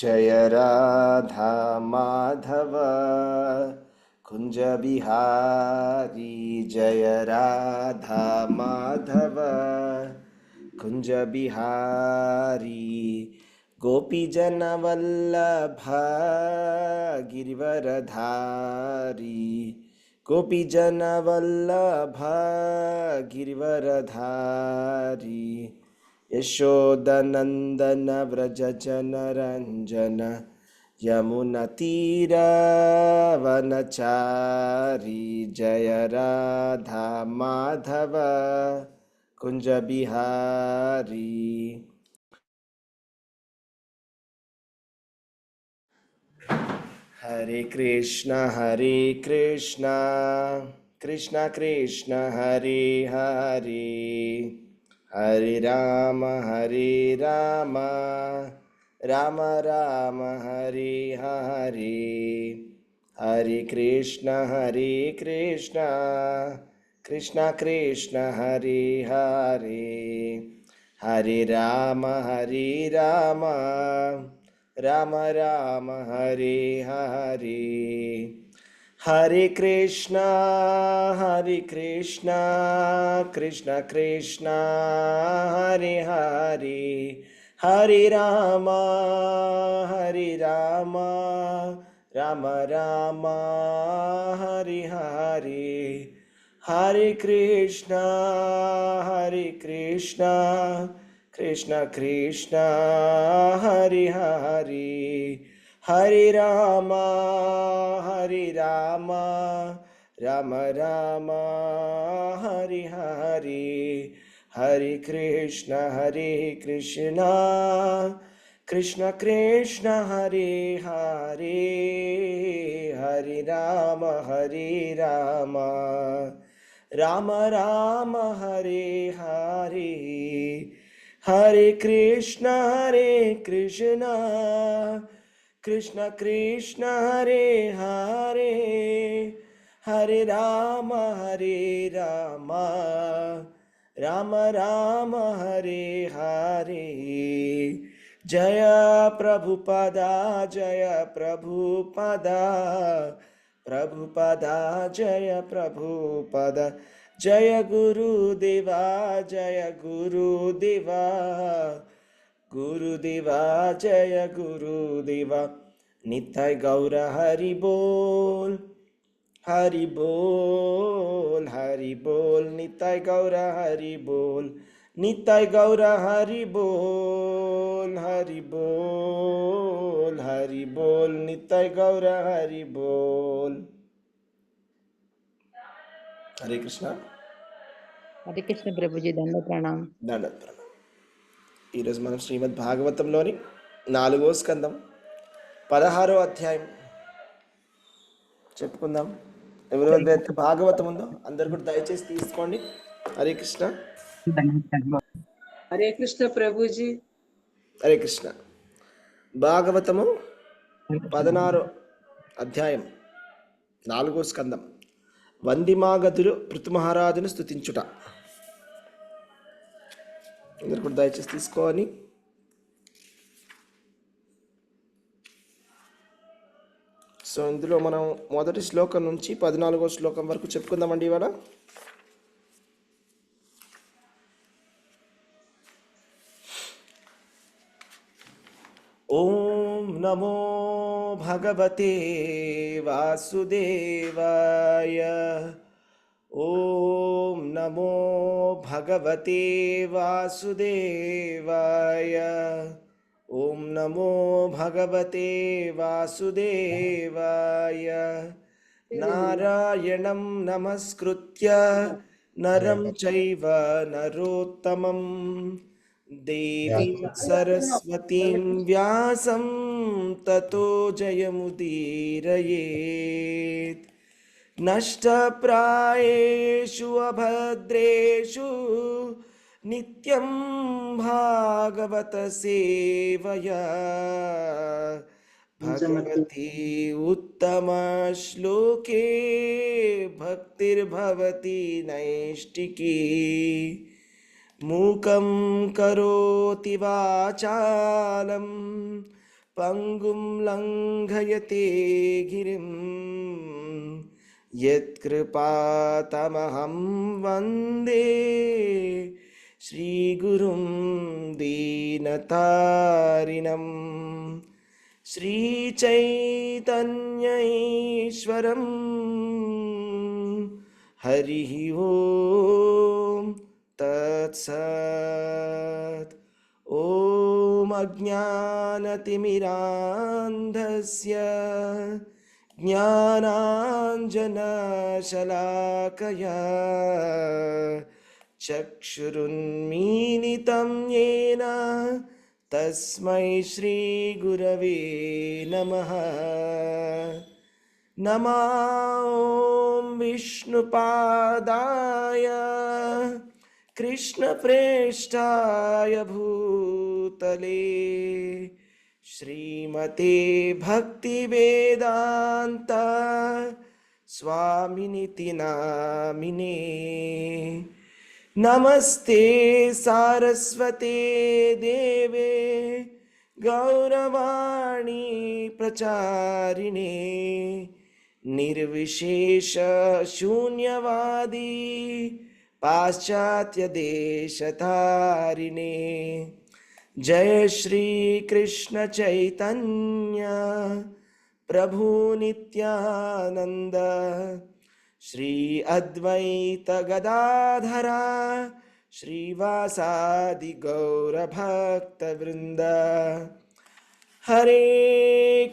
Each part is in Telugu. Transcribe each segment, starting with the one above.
जय राधा माधव कुंज बिहारी। जय राधा माधव कुंज बिहारी। गोपी जन वल्लभ गिरिवरधारी। गोपी जन वल्लभ गिरिवरधारी। यशोदनंदन व्रज जनरंजन यमुनतीरवनचारी। जय राधा माधव कुंज बिहारी। हरे कृष्ण कृष्ण कृष्ण हरे हरे, हरे राम राम राम हरे हरे। हरे कृष्ण कृष्ण कृष्ण हरे हरे, हरे राम राम राम हरे हरे। हरे कृष्णा कृष्ण कृष्ण हरे हरे, हरे राम राम राम हरे हरे। हरे कृष्णा कृष्ण कृष्ण हरे हरे, हरे राम राम राम हरे हरे। हरे कृष्ण कृष्ण कृष्ण हरे हरे, हरे राम राम राम हरे हरे। हरे कृष्ण कृष्ण कृष्ण हरे हरे, हरे राम राम राम हरे हरे। जय प्रभुपदा प्रभुपदा जय प्रभुपदा। जय गुरुदेवा गुरुदेवा जय गुरुदेवा। निताय गौर हरि बोल हरि बोल हरि बोल। निताय गौर हरि बोल निताय गौर हरि बोल हरि बोल हरि बोल। निताय गौर हरि बोल। हरे कृष्ण। हरे कृष्ण प्रभुजी, దండ ప్రణాం. దండత్ ప్రణామం. ఈరోజు మనం శ్రీమద్ భాగవతంలోని 4వ స్కందం 16వ అధ్యాయం చెప్పుకుందాం. ఎవరెవరైతే భాగవతం ఉందో అందరు కూడా దయచేసి తీసుకోండి. హరే కృష్ణ. హరే కృష్ణ ప్రభుజీ. హరే కృష్ణ. భాగవతము 16వ అధ్యాయం 4వ స్కందం. వందిమాగధులు పృథుమహారాజును స్తుతించుట. అందరు కూడా దయచేసి తీసుకోవాలి. సో ఇందులో మనం మొదటి శ్లోకం నుంచి 14వ శ్లోకం వరకు చెప్పుకుందామండి ఇవాళ. ఓం నమో భగవతే వాసుదేవాయ. ఓం నమో భగవతే వాసుదేవాయ. ఓం నమో భగవతే వాసుదేవాయ. నారాయణం నమస్కృత్య నరం చైవ నరోత్తమం దేవీం సరస్వతీం వ్యాసం తతో జయముదీరయేత్. నష్టప్రాయేషు అభద్రేషు నిత్యం భాగవత సేవయా. భగవతి ఉత్తమ శ్లోకే భక్తిర్భవతి నైష్టికీ. మూకం కరోతి వాచాలం పంగుం లంఘయతే గిరిం యత్కృపాతమహం వందే శ్రీగురుం దీనతారిణం శ్రీచైతన్యైశ్వరం హరి ఓం తత్సత్. ఓం అజ్ఞానతిమిరాంధస్య జ్ఞానాంజనశలాకయా చక్షురున్మీలితం యేన తస్మై శ్రీగురవే నమః. నమో విష్ణుపాదాయ కృష్ణప్రేష్ఠాయ భూతలే శ్రీమతే భక్తివేదాంత స్వామినితి నామినే. నమస్తే సారస్వతే దేవే గౌరవాణి ప్రచారిణే నిర్విశేష శూన్యవాది పాశ్చాత్య దేశధారిణే. జయ శ్రీ కృష్ణ చైతన్య ప్రభు నిత్యానంద శ్రీ అద్వైత గదాధర శ్రీవాసాది గౌరభక్త వృంద. హరే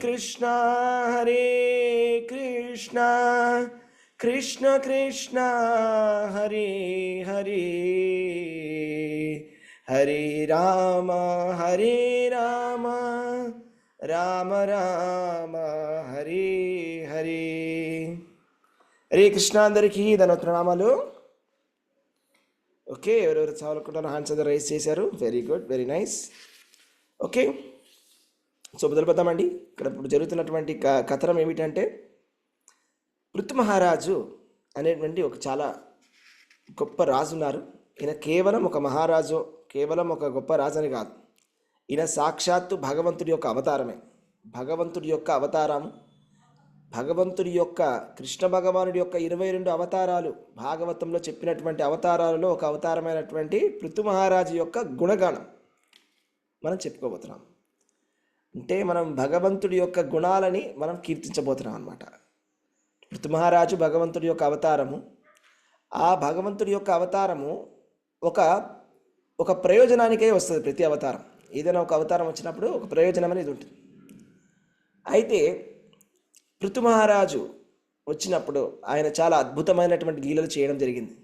కృష్ణ కృష్ణ కృష్ణ హరే హరే హరే రామ రామ రామ హరే హరే. హరే కృష్ణ. అందరికీ ధన్యవాదాలు నామాలు. ఓకే, ఎవరెవరు చావాలనుకుంటారో హ్యాండ్స్ అందరూ రైజ్ చేశారు. Very good, very nice. Okay, so మొదలుపెడతామండి. ఇక్కడ ఇప్పుడు జరుగుతున్నటువంటి కథనం ఏమిటంటే, పృథు మహారాజు అనేటువంటి ఒక చాలా గొప్ప రాజు ఉన్నారు. ఈయన కేవలం ఒక మహారాజు, కేవలం ఒక గొప్ప రాజు అని కాదు. ఈయన సాక్షాత్తు భగవంతుడి యొక్క అవతారమే. భగవంతుడి యొక్క అవతారము, భగవంతుడి యొక్క కృష్ణ భగవానుడి యొక్క 22 అవతారాలు భాగవతంలో చెప్పినటువంటి అవతారాలలో ఒక అవతారమైనటువంటి పృథు మహారాజు యొక్క గుణగానం మనం చెప్పుకోబోతున్నాం. అంటే మనం భగవంతుడి యొక్క గుణాలని మనం కీర్తించబోతున్నాం అన్నమాట. పృథు మహారాజు భగవంతుడి యొక్క అవతారము. ఆ భగవంతుడి యొక్క అవతారము ఒక ప్రయోజనానికే వస్తుంది. ప్రతి అవతారం, ఏదైనా ఒక అవతారం వచ్చినప్పుడు ఒక ప్రయోజనం అనేది ఉంటుంది. అయితే పృథు మహారాజు వచ్చినప్పుడు ఆయన చాలా అద్భుతమైనటువంటి లీలలు చేయడం జరిగింది.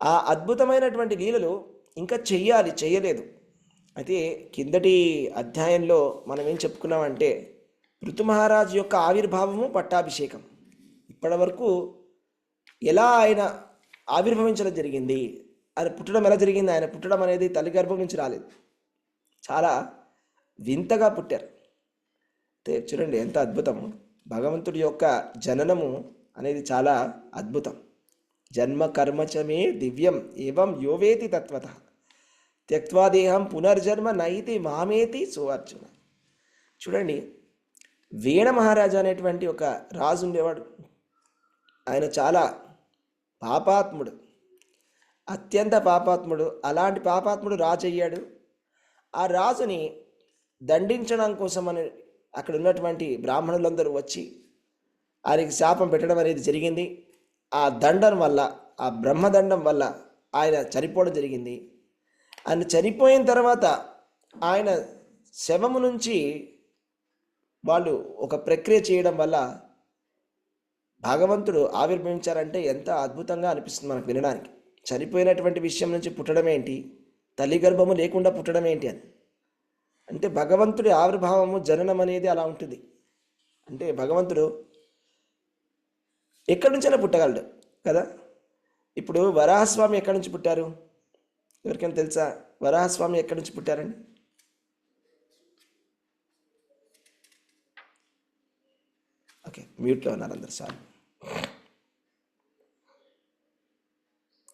ఆ అద్భుతమైనటువంటి లీలలు ఇంకా చేయలేదు. అయితే కిందటి అధ్యాయంలో మనం ఏం చెప్పుకున్నామంటే, పృథు మహారాజు యొక్క ఆవిర్భావము, పట్టాభిషేకం, ఇప్పటి వరకు ఎలా ఆయన ఆవిర్భవించడం జరిగింది, ఆయన పుట్టడం ఎలా జరిగింది. ఆయన పుట్టడం అనేది తల్లి గర్భం నుంచి రాలేదు, చాలా వింతగా పుట్టారు. అయితే చూడండి ఎంత అద్భుతం. భగవంతుడి యొక్క జననము అనేది చాలా అద్భుతం. జన్మ కర్మచమే దివ్యం ఏవం యోవేతి తత్వత త్యక్త్వా దేహం పునర్జన్మ నైతి మామేతి సువర్జున. చూడండి, వేణ మహారాజు అనేటువంటి ఒక రాజు ఉండేవాడు. ఆయన చాలా పాపాత్ముడు, అత్యంత పాపాత్ముడు. అలాంటి పాపాత్ముడు రాజు అయ్యాడు. ఆ రాజుని దండించడం కోసమని అక్కడ ఉన్నటువంటి బ్రాహ్మణులందరూ వచ్చి ఆయనకి శాపం పెట్టడం అనేది జరిగింది. ఆ దండం వల్ల, ఆ బ్రహ్మదండం వల్ల ఆయన చనిపోవడం జరిగింది. ఆయన చనిపోయిన తర్వాత ఆయన శవము నుంచి వాళ్ళు ఒక ప్రక్రియ చేయడం వల్ల భగవంతుడు ఆవిర్భవించారంటే ఎంత అద్భుతంగా అనిపిస్తుంది మనకు వినడానికి. చనిపోయినటువంటి విషయం నుంచి పుట్టడం ఏంటి, తల్లి గర్భము లేకుండా పుట్టడం ఏంటి అని. అంటే భగవంతుడి ఆవిర్భావము, జననం అనేది అలా ఉంటుంది. అంటే భగవంతుడు ఎక్కడి నుంచైనా పుట్టగలడు కదా. ఇప్పుడు వరాహస్వామి ఎక్కడి నుంచి పుట్టారు, ఎవరికైనా తెలుసా? వరాహస్వామి ఎక్కడి నుంచి పుట్టారండి? ఓకే, మ్యూట్లో ఉన్నారు అందరు. సార్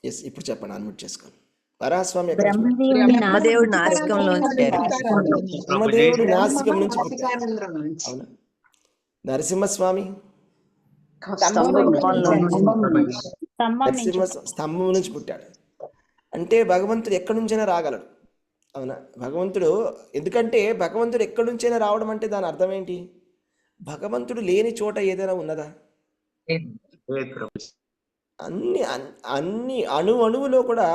ఎస్, ఇప్పుడు చెప్పండి, అన్మ్యూట్ చేసుకోండి. వరాహస్వామి ఎక్కడ చూడండి. బ్రహ్మదేవుని బ్రహ్మదేవుడి నాసికంలో నాసికంలో ఉంచారు. బ్రహ్మదేవుడి నాసికం నుంచి పుట్టారు. అవునా? నరసింహస్వామి స్తంభ రూపంలో నరసింహ స్తంభం నుంచి పుట్టాడు. అంటే భగవంతుడు ఎక్కడి నుంచైనా రాగలడు. అవునా? భగవంతుడు ఎందుకంటే భగవంతుడు ఎక్కడి నుంచైనా రావడం అంటే దాని అర్థం ఏంటి? భగవంతుడు లేని చోట ఏదైనా ఉన్నదా? అన్ని అన్ని అణువులో కూడా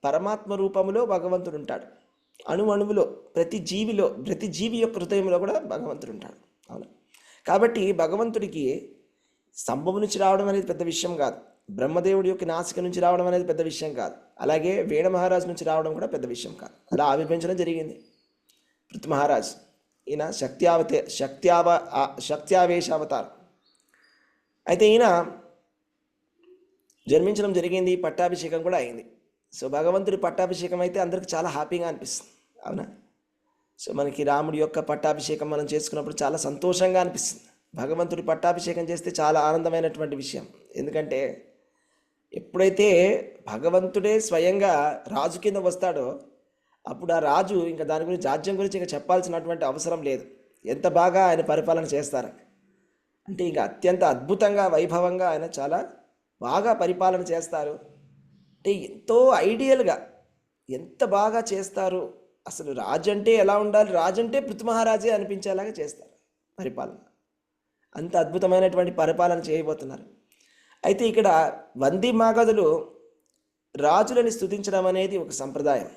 పరమాత్మ రూపంలో భగవంతుడు ఉంటాడు. అణువులో ప్రతి జీవి యొక్క హృదయంలో కూడా భగవంతుడు ఉంటాడు. అవునా? కాబట్టి భగవంతుడికి స్తంభం నుంచి రావడం అనేది పెద్ద విషయం కాదు. బ్రహ్మదేవుడి యొక్క నాసిక నుంచి రావడం అనేది పెద్ద విషయం కాదు. అలాగే వేణ మహారాజు నుంచి రావడం కూడా పెద్ద విషయం కాదు. అలా ఆవిర్భవించడం జరిగింది పృథు మహారాజు. ఈయన శక్త్యావేశ అవతారం. అయితే ఈయన జన్మించడం జరిగింది, పట్టాభిషేకం కూడా అయింది. సో భగవంతుడి పట్టాభిషేకం అయితే అందరికి చాలా హ్యాపీగా అనిపిస్తుంది. అవునా? సో మనకి రాముడి యొక్క పట్టాభిషేకం మనం చేసుకున్నప్పుడు చాలా సంతోషంగా అనిపిస్తుంది. భగవంతుడి పట్టాభిషేకం చేస్తే చాలా ఆనందమైనటువంటి విషయం. ఎందుకంటే ఎప్పుడైతే భగవంతుడే స్వయంగా రాజు కింద వస్తాడో అప్పుడు ఆ రాజు ఇంకా దాని గురించి రాజ్యం గురించి ఇంకా చెప్పాల్సినటువంటి అవసరం లేదు. ఎంత బాగా ఆయన పరిపాలన చేస్తారని, అంటే ఇంకా అత్యంత అద్భుతంగా వైభవంగా ఆయన చాలా బాగా పరిపాలన చేస్తారు. అంటే ఎంతో ఐడియల్గా ఎంత బాగా చేస్తారు. అసలు రాజు అంటే ఎలా ఉండాలి, రాజు అంటే పృథు మహారాజే అనిపించేలాగా చేస్తారు పరిపాలన. అంత అద్భుతమైనటువంటి పరిపాలన చేయబోతున్నారు. అయితే ఇక్కడ వంది మాగధులు రాజులని స్తుతించడం అనేది ఒక సంప్రదాయం.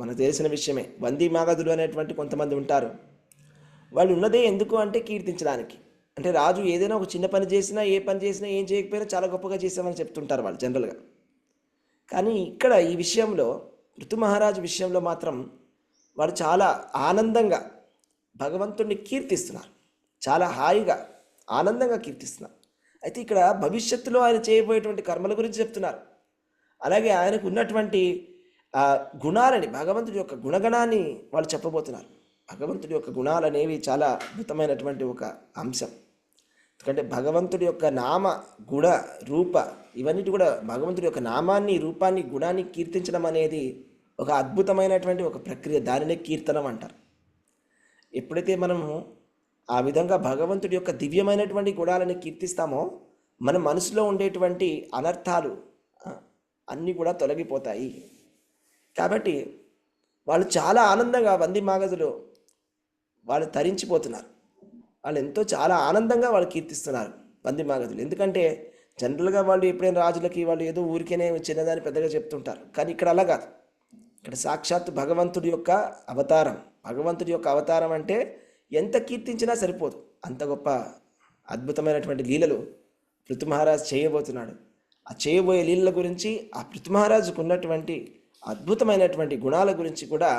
మనకు తెలిసిన విషయమే. వంది మాగధులు అనేటువంటి కొంతమంది ఉంటారు. వాళ్ళు ఉన్నదే ఎందుకు అంటే కీర్తించడానికి. అంటే రాజు ఏదైనా ఒక చిన్న పని చేసినా, ఏ పని చేసినా, ఏం చేయకపోయినా చాలా గొప్పగా చేసామని చెప్తుంటారు వాళ్ళు జనరల్గా. కానీ ఇక్కడ ఈ విషయంలో పృథు మహారాజు విషయంలో మాత్రం వారు చాలా ఆనందంగా భగవంతుడిని కీర్తిస్తున్నారు. చాలా హాయిగా ఆనందంగా కీర్తిస్తున్నారు. అయితే ఇక్కడ భవిష్యత్తులో ఆయన చేయబోయేటువంటి కర్మల గురించి చెప్తున్నారు. అలాగే ఆయనకు ఉన్నటువంటి గుణాలని, భగవంతుడి యొక్క గుణగణాన్ని వాళ్ళు చెప్పబోతున్నారు. భగవంతుడి యొక్క గుణాలు అనేవి చాలా అద్భుతమైనటువంటి ఒక అంశం. ఎందుకంటే భగవంతుడి యొక్క నామ గుణ రూప ఇవన్నిటి కూడా భగవంతుడి యొక్క నామాన్ని, రూపాన్ని, గుణాన్ని కీర్తించడం అనేది ఒక అద్భుతమైనటువంటి ఒక ప్రక్రియ. దానినే కీర్తనం అంటారు. ఎప్పుడైతే మనము ఆ విధంగా భగవంతుడి యొక్క దివ్యమైనటువంటి గుణాలను కీర్తిస్తామో మన మనసులో ఉండేటువంటి అనర్థాలు అన్నీ కూడా తొలగిపోతాయి. కాబట్టి వాళ్ళు చాలా ఆనందంగా వంది మాగధులు వాళ్ళు తరించిపోతున్నారు. వాళ్ళు ఎంతో చాలా ఆనందంగా వాళ్ళు కీర్తిస్తున్నారు వంది మాగధులు. ఎందుకంటే జనరల్గా వాళ్ళు ఎప్పుడైనా రాజులకి వాళ్ళు ఏదో ఊరికేనే చిన్నదాన్ని పెద్దగా చెప్తుంటారు. కానీ ఇక్కడ అలా కాదు. ఇక్కడ సాక్షాత్తు భగవంతుడి యొక్క అవతారం. భగవంతుడి యొక్క అవతారం అంటే ఎంత కీర్తించినా సరిపోదు. అంత గొప్ప అద్భుతమైనటువంటి లీలలు పృథు మహారాజు చేయబోతున్నాడు. ఆ చేయబోయే లీలల గురించి, ఆ పృథు మహారాజుకు ఉన్నటువంటి అద్భుతమైనటువంటి గుణాల గురించి కూడా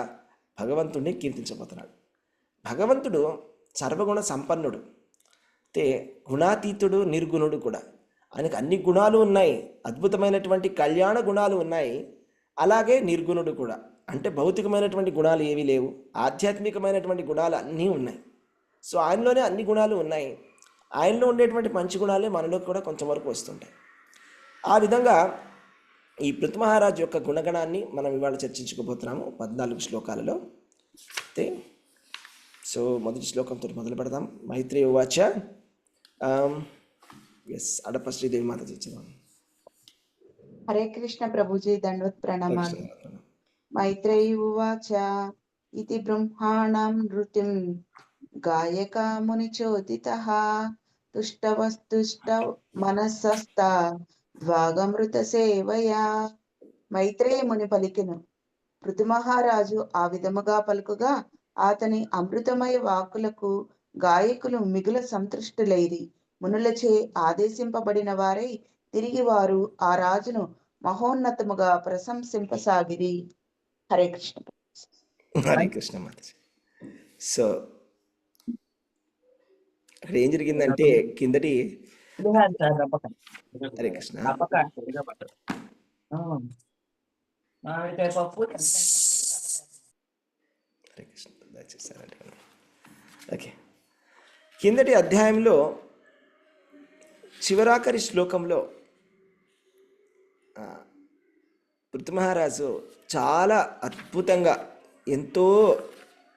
భగవంతుడిని కీర్తించబోతున్నాడు. భగవంతుడు సర్వగుణ సంపన్నుడు. అయితే గుణాతీతుడు, నిర్గుణుడు కూడా. ఆయనకు అన్ని గుణాలు ఉన్నాయి. అద్భుతమైనటువంటి కళ్యాణ గుణాలు ఉన్నాయి. అలాగే నిర్గుణుడు కూడా. అంటే భౌతికమైనటువంటి గుణాలు ఏవీ లేవు, ఆధ్యాత్మికమైనటువంటి గుణాలు అన్నీ ఉన్నాయి. సో ఆయనలోనే అన్ని గుణాలు ఉన్నాయి. ఆయనలో ఉండేటువంటి మంచి గుణాలే మనలోకి కూడా కొంతవరకు వస్తుంటాయి. ఆ విధంగా ఈ పృథు మహారాజు యొక్క గుణగణాన్ని మనం ఇవాళ చర్చించుకోబోతున్నాము 14 శ్లోకాలలో. అయితే సో మొదటి శ్లోకంతో మొదలు పెడదాం. మైత్రేయ ఉవాచ. అడప శ్రీదేవి మాత చర్చిద్దాం. హరే కృష్ణ ప్రభుజీ, దండవత్ ప్రణామాలు. మైత్రేయ ఉవాచ ఇతి బ్రహ్మాణం నృతిం గాయక మునిచోదితః తుష్టవస్తుష్ట మనస్సస్త ద్వాగమృత సేవయా. మైత్రేయ ముని పలికెను. పృథు మహారాజు ఆ విధముగా పలుకుగా అతని అమృతమయ వాక్కులకు గాయకులు మిగుల సంతృష్టులైరి. మునులచే ఆదేశింపబడిన వారై తిరిగి వారు ఆ రాజును మహోన్నతముగా ప్రశంసింపసాగిరి. హరే కృష్ణ. హరే కృష్ణ మాతాజీ. సో అక్కడ ఏం జరిగిందంటే కిందటి హరే కృష్ణ హరే కృష్ణ దయచేసారంటే ఓకే. కిందటి అధ్యాయంలో చివరాఖరి శ్లోకంలో పృథు మహారాజు చాలా అద్భుతంగా, ఎంతో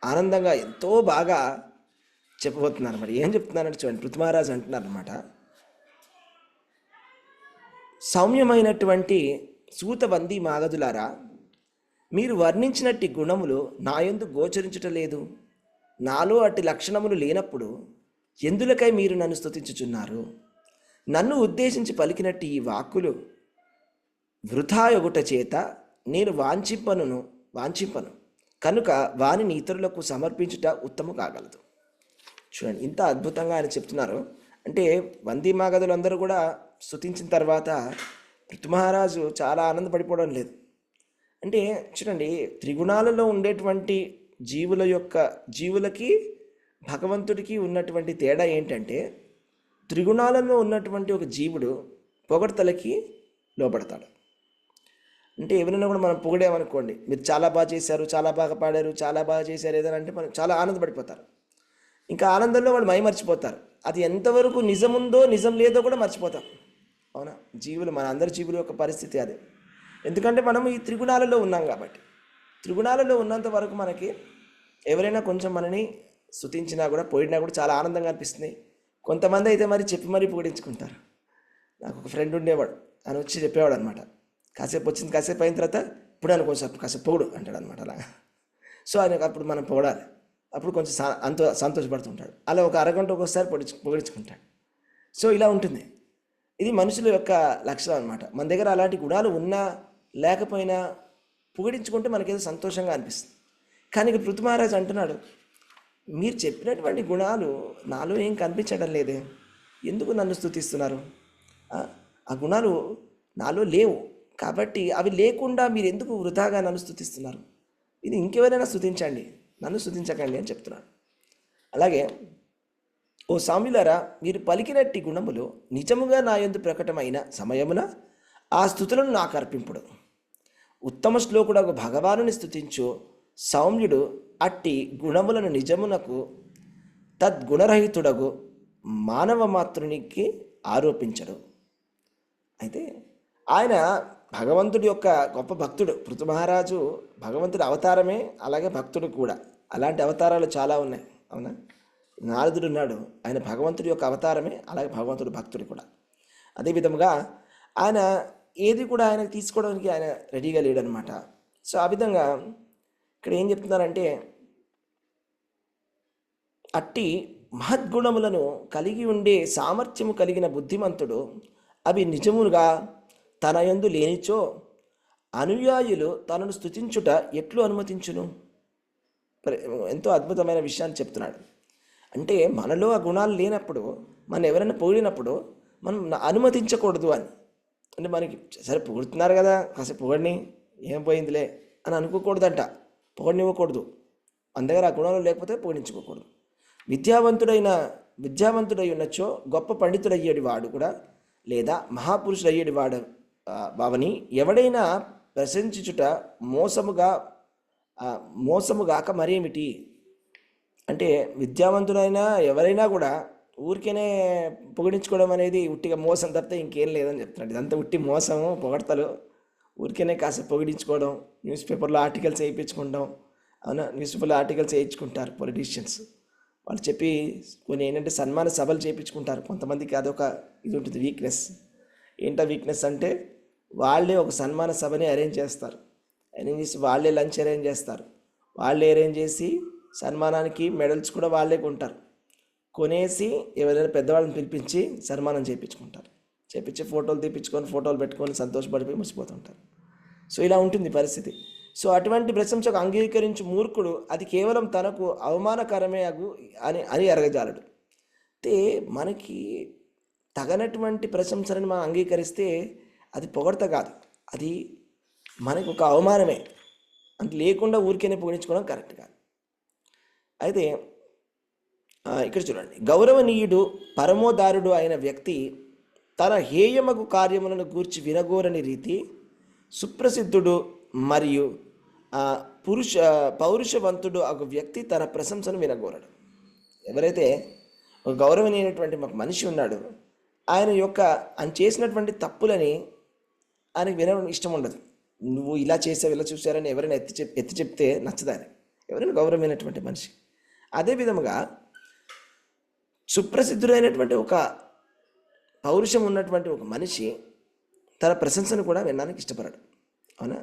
ఆనందంగా, ఎంతో బాగా చెప్పబోతున్నారు. మరి ఏం చెప్తున్నారంటే చూడండి, పృథు మహారాజు అంటున్నారు అనమాట, సౌమ్యమైనటువంటి సూతబందీ మాగధులారా, మీరు వర్ణించినట్టి గుణములు నాయందు గోచరించుటలేదు. నాలో అట్టి లక్షణములు లేనప్పుడు ఎందులకై మీరు నన్ను స్తుతించుచున్నారు? నన్ను ఉద్దేశించి పలికినట్టు ఈ వాక్కులు వృథాయొగుట చేత నేను వాంఛింపను కనుక వానిని ఇతరులకు సమర్పించుట ఉత్తమ కాగలదు. చూడండి, ఇంత అద్భుతంగా ఆయన చెప్తున్నారు. అంటే వందీ మాగధులందరూ కూడా స్తుతించిన తర్వాత పృథు మహారాజు చాలా ఆనందపడిపోవడం లేదు. అంటే చూడండి, త్రిగుణాలలో ఉండేటువంటి జీవులకి భగవంతుడికి ఉన్నటువంటి తేడా ఏంటంటే, త్రిగుణాలలో ఉన్నటువంటి ఒక జీవుడు పొగడ్తలకి లోపడతాడు. అంటే ఎవరైనా కూడా మనం పొగిడామనుకోండి, మీరు చాలా బాగా చేశారు, చాలా బాగా పాడారు, చాలా బాగా చేశారు ఏదైనా అంటే మనం చాలా ఆనందపడిపోతారు. ఇంకా ఆనందంలో వాళ్ళు మర్చిపోతారు. అది ఎంతవరకు నిజముందో నిజం లేదో కూడా మర్చిపోతాం. అవునా? మన అందరి జీవుల యొక్క పరిస్థితి అదే. ఎందుకంటే మనం ఈ త్రిగుణాలలో ఉన్నాం కాబట్టి. త్రిగుణాలలో ఉన్నంత వరకు మనకి ఎవరైనా కొంచెం మనని స్తుతించినా కూడా, పోయినా కూడా చాలా ఆనందంగా అనిపిస్తుంది. కొంతమంది అయితే మరి చెప్పి మరీ పొగిడించుకుంటారు. నాకు ఒక ఫ్రెండ్ ఉండేవాడు, ఆయన వచ్చి చెప్పేవాడు అనమాట, కాసేపు వచ్చింది, కాసేపు అయిన తర్వాత ఇప్పుడు అనుకోసం కాసేపు పొగుడు అంటాడు అనమాట. అలాగా. సో ఆయనకు అప్పుడు మనం పొగడాలి, అప్పుడు కొంచెం సంతోషపడుతుంటాడు. అలా ఒక అరగంట ఒకసారి పొగిడించుకుంటాడు. సో ఇలా ఉంటుంది. ఇది మనుషుల యొక్క లక్షణం అనమాట. మన దగ్గర అలాంటి గుణాలు ఉన్నా లేకపోయినా పొగిడించుకుంటే మనకేదో సంతోషంగా అనిపిస్తుంది. కానీ ఇక్కడ పృథు మహారాజు అంటున్నాడు, మీరు చెప్పినటువంటి గుణాలు నాలో ఏం కనిపించడం లేదే, ఎందుకు నన్ను స్తుతిస్తున్నారు? ఆ గుణాలు నాలో లేవు కాబట్టి అవి లేకుండా మీరు ఎందుకు వృధాగా నన్ను స్తుతిస్తున్నారు? ఇది ఇంకెవరైనా స్తుతించండి, నన్ను స్తుతించకండి అని చెప్తున్నాడు. అలాగే, ఓ సామ్యులారా, మీరు పలికినట్టి గుణములు నిజముగా నా యందు ప్రకటమైన సమయమున ఆ స్తుతులను నాకు అర్పింపుడు. ఉత్తమ శ్లోకుడకు భగవానుని స్తుతించు సౌమ్యుడు అట్టి గుణములను నిజమునకు తద్గుణరహితుడగు మానవ మాతృనికి ఆరోపించడు. అయితే ఆయన భగవంతుడి యొక్క గొప్ప భక్తుడు. పృథు మహారాజు భగవంతుడి అవతారమే, అలాగే భక్తుడు కూడా. అలాంటి అవతారాలు చాలా ఉన్నాయి. అవునా? నారదుడు ఉన్నాడు, ఆయన భగవంతుడి యొక్క అవతారమే, అలాగే భగవంతుడు భక్తుడు కూడా. అదేవిధముగా ఆయన ఏది కూడా ఆయనకు తీసుకోవడానికి ఆయన రెడీగా లేడనమాట. సో ఆ విధంగా ఇక్కడ ఏం చెప్తున్నారంటే, అట్టి మహద్గుణములను కలిగి ఉండే సామర్థ్యము కలిగిన బుద్ధిమంతుడు అవి నిజముగా తన యందు లేనిచో అనుయాయులు తనను స్తుతించుట ఎట్లు అనుమతించును? ఎంతో అద్భుతమైన విషయాన్ని చెప్తున్నాడు. అంటే మనలో ఆ గుణాలు లేనప్పుడు, మనం ఎవరైనా పొగిడినప్పుడు మనం అనుమతించకూడదు అని. అంటే మనకి సరే పొగుడుతున్నారు కదా, కాసేపు పొగడిని, ఏం పోయిందిలే అని అనుకోకూడదంట. పొగడనివ్వకూడదు. మన దగ్గర ఆ గుణాలు లేకపోతే పొగిడించుకోకూడదు. విద్యావంతుడై ఉన్నచో గొప్ప పండితుడయ్యేది వాడు కూడా, లేదా మహాపురుషుడయ్యేది వాడు బావని ఎవడైనా ప్రశంసించుట మోసముగాక మరేమిటి? అంటే విద్యావంతుడైనా ఎవరైనా కూడా ఊరికేనే పొగిడించుకోవడం అనేది ఉట్టిగా మోసం తప్పితే ఇంకేం లేదని చెప్తున్నాడు. ఇదంతా ఉట్టి మోసము, పొగడతలు. ఊరికేనే కాసేపు పొగిడించుకోవడం, న్యూస్ పేపర్లో ఆర్టికల్స్ వేయించుకుంటాం. అవునా? న్యూస్ పేపర్లో ఆర్టికల్స్ వేయించుకుంటారు పొలిటీషియన్స్. వాళ్ళు చెప్పి కొన్ని ఏంటంటే సన్మాన సభలు చేయించుకుంటారు. కొంతమందికి అదొక ఇది ఉంటుంది, వీక్నెస్. ఏంటో వీక్నెస్ అంటే, వాళ్ళే ఒక సన్మాన సభని అరేంజ్ చేస్తారు. అరేంజ్ చేసి వాళ్ళే లంచ్ అరేంజ్ చేస్తారు. వాళ్ళే అరేంజ్ చేసి సన్మానానికి మెడల్స్ కూడా వాళ్ళే కొంటారు. కొనేసి ఎవరైనా పెద్దవాళ్ళని పిలిపించి సన్మానం చేయించుకుంటారు. చేయించి ఫోటోలు తీపించుకొని, ఫోటోలు పెట్టుకొని సంతోషపడిపోయి మురిసిపోతుంటారు. సో ఇలా ఉంటుంది పరిస్థితి. సో అటువంటి ప్రశంసకు అంగీకరించు మూర్ఖుడు అది కేవలం తనకు అవమానకరమే అని ఎరగజాలడు. అయితే మనకి తగనటువంటి ప్రశంసలను మనం అంగీకరిస్తే అది పొగడత కాదు, అది మనకు ఒక అవమానమే. అంటే లేకుండా ఊరికేనే పొగిడించుకోవడం కరెక్ట్ కాదు. అయితే ఇక్కడ చూడండి, గౌరవనీయుడు పరమోదారుడు అయిన వ్యక్తి తన హేయమగు కార్యములను గూర్చి వినగోరని రీతి సుప్రసిద్ధుడు మరియు పౌరుషవంతుడు ఒక వ్యక్తి తన ప్రశంసను వినగోరడు. ఎవరైతే ఒక గౌరవనీయమైనటువంటి ఒక మనిషి ఉన్నాడు, ఆయన చేసినటువంటి తప్పులని ఆయనకు వినడం ఇష్టం ఉండదు. నువ్వు ఇలా చేసావు ఇలా చూసారని ఎవరైనా ఎత్తి చెప్తే నచ్చదాని, ఎవరైనా గౌరవమైనటువంటి మనిషి. అదే విధముగా సుప్రసిద్ధుడైనటువంటి ఒక పౌరుషం ఉన్నటువంటి ఒక మనిషి తన ప్రశంసను కూడా వినడానికి ఇష్టపడాడు. అవునా?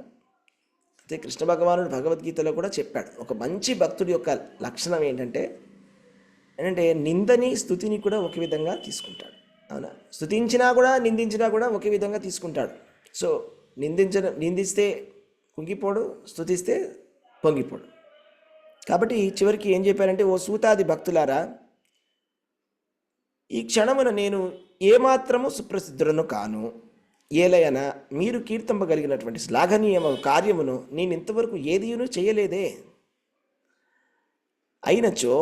అయితే కృష్ణ భగవానుడు భగవద్గీతలో కూడా చెప్పాడు, ఒక మంచి భక్తుడి యొక్క లక్షణం ఏంటంటే నిందని స్తుతిని కూడా ఒకే విధంగా తీసుకుంటాడు. అవునా? స్తుతించినా కూడా నిందించినా కూడా ఒకే విధంగా తీసుకుంటాడు. సో నిందిస్తే కుంగిపోడు, స్తుతిస్తే పొంగిపోడు. కాబట్టి చివరికి ఏం చెప్పారంటే, ఓ సూతాది భక్తులారా, ఈ క్షణమున నేను ఏమాత్రము సుప్రసిద్ధులను కాను, ఏలయన మీరు కీర్తింపగలిగినటువంటి శ్లాఘనీయమ కార్యమును నేను ఇంతవరకు ఏదియును చేయలేదే. అయినచో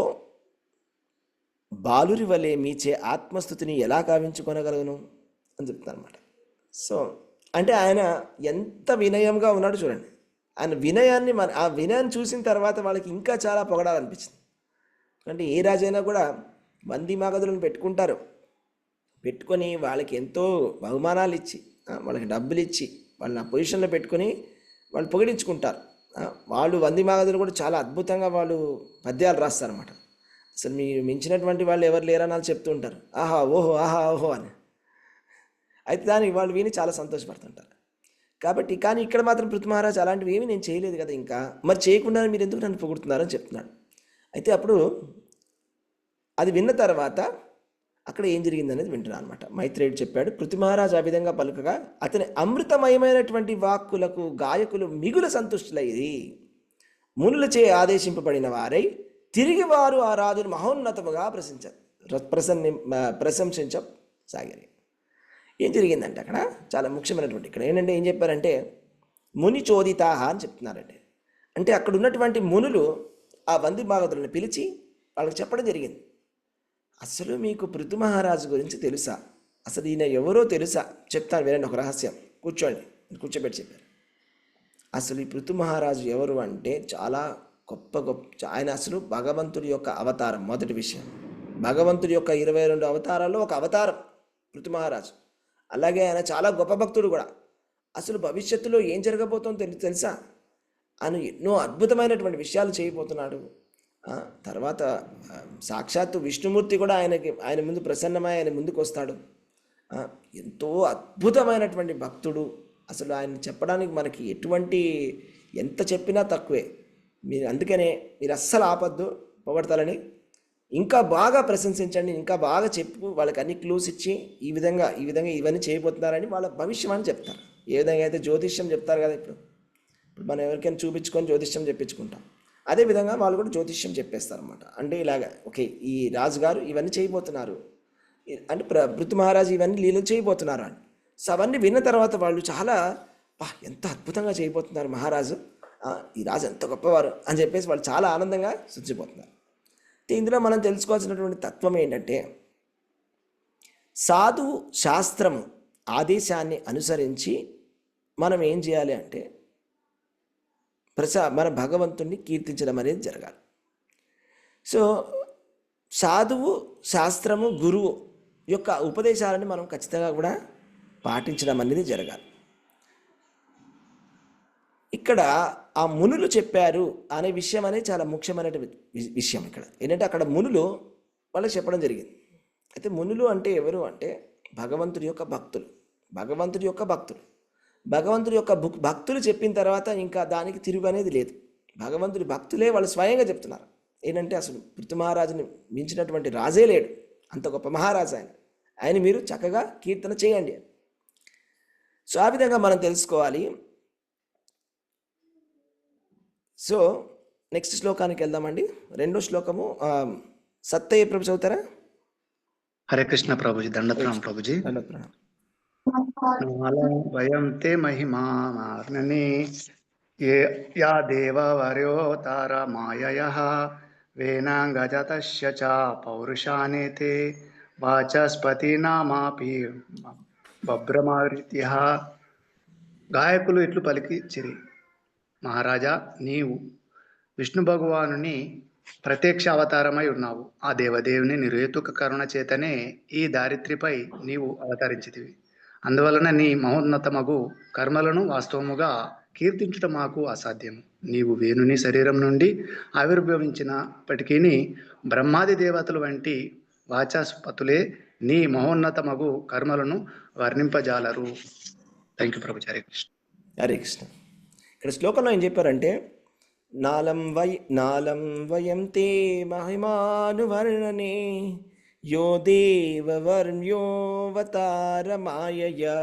బాలురి వలె మీచే ఆత్మస్థుతిని ఎలా కావించుకొనగలను అని చెప్తాను అనమాట. సో అంటే ఆయన ఎంత వినయంగా ఉన్నాడు చూడండి. ఆయన వినయాన్ని ఆ వినయాన్ని చూసిన తర్వాత వాళ్ళకి ఇంకా చాలా పొగడాలనిపించింది. అంటే ఏ రాజైనా కూడా మంది మగధులను పెట్టుకొని వాళ్ళకి ఎంతో బహుమానాలు ఇచ్చి, వాళ్ళకి డబ్బులు ఇచ్చి, వాళ్ళని ఆ పొజిషన్లో పెట్టుకొని వాళ్ళు పొగిడించుకుంటారు. వాళ్ళు వంది మాగధులు కూడా చాలా అద్భుతంగా వాళ్ళు పద్యాలు రాస్తారన్నమాట. అసలు మీరు మించినటువంటి వాళ్ళు ఎవరు లేరని వాళ్ళు చెప్తూ ఉంటారు, ఆహా ఓహో అని. అయితే దానికి వాళ్ళు విని చాలా సంతోషపడుతుంటారు. కాబట్టి కానీ ఇక్కడ మాత్రం పృథు మహారాజ్ అలాంటివి ఏమీ నేను చేయలేదు కదా, ఇంకా మరి చేయకుండా మీరు ఎందుకు నన్ను పొగుడుతున్నారని చెప్తున్నాడు. అయితే అప్పుడు అది విన్న తర్వాత అక్కడ ఏం జరిగిందనేది వింటున్నాను అనమాట. మైత్రేయుడు చెప్పాడు, పృథు మహారాజ్ ఆ విధంగా పలుకగా అతని అమృతమయమైనటువంటి వాక్కులకు గాయకులు మిగుల సంతుష్టులయ్యి మునులచే ఆదేశింపబడిన వారై తిరిగి వారు ఆ రాజును మహోన్నతముగా ప్రశంసించసాగారు. ఏం జరిగిందంటే అక్కడ చాలా ముఖ్యమైనటువంటి ఇక్కడ ఏంటంటే ఏం చెప్పారంటే, ముని చోదితాహ అని చెప్తున్నారండి. అంటే అక్కడ ఉన్నటువంటి మునులు ఆ వంది మాగధులను పిలిచి వాళ్ళకి చెప్పడం జరిగింది, అసలు మీకు పృథు మహారాజు గురించి తెలుసా, అసలు ఈయన ఎవరో తెలుసా, చెప్తాను వినండి ఒక రహస్యం, కూర్చోబెట్టి చెప్పారు. అసలు ఈ పృథు మహారాజు ఎవరు అంటే చాలా గొప్ప ఆయన అసలు భగవంతుడి యొక్క అవతారం. మొదటి విషయం, భగవంతుడి యొక్క 22 అవతారాల్లో ఒక అవతారం పృథు మహారాజు. అలాగే ఆయన చాలా గొప్ప భక్తుడు కూడా. అసలు భవిష్యత్తులో ఏం జరగబోతుందో తెలుసా, ఆయన ఎన్నో అద్భుతమైనటువంటి విషయాలు చేయబోతున్నాడు. తర్వాత సాక్షాత్తు విష్ణుమూర్తి కూడా ఆయన ముందు ప్రసన్నమై ఆయన ముందుకు వస్తాడు. ఎంతో అద్భుతమైనటువంటి భక్తుడు. అసలు ఆయన చెప్పడానికి మనకి ఎంత చెప్పినా తక్కువే. అందుకనే మీరు అస్సలు ఆపద్దు పొగడతాలని, ఇంకా బాగా ప్రశంసించండి, ఇంకా బాగా చెప్పు, వాళ్ళకి అన్ని క్లూస్ ఇచ్చి ఈ విధంగా ఇవన్నీ చేయబోతున్నారని వాళ్ళ భవిష్యమని చెప్తారు. ఏ విధంగా అయితే జ్యోతిష్యం చెప్తారు కదా, ఇప్పుడు మనం ఎవరికైనా చూపించుకొని జ్యోతిష్యం చెప్పించుకుంటాం, అదేవిధంగా వాళ్ళు కూడా జ్యోతిష్యం చెప్పేస్తారు అనమాట. అంటే ఇలాగా ఓకే ఈ రాజుగారు ఇవన్నీ చేయబోతున్నారు అంటే పృథు మహారాజు ఇవన్నీ లీలలు చేయబోతున్నారు అని. సో అవన్నీ విన్న తర్వాత వాళ్ళు చాలా ఎంత అద్భుతంగా చేయబోతున్నారు మహారాజు, ఈ రాజు ఎంత గొప్పవారు అని చెప్పేసి వాళ్ళు చాలా ఆనందంగా శుద్ధిపోతున్నారు. ఇందులో మనం తెలుసుకోవాల్సినటువంటి తత్వం ఏంటంటే, సాధువు శాస్త్రము ఆదేశాన్ని అనుసరించి మనం ఏం చేయాలి అంటే మన భగవంతుణ్ణి కీర్తించడం అనేది జరగాలి. సో సాధువు శాస్త్రము గురువు యొక్క ఉపదేశాలను మనం ఖచ్చితంగా కూడా పాటించడం అనేది జరగాలి. ఇక్కడ ఆ మునులు చెప్పారు అనే విషయం అనేది చాలా ముఖ్యమైన విషయం. ఇక్కడ ఏంటంటే అక్కడ మునులు వాళ్ళకి చెప్పడం జరిగింది. అయితే మునులు అంటే ఎవరు అంటే భగవంతుడి యొక్క భక్తులు. భగవంతుడి యొక్క భక్తులు చెప్పిన తర్వాత ఇంకా దానికి తిరుగు అనేది లేదు. భగవంతుడి భక్తులే వాళ్ళు స్వయంగా చెప్తున్నారు ఏంటంటే, అసలు పృథు మహారాజుని మించినటువంటి రాజే లేడు, అంత గొప్ప మహారాజు ఆయన మీరు చక్కగా కీర్తన చేయండి. సో ఆ విధంగా మనం తెలుసుకోవాలి. సో నెక్స్ట్ శ్లోకానికి వెళ్దామండి. 2వ శ్లోకము సత్తయ్య ప్రభు చదువుతారా? హరే కృష్ణ ప్రభుజీ, దండప్రాణం ప్రభుజీ. వయం తే మహిమా మార్ణని యా దేవవర్యోతార మాయయః వేనాంగజతస్య చ పౌరుషానేతే వాచస్పతి నామాపి బభ్రమారిత్యః. గాయకులు ఇట్లు పలికిచిరి, మహారాజా నీవు విష్ణు భగవానుని ప్రత్యక్ష అవతారమై ఉన్నావు. ఆ దేవదేవుని నిర్హేతుక కరుణ చేతనే ఈ దారిత్రిపై నీవు అవతరించితివి. అందువలన నీ మహోన్నతమగు కర్మలను వాస్తవముగా కీర్తించుట మాకు అసాధ్యము. నీవు వేణుని శరీరం నుండి ఆవిర్భవించినప్పటికీ బ్రహ్మాది దేవతలు వంటి వాచస్పతులే నీ మహోన్నతమగు కర్మలను వర్ణింపజాలరు. Thank you Prabhuji. హరే కృష్ణ. హరే కృష్ణ. ఇక్కడ శ్లోకంలో ఏం చెప్పారంటే, నాలం వయం తే మహిమానువర్ణనే యో దేవవర్ణ్యోవతారమాయయా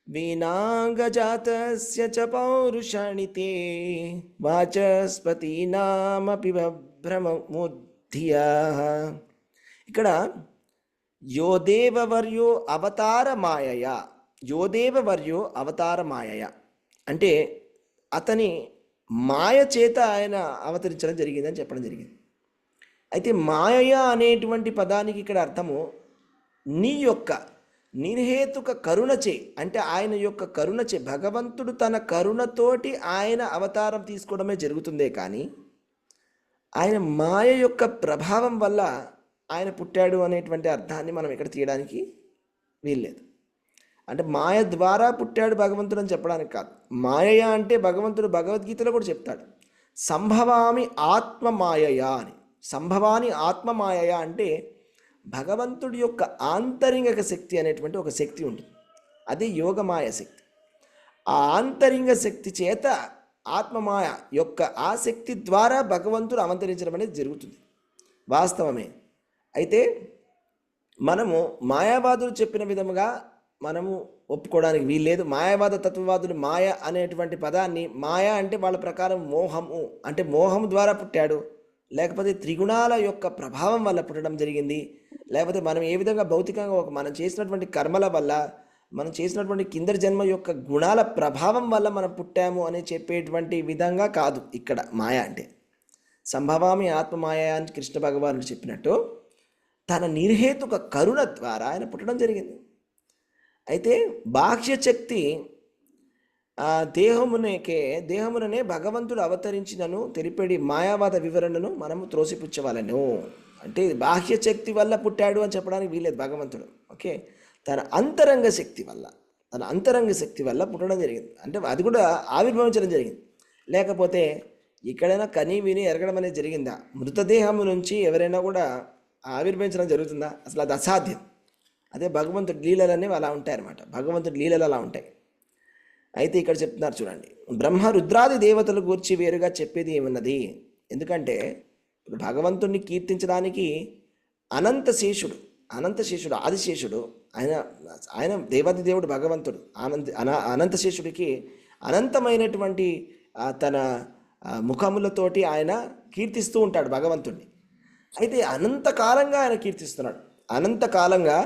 వీనాంగజాతస్య చ పౌరుషాణి తే వాచస్పతీనామపి భ్రమముద్ధియా. ఇక్కడ యో దేవవర్యో అవతార మాయయ, యో దేవవర్యో అవతార మాయయ అంటే అతని మాయ చేత ఆయన అవతరించడం జరిగిందని చెప్పడం జరిగింది. అయితే మాయయ అనేటువంటి పదానికి ఇక్కడ అర్థము నీ యొక్క నిర్హేతుక కరుణచే, అంటే ఆయన యొక్క కరుణచే, భగవంతుడు తన కరుణతోటి ఆయన అవతారం తీసుకోవడమే జరుగుతుందే కానీ ఆయన మాయ యొక్క ప్రభావం వల్ల ఆయన పుట్టాడు అనేటువంటి అర్థాన్ని మనం ఇక్కడ తీయడానికి వీల్లేదు. అంటే మాయ ద్వారా పుట్టాడు భగవంతుడు అని చెప్పడానికి కాదు. మాయయ అంటే భగవంతుడు భగవద్గీతలో కూడా చెప్తాడు, సంభవామి ఆత్మమాయయ అని. సంభవాని ఆత్మమాయయ అంటే భగవంతుడి యొక్క ఆంతరింగక శక్తి అనేటువంటి ఒక శక్తి ఉంటుంది, అది యోగమాయ శక్తి. ఆ ఆంతరింగ శక్తి చేత ఆత్మమాయ యొక్క ఆ శక్తి ద్వారా భగవంతుడు అవతరించడం అనేది జరుగుతుంది, వాస్తవమే. అయితే మనము మాయావాదులు చెప్పిన విధముగా మనము ఒప్పుకోవడానికి వీల్లేదు. మాయావాద తత్వవాదులు మాయ అనేటువంటి పదాన్ని, మాయ అంటే వాళ్ళ ప్రకారం మోహము, అంటే మోహం ద్వారా పుట్టాడు, లేకపోతే త్రిగుణాల యొక్క ప్రభావం వల్ల పుట్టడం జరిగింది, లేకపోతే మనం ఏ విధంగా భౌతికంగా మనం చేసినటువంటి కర్మల వల్ల, మనం చేసినటువంటి కిందటి జన్మ యొక్క గుణాల ప్రభావం వల్ల మనం పుట్టాము అని చెప్పేటువంటి విధంగా కాదు ఇక్కడ మాయ అంటే. సంభవామి ఆత్మమాయ అని కృష్ణ భగవానుడు చెప్పినట్టు తన నిర్హేతుక కరుణ ద్వారా ఆయన పుట్టడం జరిగింది. అయితే బాహ్యశక్తి దేహముననే భగవంతుడు అవతరించినను తెలిపేడి మాయావాద వివరణను మనము త్రోసిపుచ్చవాలను. అంటే బాహ్యశక్తి వల్ల పుట్టాడు అని చెప్పడానికి వీలేదు భగవంతుడు. ఓకే, తన అంతరంగ శక్తి వల్ల పుట్టడం జరిగింది. అంటే అది కూడా ఆవిర్భవించడం జరిగింది. లేకపోతే ఎక్కడైనా కని విని ఎరగడం అనేది జరిగిందా? మృతదేహము నుంచి ఎవరైనా కూడా ఆవిర్భవించడం జరుగుతుందా? అసలు అది అసాధ్యం. అదే భగవంతుడి లీలలు అనేవి అలా ఉంటాయి అన్నమాట. భగవంతుడి లీలలు అలా ఉంటాయి. అయితే ఇక్కడ చెప్తున్నారు చూడండి, బ్రహ్మ రుద్రాది దేవతల గురించి వేరుగా చెప్పేది ఏమన్నది. ఎందుకంటే ఇప్పుడు భగవంతుడిని కీర్తించడానికి అనంతశేషుడు ఆదిశేషుడు ఆయన దేవాది దేవుడు భగవంతుడు. అనంతశేషుడికి అనంతమైనటువంటి తన ముఖములతోటి ఆయన కీర్తిస్తూ ఉంటాడు భగవంతుడిని. అయితే అనంతకాలంగా ఆయన కీర్తిస్తున్నాడు, అనంతకాలంగా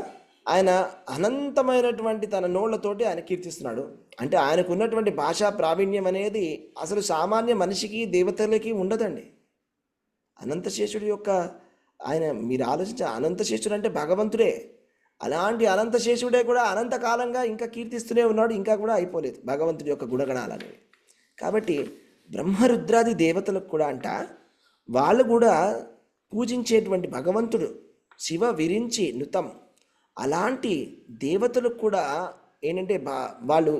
ఆయన అనంతమైనటువంటి తన నోళ్లతోటి ఆయన కీర్తిస్తున్నాడు. అంటే ఆయనకు ఉన్నటువంటి భాషా ప్రావీణ్యం అనేది అసలు సామాన్య మనిషికి దేవతలకి ఉండదండి. అనంతశేషుడి యొక్క ఆయన మీరు ఆలోచించ, అనంతశేషుడు అంటే భగవంతుడే. అలాంటి అనంతశేషుడే కూడా అనంతకాలంగా ఇంకా కీర్తిస్తూనే ఉన్నాడు, ఇంకా కూడా అయిపోలేదు భగవంతుడి యొక్క గుణగణాలు అనేవి. కాబట్టి బ్రహ్మరుద్రాది దేవతలకు కూడా వాళ్ళు కూడా పూజించేటువంటి భగవంతుడు శివ విరించి నుతం, అలాంటి దేవతలకు కూడా ఏంటంటే వాళ్ళు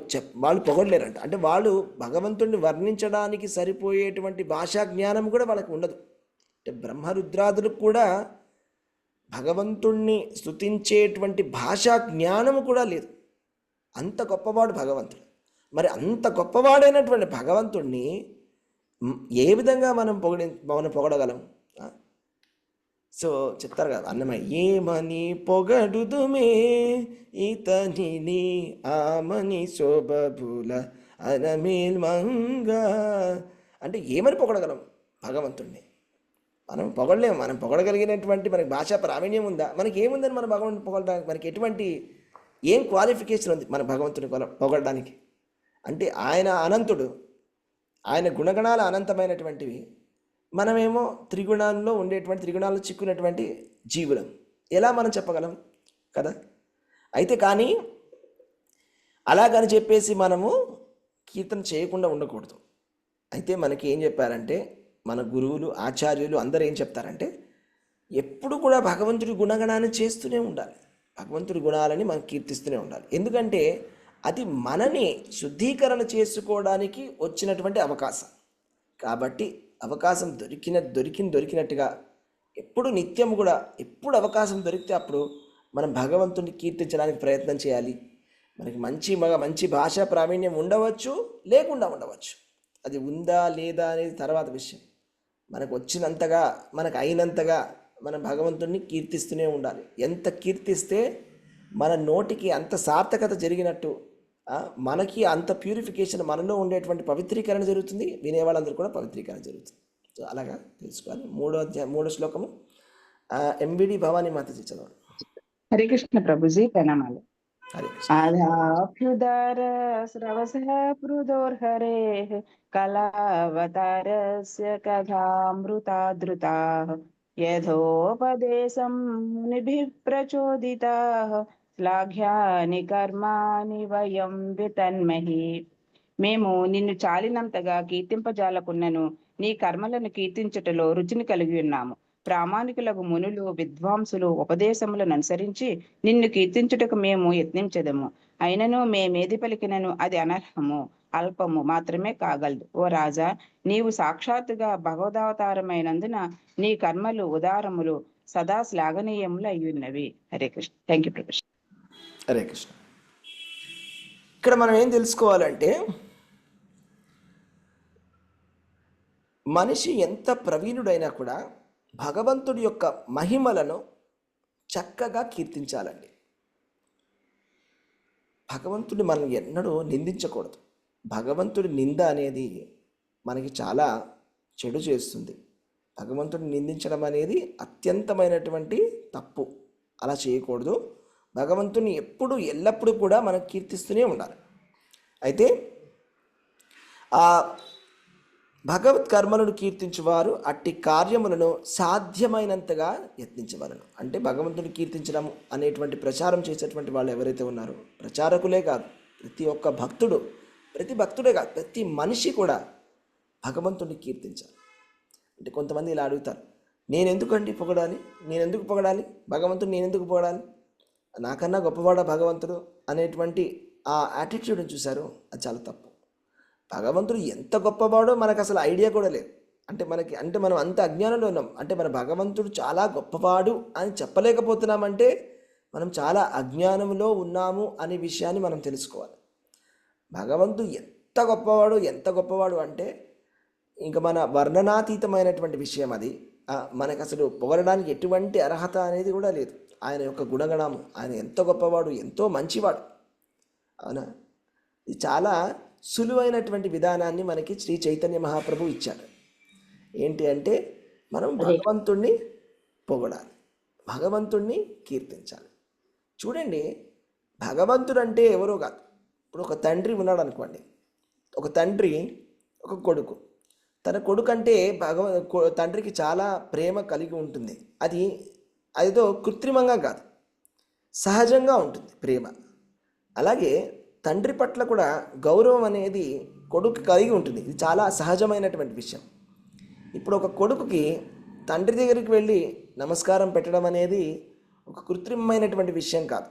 పొగడలేరంట. అంటే వాళ్ళు భగవంతుడిని వర్ణించడానికి సరిపోయేటువంటి భాషా జ్ఞానం కూడా వాళ్ళకి ఉండదు. అంటే బ్రహ్మరుద్రాదులకు కూడా భగవంతుణ్ణి స్తుతించేటువంటి భాషా జ్ఞానము కూడా లేదు. అంత గొప్పవాడు భగవంతుడు. మరి అంత గొప్పవాడైనటువంటి భగవంతుణ్ణి ఏ విధంగా మనం పొగడగలం? సో చెప్తారు కదా అన్నమయ్య, ఏమని పొగడుదుమే ఇతనిని ఆమని శోభబుల అనమేల్మంగా. అంటే ఏమని పొగడగలం భగవంతుణ్ణి? మనం పొగడలేము. మనం పొగడగలిగినటువంటి మనకి భాషా ప్రావీణ్యం ఉందా? మనకి ఏముందని మన భగవంతుని పొగడడానికి? మనకి ఏం క్వాలిఫికేషన్ ఉంది మన భగవంతుని పొగడడానికి? అంటే ఆయన అనంతుడు, ఆయన గుణగణాలు అనంతమైనటువంటివి. మనమేమో త్రిగుణాల్లో త్రిగుణాల్లో చిక్కున్నటువంటి జీవులం. ఎలా మనం చెప్పగలం కదా? అయితే కానీ అలాగని చెప్పేసి మనము కీర్తన చేయకుండా ఉండకూడదు. అయితే మనకి ఏం చెప్పారంటే మన గురువులు ఆచార్యులు అందరూ ఏం చెప్తారంటే ఎప్పుడు కూడా భగవంతుడి గుణగణాన్ని చేస్తూనే ఉండాలి, భగవంతుడి గుణాలని మనం కీర్తిస్తూనే ఉండాలి. ఎందుకంటే అది మనని శుద్ధీకరణ చేసుకోవడానికి వచ్చినటువంటి అవకాశం. కాబట్టి అవకాశం దొరికినట్టుగా ఎప్పుడు నిత్యం కూడా ఎప్పుడు అవకాశం దొరికితే అప్పుడు మనం భగవంతుని కీర్తించడానికి ప్రయత్నం చేయాలి. మనకి మంచి భాషా ప్రావీణ్యం ఉండవచ్చు, లేకుండా ఉండవచ్చు. అది ఉందా లేదా అనేది తర్వాత విషయం. మనకు వచ్చినంతగా, మనకు అయినంతగా మనం భగవంతుణ్ణి కీర్తిస్తూనే ఉండాలి. ఎంత కీర్తిస్తే మన నోటికి అంత సార్థకత జరిగినట్టు, మనకి అంత ప్యూరిఫికేషన్, మనలో ఉండేటువంటి పవిత్రీకరణ జరుగుతుంది, వినేవాళ్ళందరూ కూడా పవిత్రీకరణ జరుగుతుంది. సో అలాగా తెలుసుకోవాలి. మూడో శ్లోకము ఎంబిడి భవానీ మాతాజీ చదవండి. హరే కృష్ణ ప్రభుజీ, ప్రణామాలు. హరే కృష్ణ. ఆదాభ్యుదర స్రవస పృదోర్హరే కళావతారస్య కథామృతాదృతాః యథోపదేశం మునిభిః ప్రచోదితాః శ్లాఘ్యాని కర్మాణి వయం వితన్మహి. మేము నిన్ను చాలినంతగా కీర్తింపజాలకున్నను నీ కర్మలను కీర్తించుటలో రుచిని కలిగి ఉన్నాము. ప్రామాణికులకు మునులు విద్వాంసులు ఉపదేశములను అనుసరించి నిన్ను కీర్తించుటకు మేము యత్నించదము. అయినను మేమేది పలికినను అది అనర్హము, అల్పము మాత్రమే కాగలదు. ఓ రాజా, నీవు సాక్షాత్తుగా భగవదావతారమైనందున నీ కర్మలు ఉదారములు, సదా శ్లాఘనీయములు అయ్యున్నవి. Hare Krishna. Thank you professor. Hare Krishna. ఇక్కడ మనం ఏం తెలుసుకోవాలంటే, మనిషి ఎంత ప్రవీణుడైనా కూడా భగవంతుడి యొక్క మహిమలను చక్కగా కీర్తించాలండి. భగవంతుడిని మనం ఎన్నడూ నిందించకూడదు. భగవంతుడి నింద అనేది మనకి చాలా చెడు చేస్తుంది. భగవంతుడిని నిందించడం అనేది అత్యంతమైనటువంటి తప్పు. అలా చేయకూడదు. భగవంతుని ఎల్లప్పుడూ కూడా మనం కీర్తిస్తూనే ఉండాలి. అయితే ఆ భగవత్ కర్మలను కీర్తించువారు అట్టి కార్యములను సాధ్యమైనంతగా యత్నించవలను. అంటే భగవంతుని కీర్తించడం అనేటువంటి ప్రచారం చేసేటువంటి వాళ్ళు ఎవరైతే ఉన్నారో, ప్రచారకులే కాదు, ప్రతి ఒక్క భక్తుడు, ప్రతి భక్తుడే కాదు, ప్రతి మనిషి కూడా భగవంతుని కీర్తించాలి. అంటే కొంతమంది ఇలా అడుగుతారు, నేనెందుకు పొగడాలి భగవంతుని, నేనెందుకు పొగడాలి, నాకన్నా గొప్పవాడా భగవంతుడు అనేటువంటి ఆ యాటిట్యూడ్ని చూశారు. అది చాలా తప్పు. భగవంతుడు ఎంత గొప్పవాడో మనకు అసలు ఐడియా కూడా లేదు. అంటే మనం అంత అజ్ఞానంలో ఉన్నాం. అంటే మన భగవంతుడు చాలా గొప్పవాడు అని చెప్పలేకపోతున్నామంటే మనం చాలా అజ్ఞానంలో ఉన్నాము అనే విషయాన్ని మనం తెలుసుకోవాలి. భగవంతుడు ఎంత గొప్పవాడు అంటే ఇంకా మన వర్ణనాతీతమైనటువంటి విషయం అది. మనకు అసలు పొగడడానికి ఎటువంటి అర్హత అనేది కూడా లేదు. ఆయన యొక్క గుణగణము, ఆయన ఎంత గొప్పవాడు, ఎంతో మంచివాడు. అవునా? ఇది చాలా సులువైనటువంటి విధానాన్ని మనకి శ్రీ చైతన్య మహాప్రభు ఇచ్చాడు. ఏంటి అంటే మనం భగవంతుణ్ణి పొగడాలి, భగవంతుణ్ణి కీర్తించాలి. చూడండి, భగవంతుడు అంటే ఎవరో కాదు. ఇప్పుడు ఒక తండ్రి ఉన్నాడు అనుకోండి. ఒక తండ్రి ఒక కొడుకు, తన కొడుకు అంటే తండ్రికి చాలా ప్రేమ కలిగి ఉంటుంది. అది అదేదో కృత్రిమంగా కాదు, సహజంగా ఉంటుంది ప్రేమ. అలాగే తండ్రి పట్ల కూడా గౌరవం అనేది కొడుకు కలిగి ఉంటుంది. ఇది చాలా సహజమైనటువంటి విషయం. ఇప్పుడు ఒక కొడుకుకి తండ్రి దగ్గరికి వెళ్ళి నమస్కారం పెట్టడం అనేది ఒక కృత్రిమమైనటువంటి విషయం కాదు.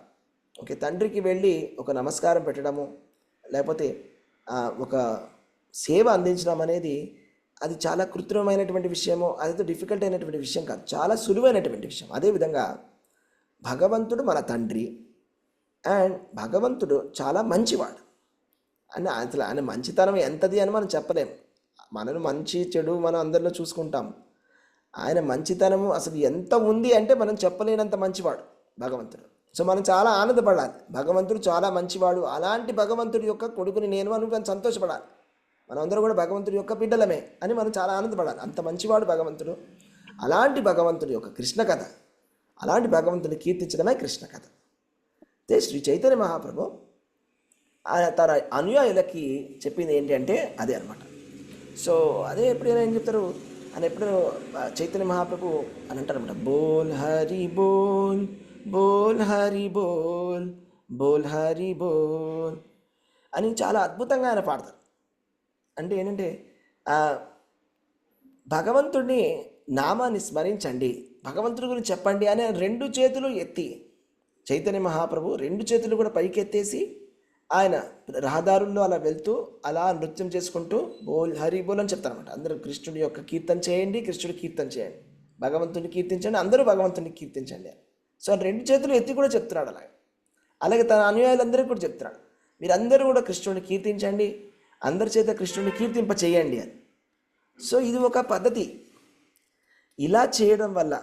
ఓకే, తండ్రికి వెళ్ళి ఒక నమస్కారం పెట్టడము, లేకపోతే ఒక సేవ అందించడం అనేది అది చాలా కృత్రిమమైనటువంటి విషయము, అదేదో డిఫికల్ట్ అయినటువంటి విషయం కాదు, చాలా సులువైనటువంటి విషయం. అదేవిధంగా భగవంతుడు మన తండ్రి, అండ్ భగవంతుడు చాలా మంచివాడు. అసలు ఆయన మంచితనం ఎంతది అని మనం చెప్పలేము. మనను మంచి చెడు మనం అందరిలో చూసుకుంటాం. ఆయన మంచితనము అసలు ఎంత ఉంది అంటే మనం చెప్పలేనంత మంచివాడు భగవంతుడు. సో మనం చాలా ఆనందపడాలి, భగవంతుడు చాలా మంచివాడు, అలాంటి భగవంతుడి యొక్క కొడుకుని నేను అని సంతోషపడాలి. మనమందరూ కూడా భగవంతుడి యొక్క బిడ్డలమే అని మనం చాలా ఆనందపడాలి. అంత మంచివాడు భగవంతుడు. అలాంటి భగవంతుడి యొక్క కృష్ణ కథ, అలాంటి భగవంతుని కీర్తించడమే కృష్ణ కథ. శ్రీ చైతన్య మహాప్రభు తన అనుయాయులకి చెప్పింది ఏంటి అంటే అదే అనమాట. సో అదే ఎప్పుడైనా ఏం చెప్తారు అని ఎప్పుడు చైతన్య మహాప్రభు అని అంటారు అనమాట, బోల్ హరి బోల్, బోల్ హరి బోల్, బోల్ హరి బోల్ అని చాలా అద్భుతంగా ఆయన పాడతారు. అంటే ఏంటంటే భగవంతుడిని నామాన్ని స్మరించండి, భగవంతుడి గురించి చెప్పండి అని 2 చేతులు ఎత్తి, చైతన్య మహాప్రభు 2 చేతులు కూడా పైకెత్తేసి ఆయన రహదారుల్లో అలా వెళ్తూ అలా నృత్యం చేసుకుంటూ బోల్ హరి బోల్ అని చెప్తారనమాట. అందరూ కృష్ణుడి యొక్క కీర్తన చేయండి, కృష్ణుడి కీర్తన చేయండి, భగవంతుని కీర్తించండి, అందరూ భగవంతుని కీర్తించండి. సో ఆయన 2 చేతులు ఎత్తి కూడా చెప్తున్నాడు. అలాగే తన అనుయాయులందరికీ కూడా చెప్తున్నాడు, మీరందరూ కూడా కృష్ణుడిని కీర్తించండి, అందరి చేత కృష్ణుడిని కీర్తింప చేయండి అని. సో ఇది ఒక పద్ధతి. ఇలా చేయడం వల్ల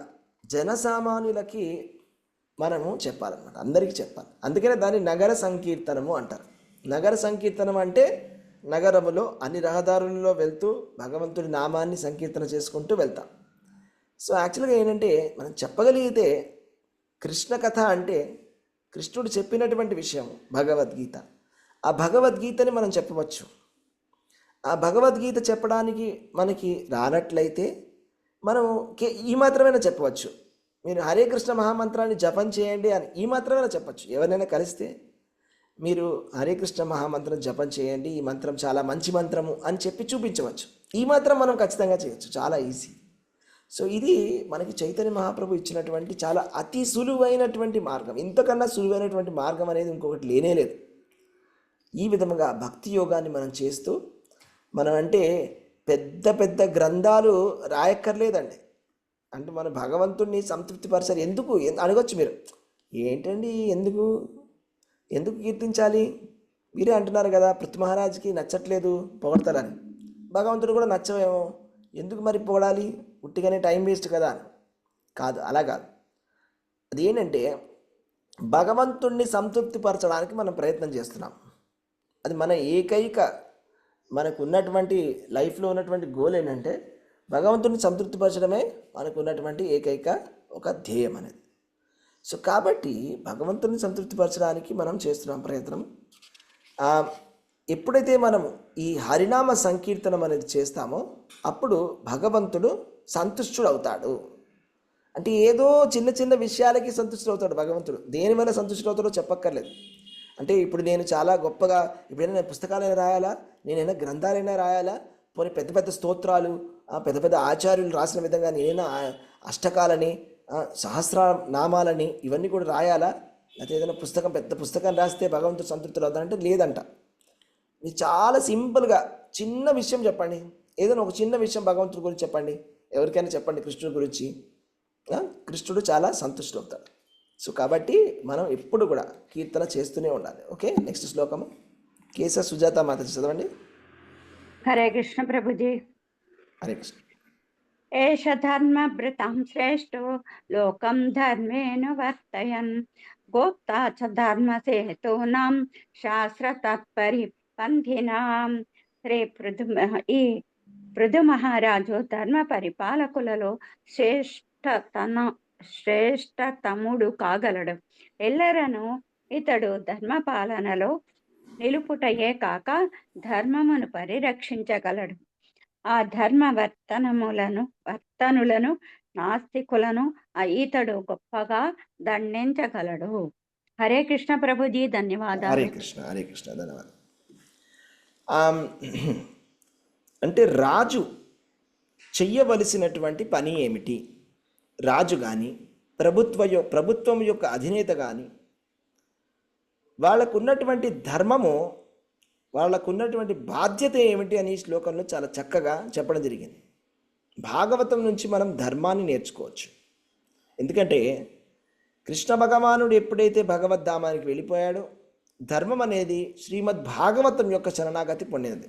జనసామాన్యులకి మనము చెప్పాలన్నమాట, అందరికీ చెప్పాలి. అందుకనే దాన్ని నగర సంకీర్తనము అంటారు. నగర సంకీర్తనం అంటే నగరములో అన్ని రహదారులలో వెళ్తూ భగవంతుడి నామాన్ని సంకీర్తన చేసుకుంటూ వెళ్తాం. సో యాక్చువల్గా ఏంటంటే మనం చెప్పగలిగితే కృష్ణ కథ అంటే కృష్ణుడు చెప్పినటువంటి విషయం భగవద్గీత. ఆ భగవద్గీతని మనం చెప్పవచ్చు. ఆ భగవద్గీత చెప్పడానికి మనకి రానట్లయితే మనము ఈ మాత్రమైనా చెప్పవచ్చు. మీరు హరే కృష్ణ మహామంత్రాన్ని జపం చేయండి అని ఈ మాత్రమైనా చెప్పచ్చు. ఎవరినైనా కలిస్తే మీరు హరే కృష్ణ మహామంత్రం జపం చేయండి, ఈ మంత్రం చాలా మంచి మంత్రము అని చెప్పి చూపించవచ్చు. ఈ మాత్రం మనం ఖచ్చితంగా చేయొచ్చు, చాలా ఈజీ. సో ఇది మనకి చైతన్య మహాప్రభు ఇచ్చినటువంటి చాలా అతి సులువైనటువంటి మార్గం. ఇంతకన్నా సులువైనటువంటి మార్గం అనేది ఇంకొకటి లేనే లేదు. ఈ విధముగా భక్తి యోగాన్ని మనం చేస్తూ మనం అంటే పెద్ద పెద్ద గ్రంథాలు రాయక్కర్లేదండి. అంటే మన భగవంతుడిని సంతృప్తిపరచాలి. ఎందుకు అడగొచ్చు మీరు, ఏంటండి ఎందుకు కీర్తించాలి? మీరే అంటున్నారు కదా పృథు మహారాజ్కి నచ్చట్లేదు పొగడతారని. భగవంతుడు కూడా నచ్చవేమో, ఎందుకు మరి పొగడాలి? ఉట్టిగానే టైం వేస్ట్ కదా అని కాదు, అలా కాదు. అదేంటంటే భగవంతుణ్ణి సంతృప్తిపరచడానికి మనం ప్రయత్నం చేస్తున్నాం. అది మన ఏకైక మనకు ఉన్నటువంటి లైఫ్లో ఉన్నటువంటి గోల్ ఏంటంటే భగవంతుడిని సంతృప్తిపరచడమే మనకు ఉన్నటువంటి ఏకైక ఒక ధ్యేయం అనేది. సో కాబట్టి భగవంతుడిని సంతృప్తిపరచడానికి మనం చేస్తున్నాం ప్రయత్నం. ఎప్పుడైతే మనం ఈ హరినామ సంకీర్తనం అనేది చేస్తామో అప్పుడు భగవంతుడు సంతుష్టుడు అవుతాడు. అంటే ఏదో చిన్న చిన్న విషయాలకి సంతుష్టుడు అవుతాడు భగవంతుడు. దేని వల్ల సంతుష్టుడు అవుతాడో చెప్పక్కర్లేదు. అంటే ఇప్పుడు నేను చాలా గొప్పగా ఇప్పుడైనా పుస్తకాలైనా రాయాలా, నేనైనా గ్రంథాలైనా రాయాలా, పోనీ పెద్ద పెద్ద స్తోత్రాలు పెద్ద పెద్ద ఆచార్యులు రాసిన విధంగా నేనైనా అష్టకాలని సహస్రనామాలని ఇవన్నీ కూడా రాయాలా, లేకపోతే ఏదైనా పెద్ద పుస్తకం రాస్తే భగవంతుడు సంతృప్తులు అవుతాడంటే లేదంట. మీరు చాలా సింపుల్గా చిన్న విషయం చెప్పండి, ఏదైనా ఒక చిన్న విషయం భగవంతుడి గురించి చెప్పండి, ఎవరికైనా చెప్పండి కృష్ణుడి గురించి, కృష్ణుడు చాలా సంతుష్టుడు అవుతాడు. సో కాబట్టి మనం ఎప్పుడు కూడా కీర్తన చేస్తూనే ఉండాలి. ఓకే, నెక్స్ట్ శ్లోకము కేశ సుజాత మాత చదవండి. హరే కృష్ణ ప్రభుజీ. హరే కృష్ణ. ఏష ధర్మభృతం శ్రేష్టో లోకం ధర్మేణ వర్తయన్ గోప్తా చ ధర్మసేతూనాం శాస్త్ర తత్పరిపంథినాం. ఈ పృథు మహారాజు ధర్మ పరిపాలకులలో శ్రేష్టతముడు కాగలడు. ఎల్లరను ఇతడు ధర్మపాలనలో నిలుపుటయే కాక ధర్మమును పరిరక్షించగలడు. ఆ ధర్మ వర్తనులను నాస్తికులను ఈతడు గొప్పగా దండించగలడు. హరే కృష్ణ ప్రభుజీ, ధన్యవాదాలు. హరే కృష్ణ. హరే కృష్ణ, ధన్యవాదాలు. అంటే రాజు చెయ్యవలసినటువంటి పని ఏమిటి? రాజు కానీ ప్రభుత్వం యొక్క అధినేత కానీ వాళ్ళకున్నటువంటి ధర్మము, వాళ్ళకున్నటువంటి బాధ్యత ఏమిటి అని ఈ శ్లోకంలో చాలా చక్కగా చెప్పడం జరిగింది. భాగవతం నుంచి మనం ధర్మాన్ని నేర్చుకోవచ్చు. ఎందుకంటే కృష్ణ భగవానుడు ఎప్పుడైతే భగవద్ధామానికి వెళ్ళిపోయాడో ధర్మం అనేది శ్రీమద్ భాగవతం యొక్క శరణాగతి పొందినది.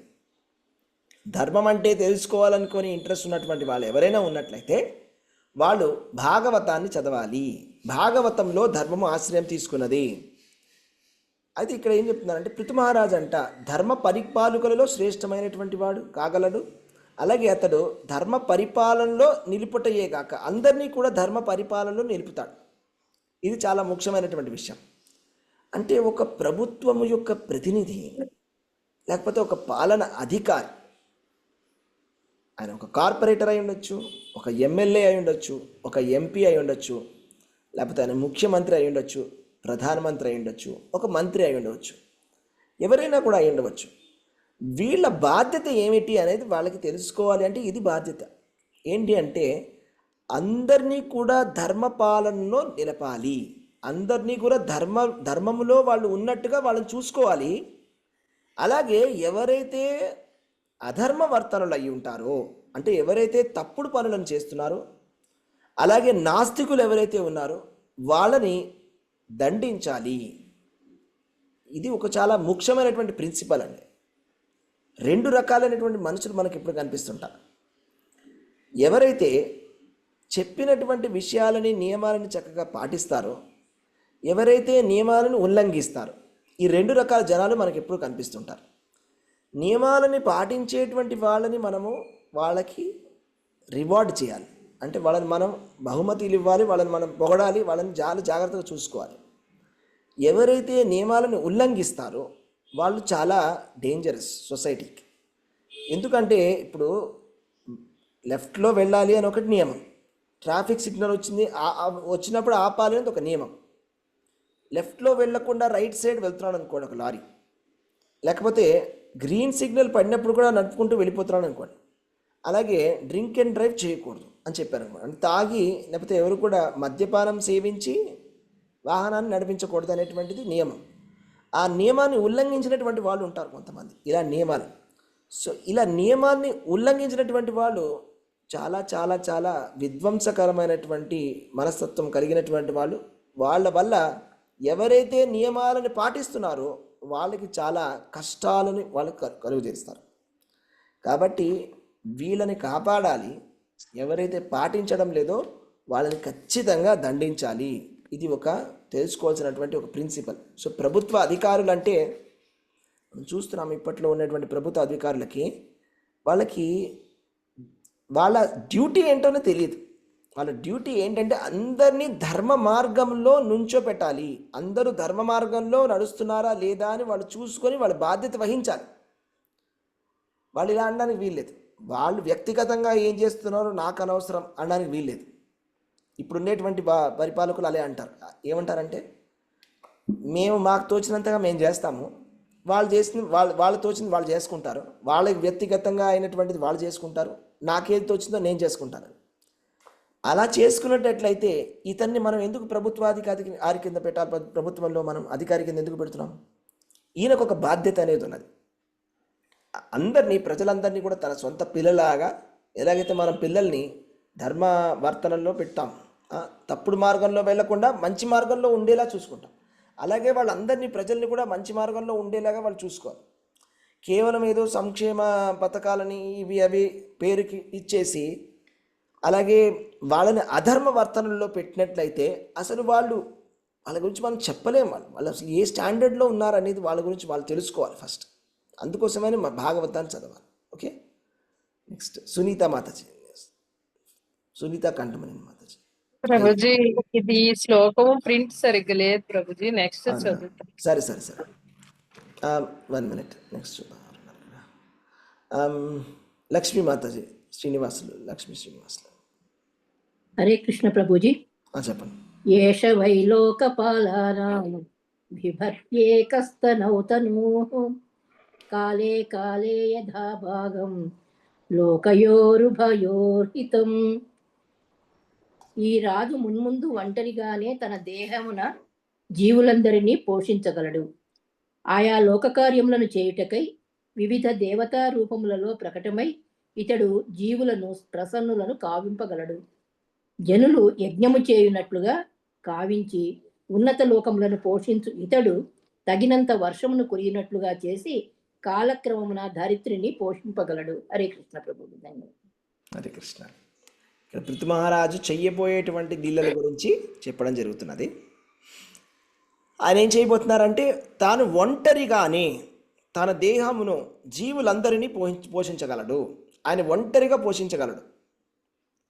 ధర్మం అంటే తెలుసుకోవాలనుకొని ఇంట్రెస్ట్ ఉన్నటువంటి వాళ్ళు ఎవరైనా ఉన్నట్లయితే వాళ్ళు భాగవతాన్ని చదవాలి. భాగవతంలో ధర్మము ఆశ్రయం తీసుకున్నది. అయితే ఇక్కడ ఏం చెప్తున్నారంటే పృథు మహారాజు అంట ధర్మ పరిపాలకులలో శ్రేష్టమైనటువంటి వాడు కాగలడు. అలాగే అతడు ధర్మ పరిపాలనలో నిలుపుటయే కాక అందరినీ కూడా ధర్మ పరిపాలనలో నిలుపుతాడు. ఇది చాలా ముఖ్యమైనటువంటి విషయం. అంటే ఒక ప్రభుత్వము యొక్క ప్రతినిధి లేకపోతే ఒక పాలన అధికారి, ఆయన ఒక కార్పొరేటర్ అయి ఉండొచ్చు, ఒక ఎమ్మెల్యే అయి ఉండొచ్చు, ఒక ఎంపీ అయి ఉండొచ్చు, లేకపోతే ఆయన ముఖ్యమంత్రి అయి ఉండొచ్చు, ప్రధానమంత్రి అయి ఉండొచ్చు, ఒక మంత్రి అయి ఉండవచ్చు, ఎవరైనా కూడా అయి ఉండవచ్చు. వీళ్ళ బాధ్యత ఏమిటి అనేది వాళ్ళకి తెలుసుకోవాలి. అంటే ఇది బాధ్యత ఏంటి అంటే అందరినీ కూడా ధర్మపాలనలో నిలపాలి. అందరినీ కూడా ధర్మములో వాళ్ళు ఉన్నట్టుగా వాళ్ళని చూసుకోవాలి. అలాగే ఎవరైతే అధర్మ వర్తనులు అయి ఉంటారో, అంటే ఎవరైతే తప్పుడు పనులను చేస్తున్నారో, అలాగే నాస్తికులు ఎవరైతే ఉన్నారో వాళ్ళని దండించాలి. ఇది ఒక చాలా ముఖ్యమైనటువంటి ప్రిన్సిపల్ అండి. 2 రకాలైనటువంటి మనుషులు మనకి ఇప్పుడు కనిపిస్తుంటారు. ఎవరైతే చెప్పినటువంటి విషయాలని నియమాలని చక్కగా పాటిస్తారో, ఎవరైతే నియమాలను ఉల్లంఘిస్తారో, ఈ 2 రకాల జనాలు మనకి ఎప్పుడు కనిపిస్తుంటారు. నియమాలని పాటించేటువంటి వాళ్ళని మనము వాళ్ళకి రివార్డ్ చేయాలి, అంటే వాళ్ళని మనం బహుమతులు ఇవ్వాలి, వాళ్ళని మనం పొగడాలి, వాళ్ళని చాలా జాగ్రత్తగా చూసుకోవాలి. ఎవరైతే నియమాలను ఉల్లంఘిస్తారో వాళ్ళు చాలా డేంజరస్ సొసైటీకి. ఎందుకంటే ఇప్పుడు లెఫ్ట్లో వెళ్ళాలి అని ఒకటి నియమం, ట్రాఫిక్ సిగ్నల్ వచ్చినప్పుడు ఆపాలి అని ఒక నియమం. లెఫ్ట్లో వెళ్ళకుండా రైట్ సైడ్ వెళ్తున్నాడు అనుకోండి ఒక లారీ, లేకపోతే గ్రీన్ సిగ్నల్ పడినప్పుడు కూడా నడుపుకుంటూ వెళ్ళిపోతున్నాడు అనుకోండి. అలాగే డ్రింక్ అండ్ డ్రైవ్ చేయకూడదు అని చెప్పారు అనమాట. అంటే తాగి లేకపోతే ఎవరు కూడా మద్యపానం సేవించి వాహనాన్ని నడిపించకూడదు అనేటువంటిది నియమం. ఆ నియమాన్ని ఉల్లంఘించినటువంటి వాళ్ళు ఉంటారు కొంతమంది, ఇలా నియమాలు. సో ఇలా నియమాన్ని ఉల్లంఘించినటువంటి వాళ్ళు చాలా చాలా చాలా విధ్వంసకరమైనటువంటి మనస్తత్వం కలిగినటువంటి వాళ్ళు. వాళ్ళ వల్ల ఎవరైతే నియమాలను పాటిస్తున్నారో వాళ్ళకి చాలా కష్టాలని వాళ్ళు కలుగు చేస్తారు. కాబట్టి వీళ్ళని కాపాడాలి. ఎవరైతే పాటించడం లేదో వాళ్ళని ఖచ్చితంగా దండించాలి. ఇది ఒక తెలుసుకోవాల్సినటువంటి ఒక ప్రిన్సిపల్. సో ప్రభుత్వ అధికారులు అంటే మనం చూస్తున్నాం, ఇప్పట్లో ఉన్నటువంటి ప్రభుత్వ అధికారులకి వాళ్ళకి వాళ్ళ డ్యూటీ ఏంటోనే తెలియదు. వాళ్ళ డ్యూటీ ఏంటంటే అందరినీ ధర్మ మార్గంలో నుంచోపెట్టాలి. అందరూ ధర్మ మార్గంలో నడుస్తున్నారా లేదా అని వాళ్ళు చూసుకొని వాళ్ళ బాధ్యత వహించాలి. వాళ్ళు ఇలా అనడానికి వీల్లేదు. వాళ్ళు వ్యక్తిగతంగా ఏం చేస్తున్నారో నాకు అనవసరం అనడానికి వీల్లేదు. ఇప్పుడు ఉండేటువంటి పరిపాలకులు అలా అంటారు. ఏమంటారంటే మేము మాకు తోచినంతగా మేము చేస్తాము, వాళ్ళు చేసిన వాళ్ళు తోచింది వాళ్ళు చేసుకుంటారు, వాళ్ళకి వ్యక్తిగతంగా అయినటువంటిది వాళ్ళు చేసుకుంటారు, నాకేది తోచిందో నేను చేసుకుంటాను. అలా చేసుకున్నట్లయితే ఇతన్ని మనం ఎందుకు ప్రభుత్వాధికారి కింద పెట్టాలి? ప్రభుత్వంలో మనం అధికారి కింద ఎందుకు పెడుతున్నాం? ఈయనకు ఒక బాధ్యత అనేది ఉన్నది. అందరినీ, ప్రజలందరినీ కూడా తన సొంత పిల్లలాగా ఎలాగైతే మనం పిల్లల్ని ధర్మ వర్తనంలో పెట్టాం, తప్పుడు మార్గంలో వెళ్లకుండా మంచి మార్గంలో ఉండేలా చూసుకుంటాం, అలాగే వాళ్ళందరినీ ప్రజల్ని కూడా మంచి మార్గంలో ఉండేలాగా వాళ్ళు చూసుకోవాలి. కేవలం ఏదో సంక్షేమ పథకాలని ఇవి అవి పేరుకి ఇచ్చేసి అలాగే వాళ్ళని అధర్మ వర్తనల్లో పెట్టినట్లయితే అసలు వాళ్ళ గురించి మనం చెప్పలేము. వాళ్ళు అసలు ఏ స్టాండర్డ్లో ఉన్నారనేది వాళ్ళ గురించి వాళ్ళు తెలుసుకోవాలి ఫస్ట్. అందుకోసమని మా భాగవతాన్ని చదవాలి. Okay, next Sunita Mataji, Sunita Kanthamani Mataji. ప్రభుజీ ఇది ఈ శ్లోకము ప్రింట్ సరిగ్గా లేదు ప్రభుజీ, నెక్స్ట్ చదువుతాం. సరే 1 minute, నెక్స్ట్ చూద్దాం. లక్ష్మీ మాతాజీ, శ్రీనివాసులు, లక్ష్మీ శ్రీనివాసులు. హరే కృష్ణ ప్రభుజీ. చెప్పండి. ఏష వైలోకపాలానాం బిభర్త్యేకస్తనౌతనూః కాలే కాలే యథా భాగం లోకయోరుభయోర్హితం. ఈ రాజు మున్ముందు ఒంటరిగానే తన దేహమున జీవులందరినీ పోషించగలడు. ఆయా లోకకార్యములను చేయుటకై వివిధ దేవతా రూపములలో ప్రకటమై ఇతడు జీవులను ప్రసన్నులను కావింపగలడు. జనులు యజ్ఞము చేయునట్లుగా కావించి ఉన్నత లోకములను పోషించు ఇతడు తగినంత వర్షమును కురిగినట్లుగా చేసి కాలక్రమమున ధరిత్రిని పోషింపగలడు. హరే కృష్ణ ప్రభు. హరే కృష్ణ. ఇక్కడ పృథు మహారాజు చెయ్యబోయేటువంటి లీలల గురించి చెప్పడం జరుగుతున్నది. ఆయన ఏం చేయబోతున్నారంటే తాను ఒంటరిగానే తన దేహమును జీవులందరినీ పోషించగలడు. ఆయన ఒంటరిగా పోషించగలడు.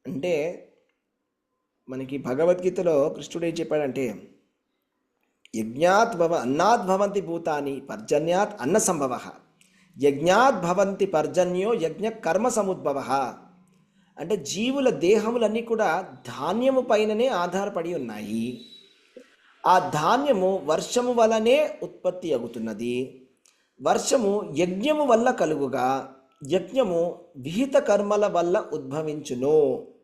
అంటే మనకి భగవద్గీతలో కృష్ణుడు ఏం చెప్పాడంటే యజ్ఞాత్ అన్నాత్ భవంతి భూతాని పర్జన్యాత్ అన్న సంభవ, యజ్ఞాత్ భవంతి పర్జన్యో యజ్ఞ కర్మ సముద్భవ. అంటే జీవుల దేహములన్నీ కూడా ధాన్యము పైననే ఆధారపడి ఉన్నాయి. ఆ ధాన్యము వర్షము వలనే ఉత్పత్తి అవుతున్నది. వర్షము యజ్ఞము వల్ల కలుగుగా యజ్ఞము విహిత కర్మల వల్ల ఉద్భవించును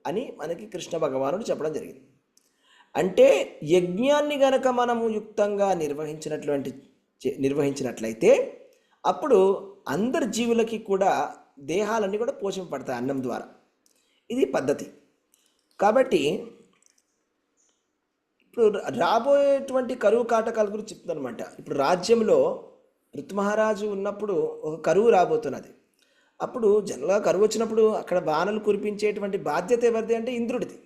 అని మనకి కృష్ణ భగవానుడు చెప్పడం జరిగింది. అంటే యజ్ఞాన్ని గనక మనము యుక్తంగా నిర్వహించినట్లయితే అప్పుడు అందరి జీవులకి కూడా దేహాలన్నీ కూడా పోషింపబడతాయి అన్నం ద్వారా. ఇది పద్ధతి. కాబట్టి ఇప్పుడు రాబోయేటువంటి కరువు కాటకాల గురించి చెప్తున్నాను అనమాట. ఇప్పుడు రాజ్యంలో పృథు మహారాజు ఉన్నప్పుడు ఒక కరువు రాబోతున్నది. అప్పుడు జనరల్గా కరువు వచ్చినప్పుడు అక్కడ వానలు కురిపించేటువంటి బాధ్యత ఎవరిది అంటే ఇంద్రుడిది.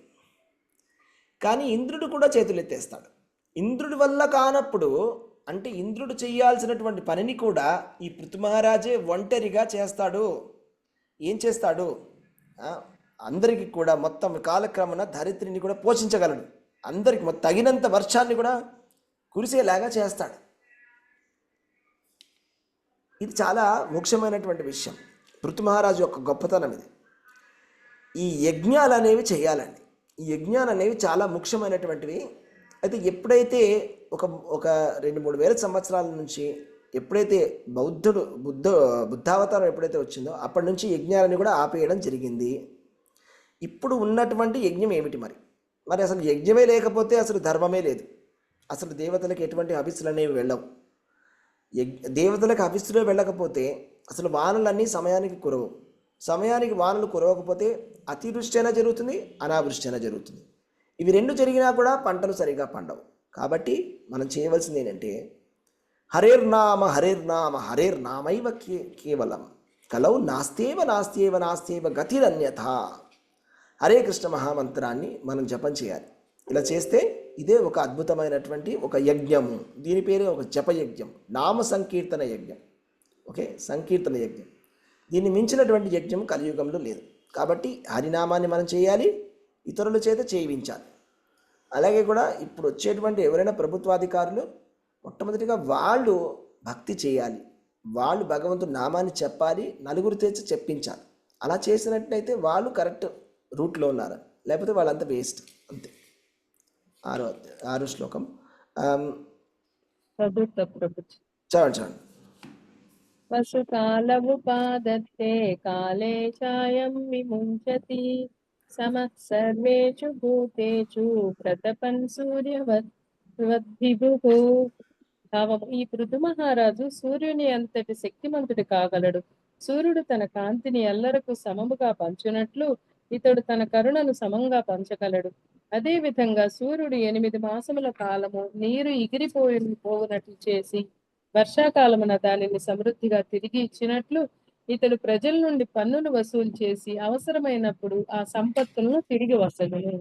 కానీ ఇంద్రుడు కూడా చేతులు ఎత్తేస్తాడు. ఇంద్రుడి వల్ల కానప్పుడు అంటే ఇంద్రుడు చేయాల్సినటువంటి పనిని కూడా ఈ పృథు మహారాజే ఒంటరిగా చేస్తాడు. ఏం చేస్తాడు? అందరికీ కూడా మొత్తం కాలక్రమణ ధరిత్రిని కూడా పోషించగలడు. అందరికి తగినంత వర్షాన్ని కూడా కురిసేలాగా చేస్తాడు. ఇది చాలా ముఖ్యమైనటువంటి విషయం. పృథు మహారాజు యొక్క గొప్పతనం ఇది. ఈ యజ్ఞాలు అనేవి చేయాలండి. ఈ యజ్ఞాలు అనేవి చాలా ముఖ్యమైనటువంటివి. అయితే ఎప్పుడైతే ఒక 2-3 వేల సంవత్సరాల నుంచి ఎప్పుడైతే బుద్ధావతారం ఎప్పుడైతే వచ్చిందో అప్పటి నుంచి యజ్ఞాలని కూడా ఆపేయడం జరిగింది. ఇప్పుడు ఉన్నటువంటి యజ్ఞం ఏమిటి మరి అసలు యజ్ఞమే లేకపోతే అసలు ధర్మమే లేదు. అసలు దేవతలకు ఎటువంటి హవిస్సులు అనేవి వెళ్ళవు. దేవతలకు హవిస్సులు వెళ్ళకపోతే అసలు వానలన్నీ సమయానికి కురవు. సమయానికి వానలు కురవకపోతే అతివృష్టి అయినా జరుగుతుంది, అనావృష్టి అయినా జరుగుతుంది. ఇవి రెండు జరిగినా కూడా పంటలు సరిగా పండవు. కాబట్టి మనం చేయవలసింది ఏంటంటే హరేర్నామ హరేర్నామ హరేర్నామైవ కేవలం కలవు నాస్తేవ గతిరన్యథ. హరే కృష్ణ మహామంత్రాన్ని మనం జపం చేయాలి. ఇలా చేస్తే ఇదే ఒక అద్భుతమైనటువంటి ఒక యజ్ఞము. దీని పేరే ఒక జపయజ్ఞం, నామ సంకీర్తన యజ్ఞం. ఓకే, సంకీర్తన యజ్ఞం. దీన్ని మించినటువంటి యజ్ఞం కలియుగంలో లేదు. కాబట్టి హరినామాన్ని మనం చేయాలి, ఇతరుల చేత చేయించాలి. అలాగే కూడా ఇప్పుడు వచ్చేటువంటి ఎవరైనా ప్రభుత్వాధికారులు మొట్టమొదటిగా వాళ్ళు భక్తి చేయాలి, వాళ్ళు భగవంతుడి నామాన్ని చెప్పాలి, నలుగురు తెచ్చి చెప్పించాలి. అలా చేసినట్లయితే వాళ్ళు కరెక్ట్ రూట్లో ఉన్నారు, లేకపోతే వాళ్ళంతా వేస్ట్ అంతే. 6వ శ్లోకం చదవండి. వసుకాలవుపాదత్తే కాలే చాయం విముంచతి సమః సర్వేషు భూతేషు ప్రతపన్ సూర్యవద్విభుః. భావం: ఈ పృథు మహారాజు సూర్యుని అంతటి శక్తిమంతుడు కాగలడు. సూర్యుడు తన కాంతిని ఎల్లరకు సమముగా పంచునట్లు ఇతడు తన కరుణను సమంగా పంచగలడు. అదే విధంగా సూర్యుడు 8 మాసముల కాలము నీరు పోవునట్లు చేసి వర్షాకాలమున దానిని సమృద్ధిగా తిరిగి ఇచ్చినట్లు ఇతడు ప్రజల నుండి పన్నులు వసూలు చేసి అవసరమైనప్పుడు ఆ సంపత్తులను తిరిగి వసగును.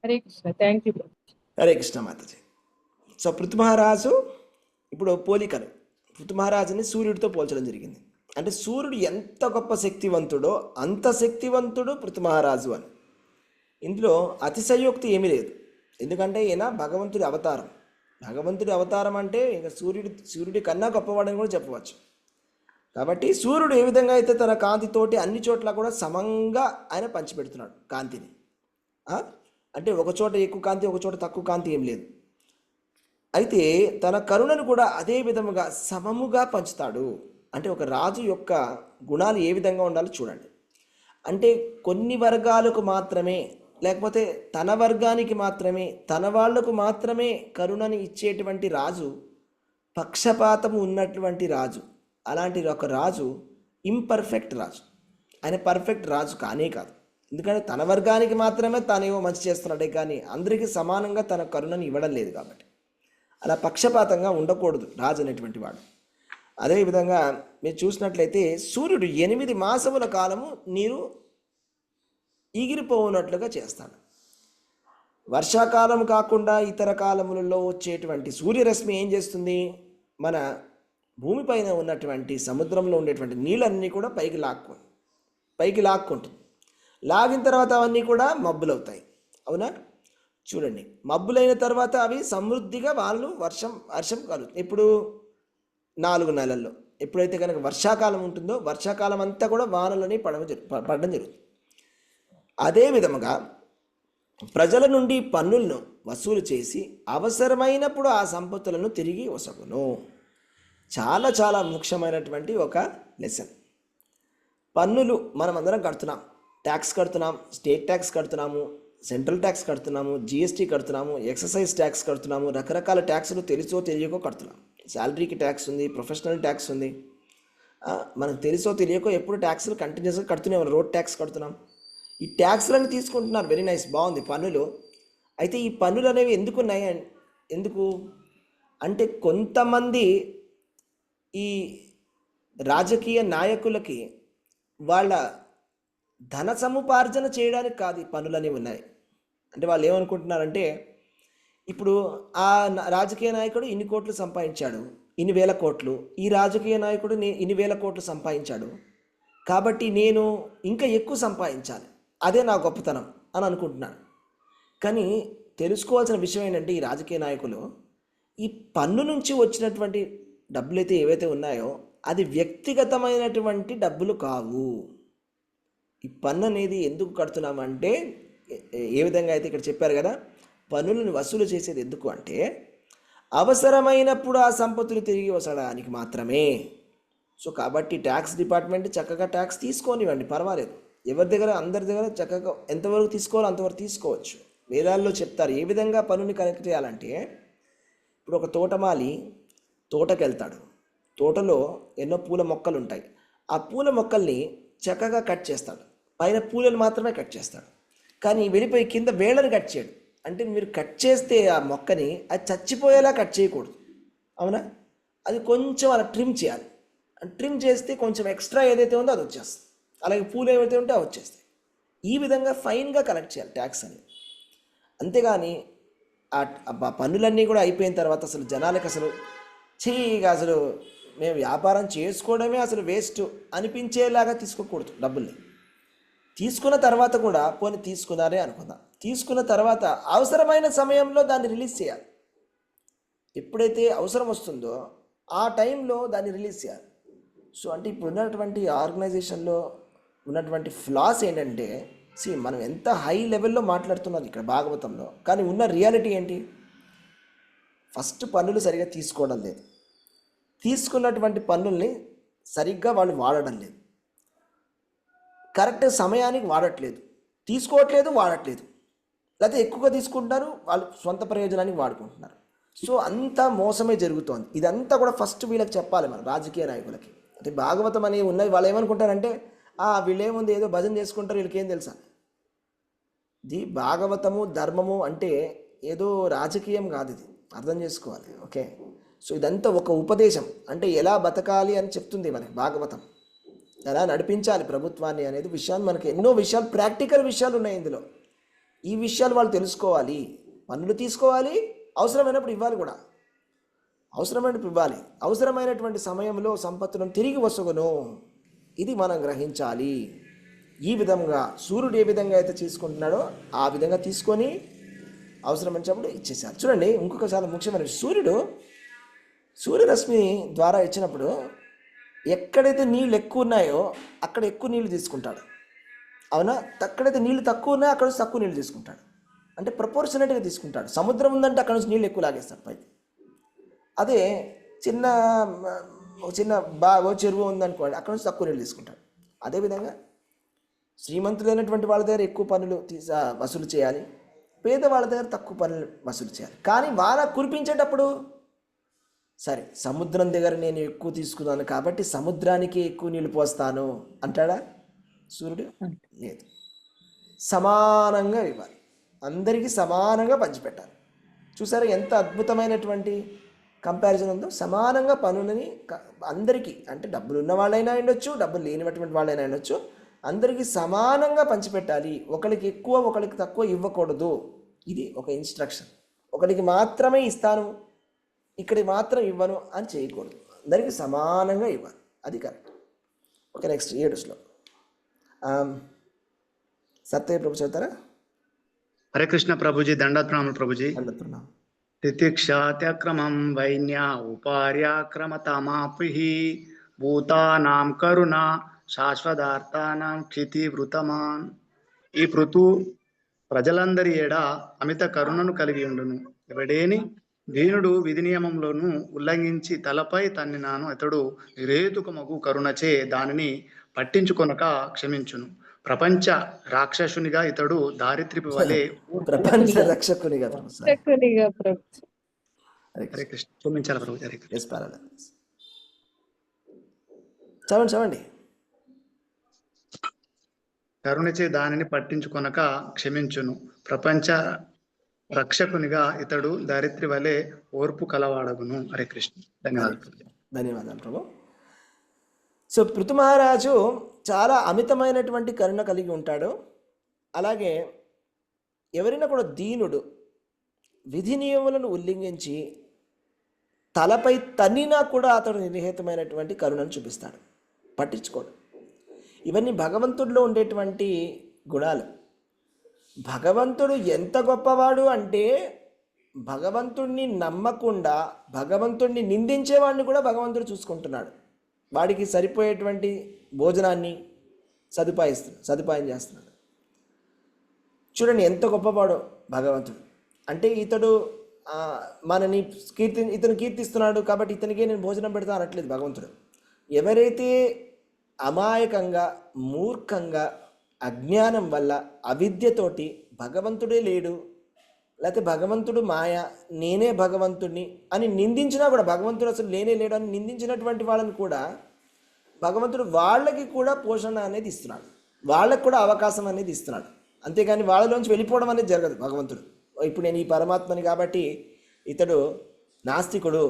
Hare Krishna. Thank you. Hare Krishna Mataji. So Prithu మహారాజు ఇప్పుడు పోలికలు పృథు మహారాజుని సూర్యుడితో పోల్చడం జరిగింది. అంటే సూర్యుడు ఎంత గొప్ప శక్తివంతుడో అంత శక్తివంతుడు పృథు మహారాజు అని. ఇందులో అతిశయోక్తి ఏమీ లేదు. ఎందుకంటే ఈయన భగవంతుడి అవతారం. భగవంతుడి అవతారం అంటే ఇంకా సూర్యుడి కన్నా గొప్పవాడని కూడా చెప్పవచ్చు. కాబట్టి సూర్యుడు ఏ విధంగా అయితే తన కాంతితోటి అన్ని చోట్ల కూడా సమంగా ఆయన పంచిపెడుతున్నాడు కాంతిని. అంటే ఒక చోట ఎక్కువ కాంతి, ఒక చోట తక్కువ కాంతి ఏం లేదు. అయితే తన కరుణను కూడా అదే విధముగా సమముగా పంచుతాడు. అంటే ఒక రాజు యొక్క గుణాలు ఏ విధంగా ఉండాలో చూడండి. అంటే కొన్ని వర్గాలకు మాత్రమే, లేకపోతే తన వర్గానికి మాత్రమే, తన వాళ్లకు మాత్రమే కరుణని ఇచ్చేటువంటి రాజు పక్షపాతము ఉన్నటువంటి రాజు. అలాంటి ఒక రాజు ఇంపర్ఫెక్ట్ రాజు. ఆయన పర్ఫెక్ట్ రాజు కానే కాదు. ఎందుకంటే తన వర్గానికి మాత్రమే తానేమో మంచి చేస్తున్నాడే కానీ అందరికీ సమానంగా తన కరుణని ఇవ్వడం లేదు. కాబట్టి అలా పక్షపాతంగా ఉండకూడదు రాజు అనేటువంటి వాడు. అదేవిధంగా మీరు చూసినట్లయితే సూర్యుడు 8 మాసముల కాలము నీరు ఎగిరిపోవునట్లుగా చేస్తాడు. వర్షాకాలం కాకుండా ఇతర కాలములలో వచ్చేటువంటి సూర్యరశ్మి ఏం చేస్తుంది? మన భూమిపైన ఉన్నటువంటి సముద్రంలో ఉండేటువంటి నీళ్ళన్నీ కూడా పైకి లాక్కుంటుంది. లాగిన తర్వాత అవన్నీ కూడా మబ్బులవుతాయి. అవునా? చూడండి, మబ్బులైన తర్వాత అవి సమృద్ధిగా వాళ్ళు వర్షం కలుగుతుంది. ఇప్పుడు 4 నెలల్లో ఎప్పుడైతే కనుక వర్షాకాలం ఉంటుందో వర్షాకాలం అంతా కూడా వానలని పడడం జరుగుతుంది. అదే విధముగా ప్రజల నుండి పన్నులను వసూలు చేసి అవసరమైనప్పుడు ఆ సంపత్తులను తిరిగి వసగును. చాలా చాలా ముఖ్యమైనటువంటి ఒక లెసన్. పన్నులు మనమందరం కడుతున్నాం, ట్యాక్స్ కడుతున్నాం, స్టేట్ ట్యాక్స్ కడుతున్నాము, సెంట్రల్ ట్యాక్స్ కడుతున్నాము, జిఎస్టీ కడుతున్నాము, ఎక్సైజ్ ట్యాక్స్ కడుతున్నాము, రకరకాల ట్యాక్సులు తెలుసో తెలియకో కడుతున్నాం. శాలరీకి ట్యాక్స్ ఉంది, ప్రొఫెషనల్ ట్యాక్స్ ఉంది. మనకు తెలుసో తెలియకో ఎప్పుడు ట్యాక్సులు కంటిన్యూస్గా కడుతూనే ఉన్నాం. రోడ్ ట్యాక్స్ కడుతున్నాం. ఈ ట్యాక్స్లను తీసుకుంటున్నారు, వెరీ నైస్, బాగుంది, పన్నులు. అయితే ఈ పన్నులు అనేవి ఎందుకు ఉన్నాయి? ఎందుకు అంటే కొంతమంది ఈ రాజకీయ నాయకులకి వాళ్ళ ధన సముపార్జన చేయడానికి కాదు ఈ పన్నులు అనేవి ఉన్నాయి. అంటే వాళ్ళు ఏమనుకుంటున్నారంటే, ఇప్పుడు ఆ రాజకీయ నాయకుడు ఇన్ని కోట్లు సంపాదించాడు, ఇన్ని వేల కోట్లు, ఈ రాజకీయ నాయకుడు ఇన్ని వేల కోట్లు సంపాదించాడు, కాబట్టి నేను ఇంకా ఎక్కువ సంపాదించాలి, అదే నా గొప్పతనం అని అనుకుంటున్నాను. కానీ తెలుసుకోవాల్సిన విషయం ఏంటంటే, ఈ రాజకీయ నాయకులు ఈ పన్ను నుంచి వచ్చినటువంటి డబ్బులు అయితే ఏవైతే ఉన్నాయో అది వ్యక్తిగతమైనటువంటి డబ్బులు కావు. ఈ పన్ను అనేది ఎందుకు కడుతున్నామంటే, ఏ విధంగా అయితే ఇక్కడ చెప్పారు కదా, పన్నులను వసూలు చేసేది ఎందుకు అంటే అవసరమైనప్పుడు ఆ సంపత్తులు తిరిగి వసడానికి మాత్రమే. సో కాబట్టి ట్యాక్స్ డిపార్ట్మెంట్ చక్కగా ట్యాక్స్ తీసుకోనివ్వండి, పర్వాలేదు. ఎవరి దగ్గర, అందరి దగ్గర చక్కగా ఎంతవరకు తీసుకోవాలో అంతవరకు తీసుకోవచ్చు. వేదాల్లో చెప్తారు ఏ విధంగా పన్నుని కలెక్ట్ చేయాలంటే, ఇప్పుడు ఒక తోటమాలి తోటకి వెళ్తాడు, తోటలో ఎన్నో పూల మొక్కలు ఉంటాయి. ఆ పూల మొక్కల్ని చక్కగా కట్ చేస్తాడు, పైన పూలను మాత్రమే కట్ చేస్తాడు, కానీ వెళ్ళిపోయి కింద వేళ్ళని కట్ చేయడు. అంటే మీరు కట్ చేస్తే ఆ మొక్కని అది చచ్చిపోయేలా కట్ చేయకూడదు, అవునా? అది కొంచెం అలా ట్రిమ్ చేయాలి. ట్రిమ్ చేస్తే కొంచెం ఎక్స్ట్రా ఏదైతే ఉందో అది వచ్చేస్తుంది, అలాగే పూలు ఏవైతే ఉంటే అవి వచ్చేస్తాయి. ఈ విధంగా ఫైన్గా కలెక్ట్ చేయాలి ట్యాక్స్ అని. అంతేగాని ఆ పన్నులన్నీ కూడా అయిపోయిన తర్వాత అసలు జనాలకు అసలు ఇక అసలు మేము వ్యాపారం చేసుకోవడమే అసలు వేస్ట్ అనిపించేలాగా తీసుకోకూడదు. డబ్బుల్ని తీసుకున్న తర్వాత కూడా పోనీ తీసుకున్నారే అనుకుందాం, తీసుకున్న తర్వాత అవసరమైన సమయంలో దాన్ని రిలీజ్ చేయాలి. ఎప్పుడైతే అవసరం వస్తుందో ఆ టైంలో దాన్ని రిలీజ్ చేయాలి. సో అంటే ఇప్పుడు ఉన్నటువంటి ఆర్గనైజేషన్లో ఉన్నటువంటి ఫ్లాస్ ఏంటంటే, మనం ఎంత హై లెవెల్లో మాట్లాడుతున్నారు ఇక్కడ భాగవతంలో, కానీ ఉన్న రియాలిటీ ఏంటి? ఫస్ట్ పన్నులు సరిగ్గా తీసుకోవడం లేదు, తీసుకున్నటువంటి పన్నుల్ని సరిగ్గా వాళ్ళు వాడడం లేదు, కరెక్ట్ సమయానికి వాడట్లేదు, తీసుకోవట్లేదు, వాడట్లేదు, లేకపోతే ఎక్కువగా తీసుకుంటున్నారు, వాళ్ళు సొంత ప్రయోజనానికి వాడుకుంటున్నారు. సో అంతా మోసమే జరుగుతోంది. ఇదంతా కూడా ఫస్ట్ వీళ్ళకి చెప్పాలి, మన రాజకీయ నాయకులకి. అంటే భాగవతం అనేవి ఉన్నది, వాళ్ళు ఏమనుకుంటారంటే వీళ్ళేముంది ఏదో భజన చేసుకుంటారు, వీళ్ళకేం తెలుసా? ఇది భాగవతము ధర్మము అంటే ఏదో రాజకీయం కాదు, ఇది అర్థం చేసుకోవాలి. ఓకే, సో ఇదంతా ఒక ఉపదేశం, అంటే ఎలా బతకాలి అని చెప్తుంది మనకి భాగవతం, ఎలా నడిపించాలి ప్రభుత్వాన్ని అనేది విషయాన్ని. మనకి ఎన్నో విషయాలు, ప్రాక్టికల్ విషయాలు ఉన్నాయి ఇందులో. ఈ విషయాలు వాళ్ళు తెలుసుకోవాలి. పన్నులు తీసుకోవాలి, అవసరమైనప్పుడు ఇవ్వాలి కూడా, అవసరమైనప్పుడు ఇవ్వాలి, అవసరమైనటువంటి సమయంలో సంపత్తులను తిరిగి వసగును, ఇది మనం గ్రహించాలి. ఈ విధంగా సూర్యుడు ఏ విధంగా అయితే తీసుకుంటున్నాడో ఆ విధంగా తీసుకొని అవసరమైనప్పుడు ఇచ్చేసారు. చూడండి, ఇంకొక చాలా ముఖ్యమైన సూర్యరశ్మి ద్వారా ఇచ్చినప్పుడు ఎక్కడైతే నీళ్ళు ఎక్కువ ఉన్నాయో అక్కడ ఎక్కువ నీళ్ళు తీసుకుంటాడు, అవునా? ఎక్కడైతే నీళ్ళు తక్కువ ఉన్నాయో అక్కడ నుంచి తక్కువ నీళ్ళు తీసుకుంటాడు. అంటే ప్రపోర్షనేట్గా తీసుకుంటాడు. సముద్రం ఉందంటే అక్కడ నుంచి నీళ్ళు ఎక్కువ లాగేస్తాడు పైకి. అదే చిన్న చెరువు ఉందనుకోండి, అక్కడ నుంచి తక్కువ నీళ్ళు తీసుకుంటాడు. అదేవిధంగా శ్రీమంతులైనటువంటి వాళ్ళ దగ్గర ఎక్కువ పన్నులు వసూలు చేయాలి, పేదవాళ్ళ దగ్గర తక్కువ పన్నులు వసూలు చేయాలి. కానీ వాన కురిపించేటప్పుడు సరే సముద్రం దగ్గర నేను ఎక్కువ తీసుకున్నాను కాబట్టి సముద్రానికి ఎక్కువ నీళ్ళు పోస్తాను అంటాడా సూర్యుడు? లేదు. సమానంగా ఇవ్వాలి, అందరికీ సమానంగా పంచిపెట్టాలి. చూసారా ఎంత అద్భుతమైనటువంటి కంపారిజన్ ఉందో? సమానంగా పనులని అందరికీ, అంటే డబ్బులు ఉన్న వాళ్ళైనా ఉండొచ్చు, డబ్బులు లేనిటువంటి వాళ్ళైనా ఉండొచ్చు, అందరికీ సమానంగా పంచిపెట్టాలి. ఒకరికి ఎక్కువ ఒకరికి తక్కువ ఇవ్వకూడదు. ఇది ఒక ఇన్స్ట్రక్షన్. ఒకరికి మాత్రమే ఇస్తాను, ఇక్కడికి మాత్రం ఇవ్వను అని చేయకూడదు, అందరికీ సమానంగా ఇవ్వాలి, అది కరెక్ట్. ఓకే, నెక్స్ట్ 7 శ్లోకం. సత్య ప్రభు చదువుతారా? హరే కృష్ణ ప్రభుజీ, దండప్రణామం ప్రభుజీ. దండప్రణామం. తితిక్షాత్యక్రమం వైన్యా ఉపార్యాక్రమతమాపిః భూతానాం కరుణ శాశ్వతార్థానాం క్షితివృతమాన్. ఈ పృథు ప్రజలందరి ఏడ అమిత కరుణను కలిగి ఉండును. ఎవడేని దీనుడు విధి నియమంలోను ఉల్లంఘించి తలపై తన్నినాను అతడు నిరేతుకమగు కరుణచే దానిని పట్టించుకొనక క్షమించును. ప్రపంచ రాక్షసునిగా ఇతడు దారిద్ర్యపు వలె ప్రపంచ రక్షకునిగా ప్రభు. సారీ. రక్షకునిగా ప్రభు. హరే హరే కృష్ణ. కృష్ణ. క్షమించాలి ప్రభు. హరే కృష్ణ. ఎస్ పర్వాలేదు. చదవండి చదవండి. కరుణచే దానిని పట్టించుకొనక క్షమించును. ప్రపంచ రక్షకునిగా ఇతడు దారిద్ర్య వలె ఓర్పు కలవాడగును. హరే కృష్ణ. ధన్యవాదాలు. ధన్యవాదాలు ప్రభు. సో పృథు మహారాజు చాలా అమితమైనటువంటి కరుణ కలిగి ఉంటాడు. అలాగే ఎవరైనా కూడా దీనుడు విధి నియములను ఉల్లంఘించి తలపై తన్నినా కూడా అతడు నిర్హేతమైనటువంటి కరుణను చూపిస్తాడు, పట్టించుకోడు. ఇవన్నీ భగవంతుడిలో ఉండేటువంటి గుణాలు. భగవంతుడు ఎంత గొప్పవాడు అంటే భగవంతుడిని నమ్మకుండా భగవంతుడిని నిందించేవాడిని కూడా భగవంతుడు చూసుకుంటున్నాడు. వాడికి సరిపోయేటువంటి భోజనాన్ని సదుపాయం చేస్తున్నాడు. చూడండి ఎంత గొప్పవాడో భగవంతుడు. అంటే ఇతడు మనని ఇతను కీర్తిస్తున్నాడు కాబట్టి ఇతనికే నేను భోజనం పెడతా అనట్లేదు భగవంతుడు. ఎవరైతే అమాయకంగా మూర్ఖంగా అజ్ఞానం వల్ల అవిద్యతోటి భగవంతుడే లేడు, లేకపోతే భగవంతుడు మాయ, నేనే భగవంతుడిని అని నిందించినా కూడా, భగవంతుడు అసలు లేనే లేడు అని నిందించినటువంటి వాళ్ళని కూడా భగవంతుడు వాళ్ళకి కూడా పోషణ అనేది ఇస్తున్నాడు, వాళ్ళకి కూడా అవకాశం అనేది ఇస్తున్నాడు. అంతేగాని వాళ్ళలోంచి వెళ్ళిపోవడం అనేది జరగదు. భగవంతుడు ఇప్పుడు నేను ఈ పరమాత్మని కాబట్టి ఇతడు నాస్తికుడు,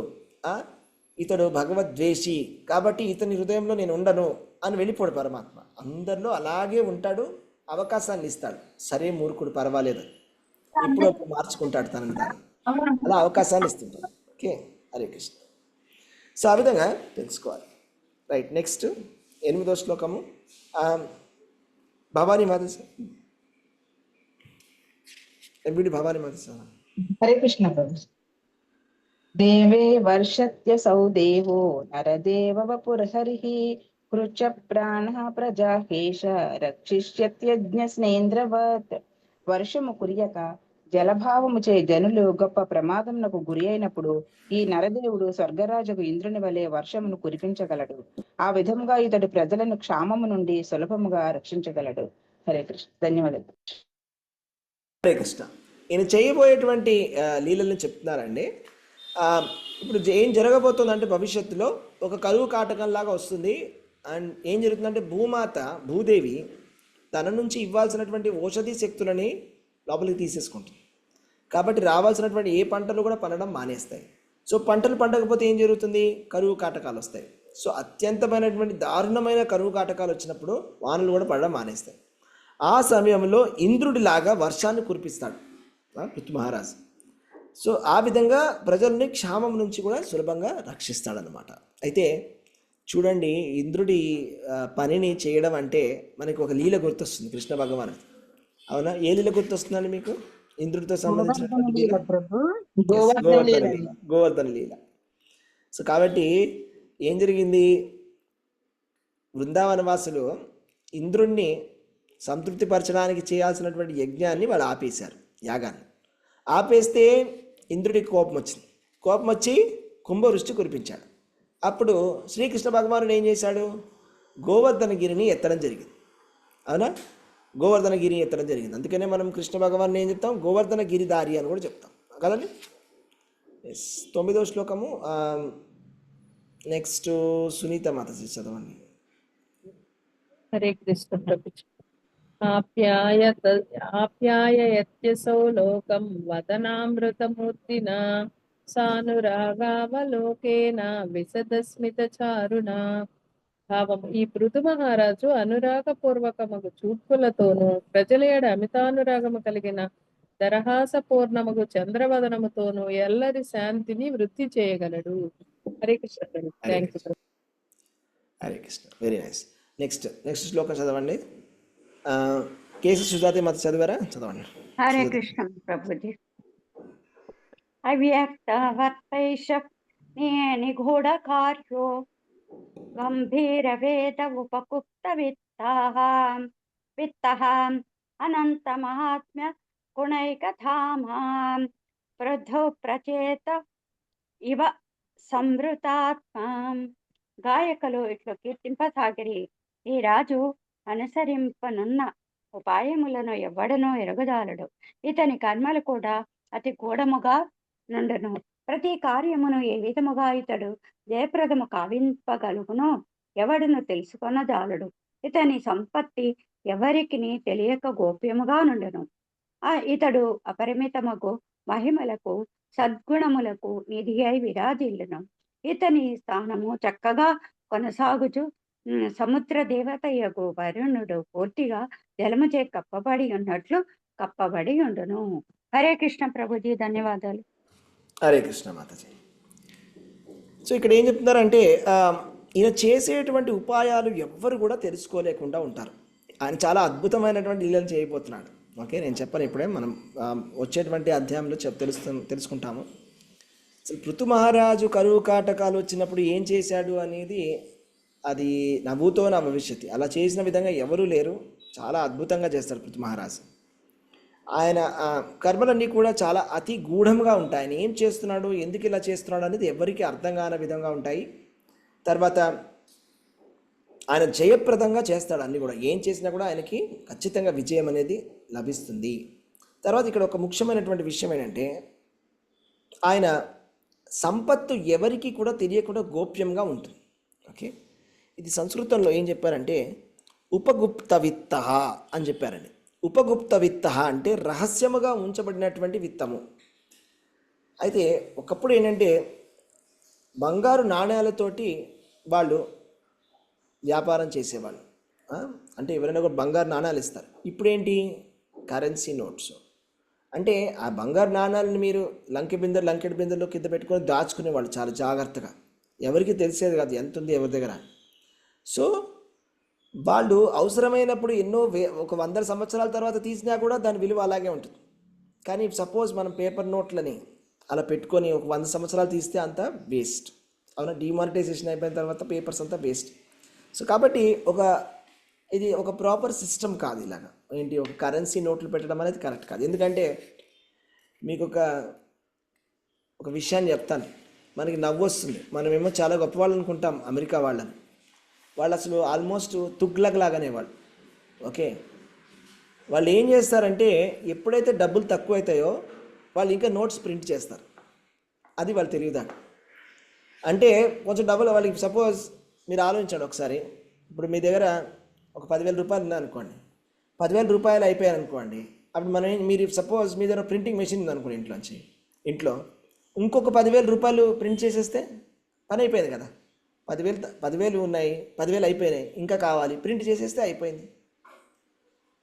ఇతడు భగవద్వేషి కాబట్టి ఇతని హృదయంలో నేను ఉండను అని వెళ్ళిపోడు పరమాత్మ. అందరిలో అలాగే ఉంటాడు, అవకాశాన్ని ఇస్తాడు. సరే మూర్ఖుడు పర్వాలేదు, ఇప్పుడు మార్చుకుంటాడు తనని తాను, అలా అవకాశాన్ని ఇస్తుంటాడు. ఓకే, హరే కృష్ణ. సో ఆ విధంగా తెలుసుకోవాలి. రైట్, నెక్స్ట్ 8వ శ్లోకము భవానీ మాత సార్. భవానీ మాత సార్. హరే కృష్ణ ప్రభు. దేవే వర్షత్యసౌ దేవో నరదేవ వపుర్హరిః కృచ్చ ప్రాణః ప్రజాహేష రక్షిష్యత్యజ్ఞస్నేంద్రవత్. వర్షము కురియక జలభావము చే జనులు గొప్ప ప్రమాదమునకు గురి అయినప్పుడు ఈ నరదేవుడు స్వర్గరాజుకు ఇంద్రుని వలె వర్షమును కురిపించగలడు. ఆ విధముగా ఇతడు ప్రజలను క్షామము నుండి సులభముగా రక్షించగలడు. హరే కృష్ణ. ధన్యవాదాలు. హరే కృష్ణ. ఈయన చేయబోయేటువంటి లీలల్ని చెప్తున్నారండి. ఇప్పుడు ఏం జరగబోతుందంటే భవిష్యత్తులో ఒక కరువు కాటకంలాగా వస్తుంది. అండ్ ఏం జరుగుతుందంటే భూదేవి తన నుంచి ఇవ్వాల్సినటువంటి ఔషధి శక్తులని లోపలికి తీసేసుకుంటుంది. కాబట్టి రావాల్సినటువంటి ఏ పంటలు కూడా పండడం మానేస్తాయి. సో పంటలు పండకపోతే ఏం జరుగుతుంది? కరువు కాటకాలు వస్తాయి. సో అత్యంతమైనటువంటి దారుణమైన కరువు కాటకాలు వచ్చినప్పుడు వానలు కూడా పడడం మానేస్తాయి. ఆ సమయంలో ఇంద్రుడిలాగా వర్షాన్ని కురిపిస్తాడు పృథు మహారాజు. సో ఆ విధంగా ప్రజల్ని క్షామం నుంచి కూడా సులభంగా రక్షిస్తాడనమాట. అయితే చూడండి, ఇంద్రుడి పనిని చేయడం అంటే మనకి ఒక లీల గుర్తొస్తుంది, కృష్ణ భగవానుడు. అవునా? ఏ లీల గుర్తొస్తుందండి మీకు? ఇంద్రుడితో సంబంధించినటువంటి గోవర్ధన లీల. సో కాబట్టి ఏం జరిగింది? బృందావనవాసులు ఇంద్రుణ్ణి సంతృప్తిపరచడానికి చేయాల్సినటువంటి యజ్ఞాన్ని వాళ్ళు ఆపేశారు, యాగాన్ని ఆపేస్తే ఇంద్రుడికి కోపం వచ్చింది. కోపం వచ్చి కుంభవృష్టి కురిపించాడు. అప్పుడు శ్రీకృష్ణ భగవానుడు ఏం చేశాడు? గోవర్ధనగిరిని ఎత్తడం జరిగింది. అవునా? గోవర్ధనగిరి ఎత్తడం జరిగింది. అందుకనే మనం కృష్ణ భగవాన్ ఏం చెప్తాం? గోవర్ధన గిరిదారి అని కూడా చెప్తాం కదండి. ఎస్. 9వ శ్లోకము నెక్స్ట్ సునీత మాత చదవండి. హరే కృష్ణ ప్రభు. ఆప్యాయత్యసౌ లోకం వదనామృతమూర్తిన సానురాగావలోకేన విశదస్మిత చారుణ. భావం: ఈ పృథు మహారాజు అనురాగపూర్వకమగు చూపులతోనూ ప్రజల ఏడ అమితానురాగము కలిగిన దరహాసపూర్ణమగు చంద్రవదనముతోనూ ఎల్లరి శాంతిని వృద్ధి చేయగలడు. Hare Krishna. Thank you. Hare Krishna. Very nice. Next శ్లోకం చదవండి. కేసు సుజాత మాత చదివారా? చదవండి. హరే కృష్ణ ప్రభుజీ. అవ్యక్త వర్తైష నిగూఢ కార్యో గంభీర వేద ఉపకుప్త విత్తః అనంత మహాత్మ్య గుణైకధామాం పృథు ప్రచేత ఇవ సంవృతాత్మాం. గాయకులు ఇట్లు కీర్తింపసాగిరి: ఈ రాజు అనుసరింపనున్న ఉపాయములను ఎవ్వడనూ ఎరగజాలడు. ఇతని కర్మలు కూడా అతి గూఢముగా నుండును. ప్రతి కార్యమును ఏ విధముగా ఇతడు జయప్రదము కావింపగలుగునో ఎవడును తెలుసుకొనజాలడు. ఇతని సంపత్తి ఎవరికిని తెలియక గోప్యముగా నుండును. ఇతడు అపరిమితమగు మహిమలకు సద్గుణములకు నిధి అయి విరాజిల్లును. ఇతని స్థానము చక్కగా కొనసాగుచు సముద్ర దేవతయగు వరుణుడు పూర్తిగా జలముచే కప్పబడి ఉన్నట్లు కప్పబడి ఉండును. హరే కృష్ణ ప్రభుజీ, ధన్యవాదాలు. హరే కృష్ణ మాతాజీ. సో ఇక్కడ ఏం చెప్తున్నారంటే ఈయన చేసేటువంటి ఉపాయాలు ఎవ్వరు కూడా తెలుసుకోలేకుండా ఉంటారు. ఆయన చాలా అద్భుతమైనటువంటి లీలలు చేయబోతున్నాడు. ఓకే, నేను చెప్పను ఇప్పుడే, మనం వచ్చేటువంటి అధ్యాయంలో తెలుసుకుంటాము. అసలు పృథు మహారాజు కరువు కాటకాలు వచ్చినప్పుడు ఏం చేశాడు అనేది అది నభూతో నా భవిష్యత్తు. అలా చేసిన విధంగా ఎవరూ లేరు. చాలా అద్భుతంగా చేస్తాడు పృథు మహారాజు. ఆయన కర్మలన్నీ కూడా చాలా అతి గూఢంగా ఉంటాయి. ఆయన ఏం చేస్తున్నాడు, ఎందుకు ఇలా చేస్తున్నాడు అనేది ఎవరికి అర్థం కాని విధంగా ఉంటాయి. తర్వాత ఆయన జయప్రదంగా చేస్తాడు. అన్నీ కూడా ఏం చేసినా కూడా ఆయనకి ఖచ్చితంగా విజయం అనేది లభిస్తుంది. తర్వాత ఇక్కడ ఒక ముఖ్యమైనటువంటి విషయం ఏంటంటే, ఆయన సంపత్తు ఎవరికి కూడా తెలియకుండా గోప్యంగా ఉంటుంది. ఓకే, ఇది సంస్కృతంలో ఏం చెప్పారంటే ఉపగుప్త విత్త అని చెప్పారండి. ఉపగుప్త విత్త అంటే రహస్యముగా ఉంచబడినటువంటి విత్తము. అయితే ఒకప్పుడు ఏంటంటే బంగారు నాణ్యాలతోటి వాళ్ళు వ్యాపారం చేసేవాళ్ళు. అంటే ఎవరైనా కూడా బంగారు నాణ్యాలు ఇస్తారు. ఇప్పుడేంటి, కరెన్సీ నోట్స్. అంటే ఆ బంగారు నాణ్యాలను మీరు లంకెడు బిందెల్లో కింద పెట్టుకొని దాచుకునేవాళ్ళు చాలా జాగ్రత్తగా. ఎవరికి తెలిసేది కాదు ఎంత ఉంది ఎవరి దగ్గర. సో వాళ్ళు అవసరమైనప్పుడు ఒక 100 సంవత్సరాల తర్వాత తీసినా కూడా దాని విలువ అలాగే ఉంటుంది. కానీ సపోజ్ మనం పేపర్ నోట్లని అలా పెట్టుకొని ఒక 100 సంవత్సరాలు తీస్తే అంతా వేస్ట్. అవునా, డిమానిటైజేషన్ అయిపోయిన తర్వాత పేపర్స్ అంతా వేస్ట్. సో కాబట్టి ఇది ఒక ప్రాపర్ సిస్టమ్ కాదు. ఇలాగా ఏంటి, ఒక కరెన్సీ నోట్లు పెట్టడం అనేది కరెక్ట్ కాదు. ఎందుకంటే మీకు ఒక విషయాన్ని చెప్తాను, మనకి నవ్వు వస్తుంది. మనమేమో చాలా గొప్ప వాళ్ళు అనుకుంటాం అమెరికా వాళ్ళని. వాళ్ళు అసలు ఆల్మోస్ట్ తుగ్లక్ లాగానే వాళ్ళు. ఓకే, వాళ్ళు ఏం చేస్తారంటే ఎప్పుడైతే డబ్బులు తక్కువ అవుతాయో వాళ్ళు ఇంకా నోట్స్ ప్రింట్ చేస్తారు. అది వాళ్ళు తెలియదా. అంటే కొంచెం డబ్బులు వాళ్ళకి, సపోజ్ మీరు ఆలోచించండి ఒకసారి, ఇప్పుడు మీ దగ్గర ఒక 10,000 రూపాయలు ఉన్నాయనుకోండి, 10,000 రూపాయలు అయిపోయాయి అనుకోండి. అప్పుడు మీరు సపోజ్ మీ దగ్గర ప్రింటింగ్ మెషిన్ ఉందనుకోండి ఇంట్లో ఇంకొక 10,000 రూపాయలు ప్రింట్ చేసేస్తే పని అయిపోయింది కదా. 10,000 ఉన్నాయి, 10,000 అయిపోయినాయి, ఇంకా కావాలి, ప్రింట్ చేసేస్తే అయిపోయింది.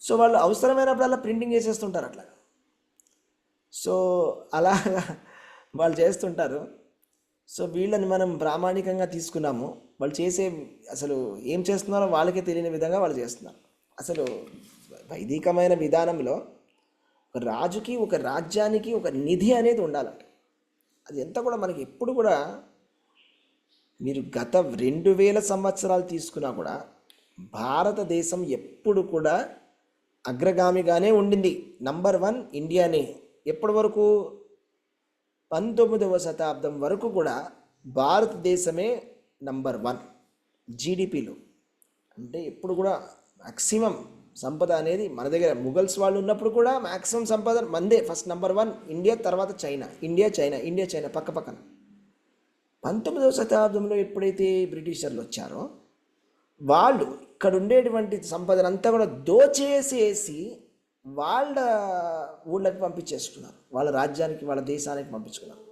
సో వాళ్ళు అవసరమైనప్పుడల్లా ప్రింటింగ్ చేసేస్తుంటారు అట్లా. సో అలా వాళ్ళు చేస్తుంటారు. సో వీళ్ళని మనం ప్రామాణికంగా తీసుకున్నాము. వాళ్ళు అసలు ఏం చేస్తున్నారో వాళ్ళకే తెలియని విధంగా వాళ్ళు చేస్తున్నారు. అసలు వైదికమైన విధానంలో ఒక రాజుకి, ఒక రాజ్యానికి ఒక నిధి అనేది ఉండాలంట. అది ఎంత కూడా మనకి ఎప్పుడు కూడా, మీరు గత 2000 సంవత్సరాలు తీసుకున్నా కూడా భారతదేశం ఎప్పుడు కూడా అగ్రగామిగానే ఉండింది. నంబర్ 1 ఇండియానే. ఎప్పటి వరకు, 19వ శతాబ్దం వరకు కూడా భారతదేశమే నంబర్ 1 జీడిపిలో. అంటే ఎప్పుడు కూడా మ్యాక్సిమం సంపద అనేది మన దగ్గర. ముగల్స్ వాళ్ళు ఉన్నప్పుడు కూడా మ్యాక్సిమం సంపద మందే ఫస్ట్ నంబర్ 1. ఇండియా, తర్వాత చైనా. ఇండియా చైనా పక్క పక్కన. 19వ శతాబ్దంలో ఎప్పుడైతే బ్రిటిషర్లు వచ్చారో వాళ్ళు ఇక్కడ ఉండేటువంటి సంపదనంతా కూడా దోచేసేసి వాళ్ళ ఊళ్ళకి పంపించేసుకున్నారు, వాళ్ళ రాజ్యానికి, వాళ్ళ దేశానికి పంపించుకున్నారు.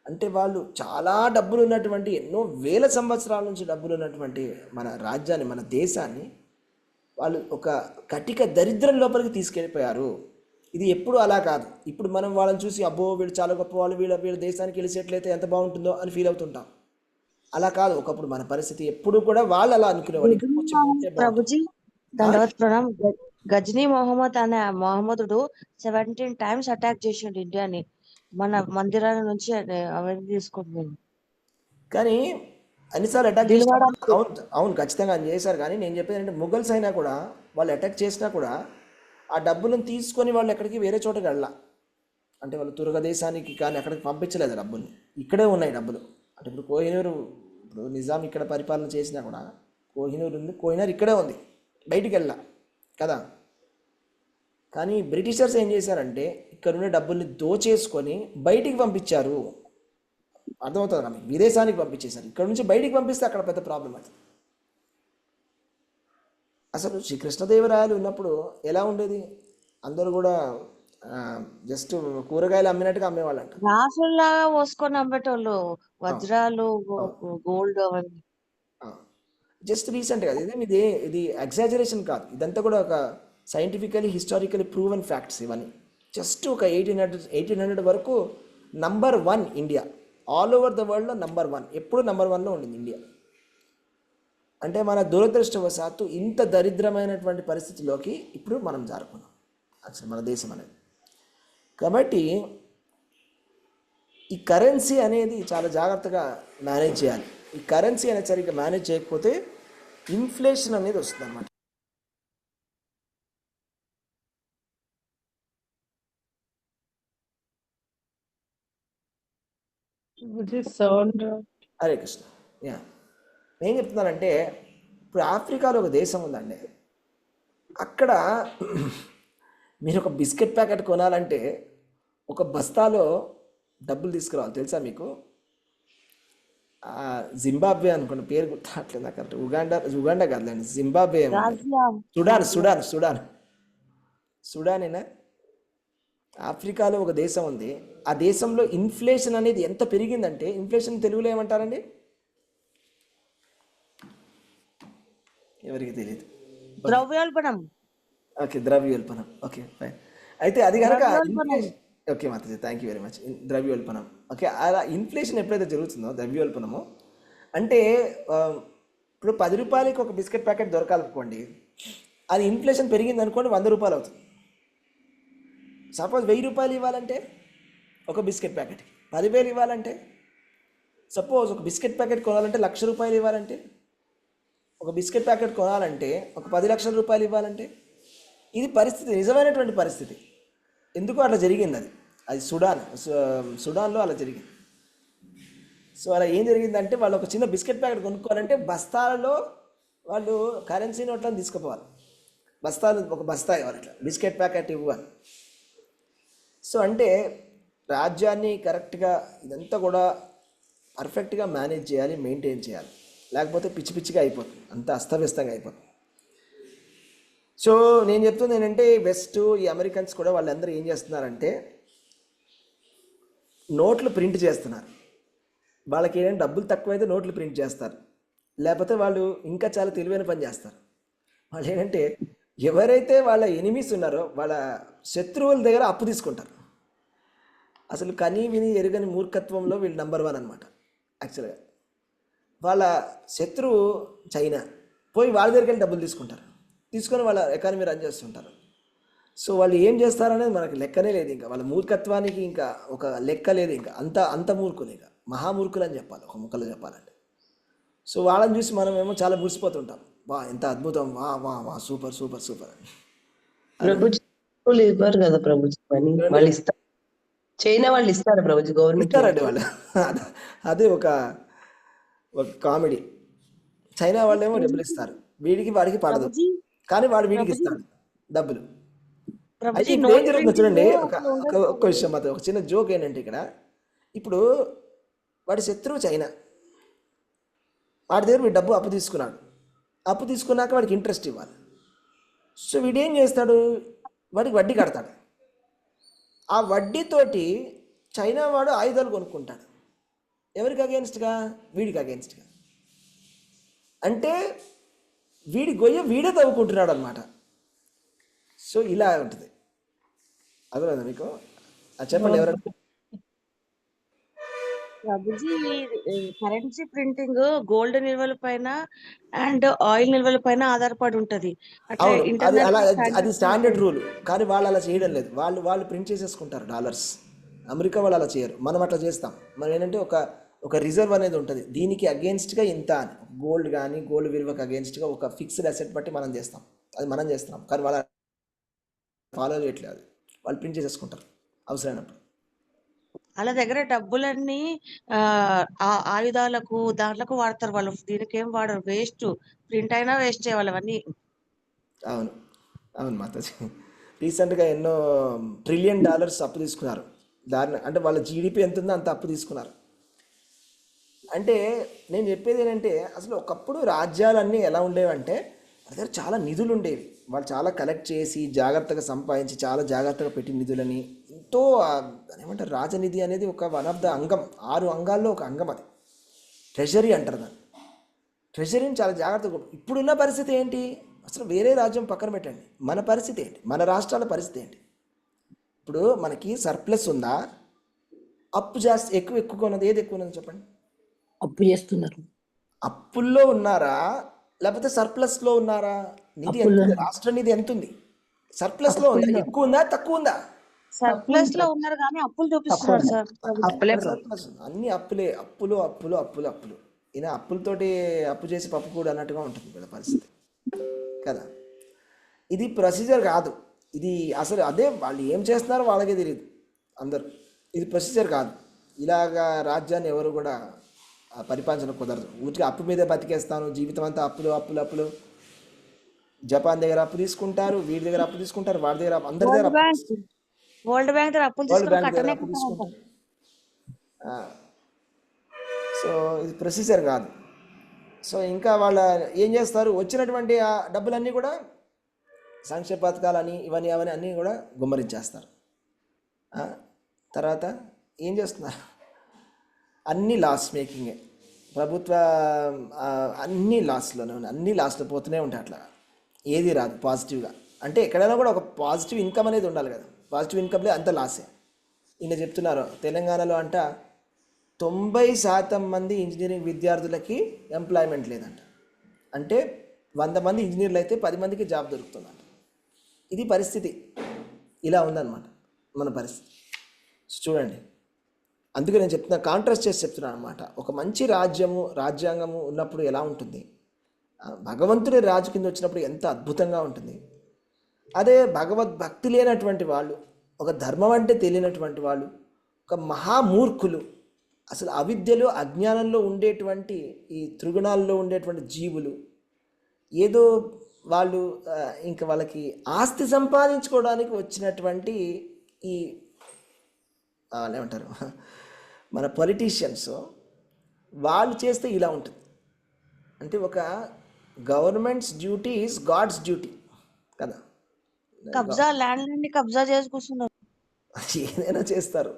అంటే వాళ్ళు చాలా డబ్బులు ఉన్నటువంటి, ఎన్నో వేల సంవత్సరాల నుంచి డబ్బులు ఉన్నటువంటి మన రాజ్యాన్ని, మన దేశాన్ని వాళ్ళు ఒక కటిక దరిద్రం లోపలికి తీసుకెళ్ళిపోయారు. ఇది ఎప్పుడు అలా కాదు. ఇప్పుడు మనం వాళ్ళని చూసి అబ్బో వీళ్ళు చాలా గొప్ప వాళ్ళు, వీళ్ళ దేశానికి వెళ్ళేట్లయితే ఎంత బాగుంటుందో అని ఫీల్ అవుతుంటాం. అలా కాదు ఒకప్పుడు మన పరిస్థితి. ఎప్పుడు కూడా వాళ్ళు అలా అనుకునేవాళ్ళు. ప్రభుజీ దండవత్ ప్రణామ్. గజనీ మొహమ్మద్ అనే మొహమ్మదుడు 17 times అటాక్ చేసిండు ఇండియాని. మన మందిరాల నుంచి అవన్నీ తీసుకుంటున్నాను. కానీ అన్నిసార్లు అటాక్ చేసిన, అవును ఖచ్చితంగా అని చేశారు. కానీ నేను చెప్పేది అంటే ముగల్స్ అయినా కూడా వాళ్ళు అటాక్ చేసినా కూడా ఆ డబ్బులను తీసుకొని వాళ్ళు ఎక్కడికి వేరే చోటకి వెళ్ళా. అంటే వాళ్ళు తురగ దేశానికి కానీ అక్కడికి పంపించలేదు డబ్బుల్ని. ఇక్కడే ఉన్నాయి డబ్బులు. అంటే ఇప్పుడు నిజాం ఇక్కడ పరిపాలన చేసినా కూడా కోహినూర్ ఇక్కడే ఉంది. బయటికి వెళ్ళా కదా. కానీ బ్రిటిషర్స్ ఏం చేశారంటే ఇక్కడ ఉన్న డబ్బుల్ని దోచేసుకొని బయటికి పంపించారు. అర్థమవుతుంది కదా మీకు, విదేశానికి పంపించేశారు. ఇక్కడ నుంచి బయటికి పంపిస్తే అక్కడ పెద్ద ప్రాబ్లం అది. అసలు శ్రీ కృష్ణదేవరాయలు ఉన్నప్పుడు ఎలా ఉండేది? అందరూ కూడా జస్ట్ కూరగాయలు అమ్మినట్టుగా అమ్మేవాళ్ళంట. రాసుల్లాగా పోసుకొని అమ్మేటోళ్ళు, వజ్రాలు, గోల్డ్ అవన్నీ. జస్ట్ రీసెంట్ కదా ఇది ఎగ్జాజరేషన్ కాదు, ఇదంతా కూడా ఒక సైంటిఫికలీ హిస్టారికలీ ప్రూవెన్ ఫ్యాక్ట్స్ ఇవన్నీ. జస్ట్ ఒక 1800 వరకు number 1 India, all over the వరల్డ్లో నంబర్ 1, ఎప్పుడు నంబర్ 1లో ఉండింది ఇండియా. అంటే మన దురదృష్టవశాత్తు ఇంత దరిద్రమైనటువంటి పరిస్థితిలోకి ఇప్పుడు మనం జారుకున్నాం అసలు మన దేశం అనేది. కాబట్టి ఈ కరెన్సీ అనేది చాలా జాగ్రత్తగా మేనేజ్ చేయాలి. ఈ కరెన్సీ అనేది సరిగ్గా మేనేజ్ చేయకపోతే ఇన్ఫ్లేషన్ అనేది వస్తుంది అన్నమాట. హరే కృష్ణ. నేను చెప్తున్నానంటే ఇప్పుడు ఆఫ్రికాలో ఒక దేశం ఉందండి, అక్కడ మీరు ఒక బిస్కెట్ ప్యాకెట్ కొనాలంటే ఒక బస్తాలో డబ్బులు తీసుకురావాలి. తెలుసా మీకు? జింబాబ్వే అనుకోండి, పేరు గుర్తురావట్లేదు నాకు కరెక్ట్. ఉగాండా కాదులేండి, జింబాబ్వే, సుడానేనా, ఆఫ్రికాలో ఒక దేశం ఉంది. ఆ దేశంలో ఇన్ఫ్లేషన్ అనేది ఎంత పెరిగిందంటే, ఇన్ఫ్లేషన్ తెలుగులో ఏమంటారండి? ఎవరికి తెలియదు. ద్రవ్యోల్బణం. ఓకే, ద్రవ్యోల్బణం. Okay fine. అయితే అది కనుక okay Mataji, thank you very much. ద్రవ్యోల్బణం. ఓకే, అలా ఇన్ఫ్లేషన్ ఎప్పుడైతే జరుగుతుందో ద్రవ్యోల్బణము అంటే ఇప్పుడు 10 రూపాయలకి ఒక బిస్కెట్ ప్యాకెట్ దొరకాలనుకోండి, అది ఇన్ఫ్లేషన్ పెరిగింది అనుకోండి 100 రూపాయలు అవుతుంది. సపోజ్ 1000 రూపాయలు ఇవ్వాలంటే ఒక బిస్కెట్ ప్యాకెట్కి 10,000 ఇవ్వాలంటే, సపోజ్ ఒక బిస్కెట్ ప్యాకెట్ కొనాలంటే 1,00,000 రూపాయలు ఇవ్వాలంటే, ఒక బిస్కెట్ ప్యాకెట్ కొనాలంటే ఒక 10 లక్షల రూపాయలు ఇవ్వాలంటే, ఇది పరిస్థితి, నిజమైనటువంటి పరిస్థితి. ఎందుకు అట్లా జరిగింది? అది సుడాన్లో అలా జరిగింది. సో అలా ఏం జరిగిందంటే వాళ్ళు ఒక చిన్న బిస్కెట్ ప్యాకెట్ కొనుక్కోవాలంటే బస్తాలలో వాళ్ళు కరెన్సీ నోట్లను తీసుకుపోవాలి. ఒక బస్తా ఇవ్వాలి, ఇట్లా బిస్కెట్ ప్యాకెట్ ఇవ్వాలి. సో అంటే రాజ్యాన్ని కరెక్ట్గా ఇదంతా కూడా పర్ఫెక్ట్గా మేనేజ్ చేయాలి, మెయింటైన్ చేయాలి. లేకపోతే పిచ్చి పిచ్చిగా అయిపోతుంది, అంత అస్తవ్యస్తంగా అయిపోతుంది. సో నేను చెప్తుంది ఏంటంటే వెస్ట్, ఈ అమెరికన్స్ కూడా వాళ్ళందరూ ఏం చేస్తున్నారంటే నోట్లు ప్రింట్ చేస్తున్నారు. వాళ్ళకి ఏంటంటే డబ్బులు తక్కువైతే నోట్లు ప్రింట్ చేస్తారు, లేకపోతే వాళ్ళు ఇంకా చాలా తెలివైన పని చేస్తారు. వాళ్ళు ఏంటంటే ఎవరైతే వాళ్ళ ఎనిమీస్ ఉన్నారో వాళ్ళ శత్రువుల దగ్గర అప్పు తీసుకుంటారు. అసలు కనీ విని ఎరుగని మూర్ఖత్వంలో వీళ్ళు నంబర్ 1 అనమాట. యాక్చువల్గా వాళ్ళ శత్రువు చైనా, పోయి వాళ్ళ దగ్గరికి వెళ్ళి డబ్బులు తీసుకొని వాళ్ళ ఎకానమీ రన్ చేస్తుంటారు. సో వాళ్ళు ఏం చేస్తారనేది మనకు లెక్కనే లేదు. ఇంకా వాళ్ళ మూర్ఖత్వానికి ఇంకా ఒక లెక్క లేదు. ఇంకా అంత మూర్ఖులు, ఇంకా మహామూర్ఖులు అని చెప్పాలి ఒక ముక్కలో చెప్పాలంటే. సో వాళ్ళని చూసి మనమేమో చాలా మురిసిపోతుంటాం, వా ఎంత అద్భుతం, వా వా వా సూపర్ సూపర్ సూపర్ అని. ప్రభుజీ ఇవ్వరు కదా ప్రభుజీ, పని వాళ్ళు ఇస్తారు, చైనా వాళ్ళు ఇస్తారు ప్రభుజీ, గవర్నమెంట్ ఇస్తారండి వాళ్ళు. అదే ఒక కామెడీ. చైనా వాళ్ళేమో డబ్బులు ఇస్తారు, వాడికి పడదు, కానీ వాడు వీడికి ఇస్తాడు డబ్బులు. అయితే ఇప్పుడు ఏం జరుగుతుందో చూడండి, ఒక్క విషయం మాత్రం, ఒక చిన్న జోక్ ఏంటంటే ఇక్కడ ఇప్పుడు వాడి శత్రువు చైనా, వాడి దగ్గర వీడు డబ్బు అప్పు తీసుకున్నాక వాడికి ఇంట్రెస్ట్ ఇవ్వాలి. సో వీడేం చేస్తాడు, వాడికి వడ్డీ కడతాడు. ఆ వడ్డీతోటి చైనా వాడు ఆయుధాలు కొనుక్కుంటాడు. ఎవరికి అగేన్స్ట్గా? వీడికి అగేన్స్ట్గా. అంటే వీడి గొయ్య వీడే తవ్వుకుంటున్నాడు అనమాట. సో ఇలా ఉంటుంది. అర్థమైందా మీకు? చెప్పండి ఎవరైనా. ప్రభుజీ, కరెన్సీ ప్రింటింగ్ గోల్డ్ నిల్వల పైన అండ్ ఆయిల్ నిల్వల పైన ఆధారపడి ఉంటది. అట్లా అది స్టాండర్డ్ రూల్, కానీ వాళ్ళు అలా చేయడం లేదు. వాళ్ళు ప్రింట్ చేసేసుకుంటారు డాలర్స్. అమెరికా వాళ్ళు అలా చేయరు, మనం అట్లా చేస్తాం. మనం ఏంటంటే ఒక రిజర్వ్ అనేది ఉంటుంది, దీనికి అగేన్స్ట్గా ఇంత అని, గోల్డ్ కానీ గోల్డ్ విలువకు అగేన్స్ట్గా ఒక ఫిక్స్డ్ అసెట్ బట్టి మనం చేస్తాం. అది మనం చేస్తున్నాం, కానీ వాళ్ళ ఫాలో చేయట్లేదు. వాళ్ళు ప్రింట్ చేసేసుకుంటారు అవసరమైనప్పుడు. వాళ్ళ దగ్గర డబ్బులన్నీ ఆయుధాలకు దాంట్లకు వాడతారు వాళ్ళు, దీనికి ఏం వాడరు. వేస్ట్, ప్రింట్ అయినా వేస్ట్ చేయాలి అవన్నీ. అవును, అవును మాతాజీ. రీసెంట్గా ఎన్నో $1 ట్రిలియన్ అప్పు తీసుకున్నారు. దాని అంటే వాళ్ళ జీడిపి ఎంత ఉందో అంత అప్పు తీసుకున్నారు. అంటే నేను చెప్పేది ఏంటంటే, అసలు ఒకప్పుడు రాజ్యాలన్నీ ఎలా ఉండేవంటే వాళ్ళ దగ్గర చాలా నిధులు ఉండేవి. వాళ్ళు చాలా కలెక్ట్ చేసి జాగ్రత్తగా సంపాదించి చాలా జాగ్రత్తగా పెట్టి నిధులని ఎంతో దాన్ని ఏమంటారు, రాజనిధి అనేది ఒక వన్ ఆఫ్ ద అంగం, 6 అంగాల్లో ఒక అంగం అది. ట్రెజరీ అంటారు దాన్ని. ట్రెజరీని చాలా జాగ్రత్తగా. ఇప్పుడున్న పరిస్థితి ఏంటి, అసలు వేరే రాజ్యం పక్కన పెట్టండి, మన పరిస్థితి ఏంటి, మన రాష్ట్రాల పరిస్థితి ఏంటి? ఇప్పుడు మనకి సర్ప్లస్ ఉందా, అప్పు జాస్తి ఎక్కువ ఉన్నది, ఏది ఎక్కువ ఉన్నది చెప్పండి? అప్పు చేస్తున్నారు. అప్పుల్లో ఉన్నారా లేకపోతే సర్ప్లస్లో ఉన్నారా? నిధి ఎంత అప్పుల్లో. ఉంది? రాష్ట్ర నిధి ఎంత ఉంది? సర్ప్లస్లో ఉందా? అప్పుల్లో. ఎక్కువ ఉందా తక్కువ ఉందా? సర్ప్లస్ లో ఉన్నారు కానీ అప్పులు చూపిస్తున్నారు తక్కువ. సార్ అప్పులే సర్ప్లస్ అన్ని అప్పులే, అప్పులు. ఈయన అప్పులతోటి అప్పు చేసి పప్పు కూడా అన్నట్టుగా ఉంటుంది వీళ్ళ పరిస్థితి కదా. ఇది ప్రొసీజర్ కాదు, ఇది అసలు అదే వాళ్ళు ఏం చేస్తున్నారో వాళ్ళకే తెలియదు అందరూ. ఇది ప్రొసీజర్ కాదు. ఇలాగా రాజ్యాన్ని ఎవరు కూడా పరిపాలన కుదరదు. ఊరికి అప్పు మీదే బతికేస్తాను జీవితం అంతా, అప్పులు. జపాన్ దగ్గర అప్పు తీసుకుంటారు, వీడి దగ్గర అప్పు తీసుకుంటారు, వాడి దగ్గర అందరి దగ్గర వరల్డ్ బ్యాంక్ దగ్గర అప్పులు వరల్డ్ తీసుకుని బ్యాంక్ దగ్గర కట్టనే అప్పు కట్టమంటారు. తీసుకుంటారు. సో ఇది ప్రొసీజర్ కాదు. సో ఇంకా వాళ్ళ ఏం చేస్తారు, వచ్చినటువంటి ఆ డబ్బులన్నీ కూడా సంక్షేమ పథకాలని ఇవన్నీ అవన్నీ అన్నీ కూడా గుమ్మరించేస్తారు. తర్వాత ఏం చేస్తున్నారు, అన్నీ లాస్ మేకింగే. ప్రభుత్వ అన్ని లాస్లోనే ఉన్నాయి, అన్ని లాస్లో పోతూనే ఉంటాయి. అట్లా ఏది రాదు పాజిటివ్గా. అంటే ఎక్కడైనా కూడా ఒక పాజిటివ్ ఇన్కమ్ అనేది ఉండాలి కదా. పాజిటివ్ ఇన్కమ్ లేదు, అంత లాసే. ఈయన చెప్తున్నారు తెలంగాణలో అంట 90% మంది ఇంజనీరింగ్ విద్యార్థులకి ఎంప్లాయ్మెంట్ లేదంట. అంటే 100 మంది ఇంజనీర్లు అయితే 10 మందికి జాబ్ దొరుకుతుందంట. ఇది పరిస్థితి, ఇలా ఉందన్నమాట మన పరిస్థితి. చూడండి, అందుకే నేను చెప్తున్నా, కాంట్రాస్ట్ చేసి చెప్తున్నాను అనమాట. ఒక మంచి రాజ్యాంగము ఉన్నప్పుడు ఎలా ఉంటుంది, భగవంతుడి రాజు కింద వచ్చినప్పుడు ఎంత అద్భుతంగా ఉంటుంది. అదే భగవద్భక్తి లేనటువంటి వాళ్ళు, ఒక ధర్మం అంటే తెలియనటువంటి వాళ్ళు, ఒక మహామూర్ఖులు, అసలు అవిద్యలో అజ్ఞానంలో ఉండేటువంటి ఈ త్రిగుణాల్లో ఉండేటువంటి జీవులు, ఏదో వాళ్ళు ఇంకా వాళ్ళకి ఆస్తి సంపాదించుకోవడానికి వచ్చినటువంటి ఈ ఏమంటారు మన పొలిటీషియన్స్, వాళ్ళు చేస్తే ఇలా ఉంటుంది. అంటే ఒక government's duty is god's duty కదా. కబ్జా ల్యాండ్ ని కబ్జా చేసి కూర్చున్నారు. ఏదైనా చేస్తారు.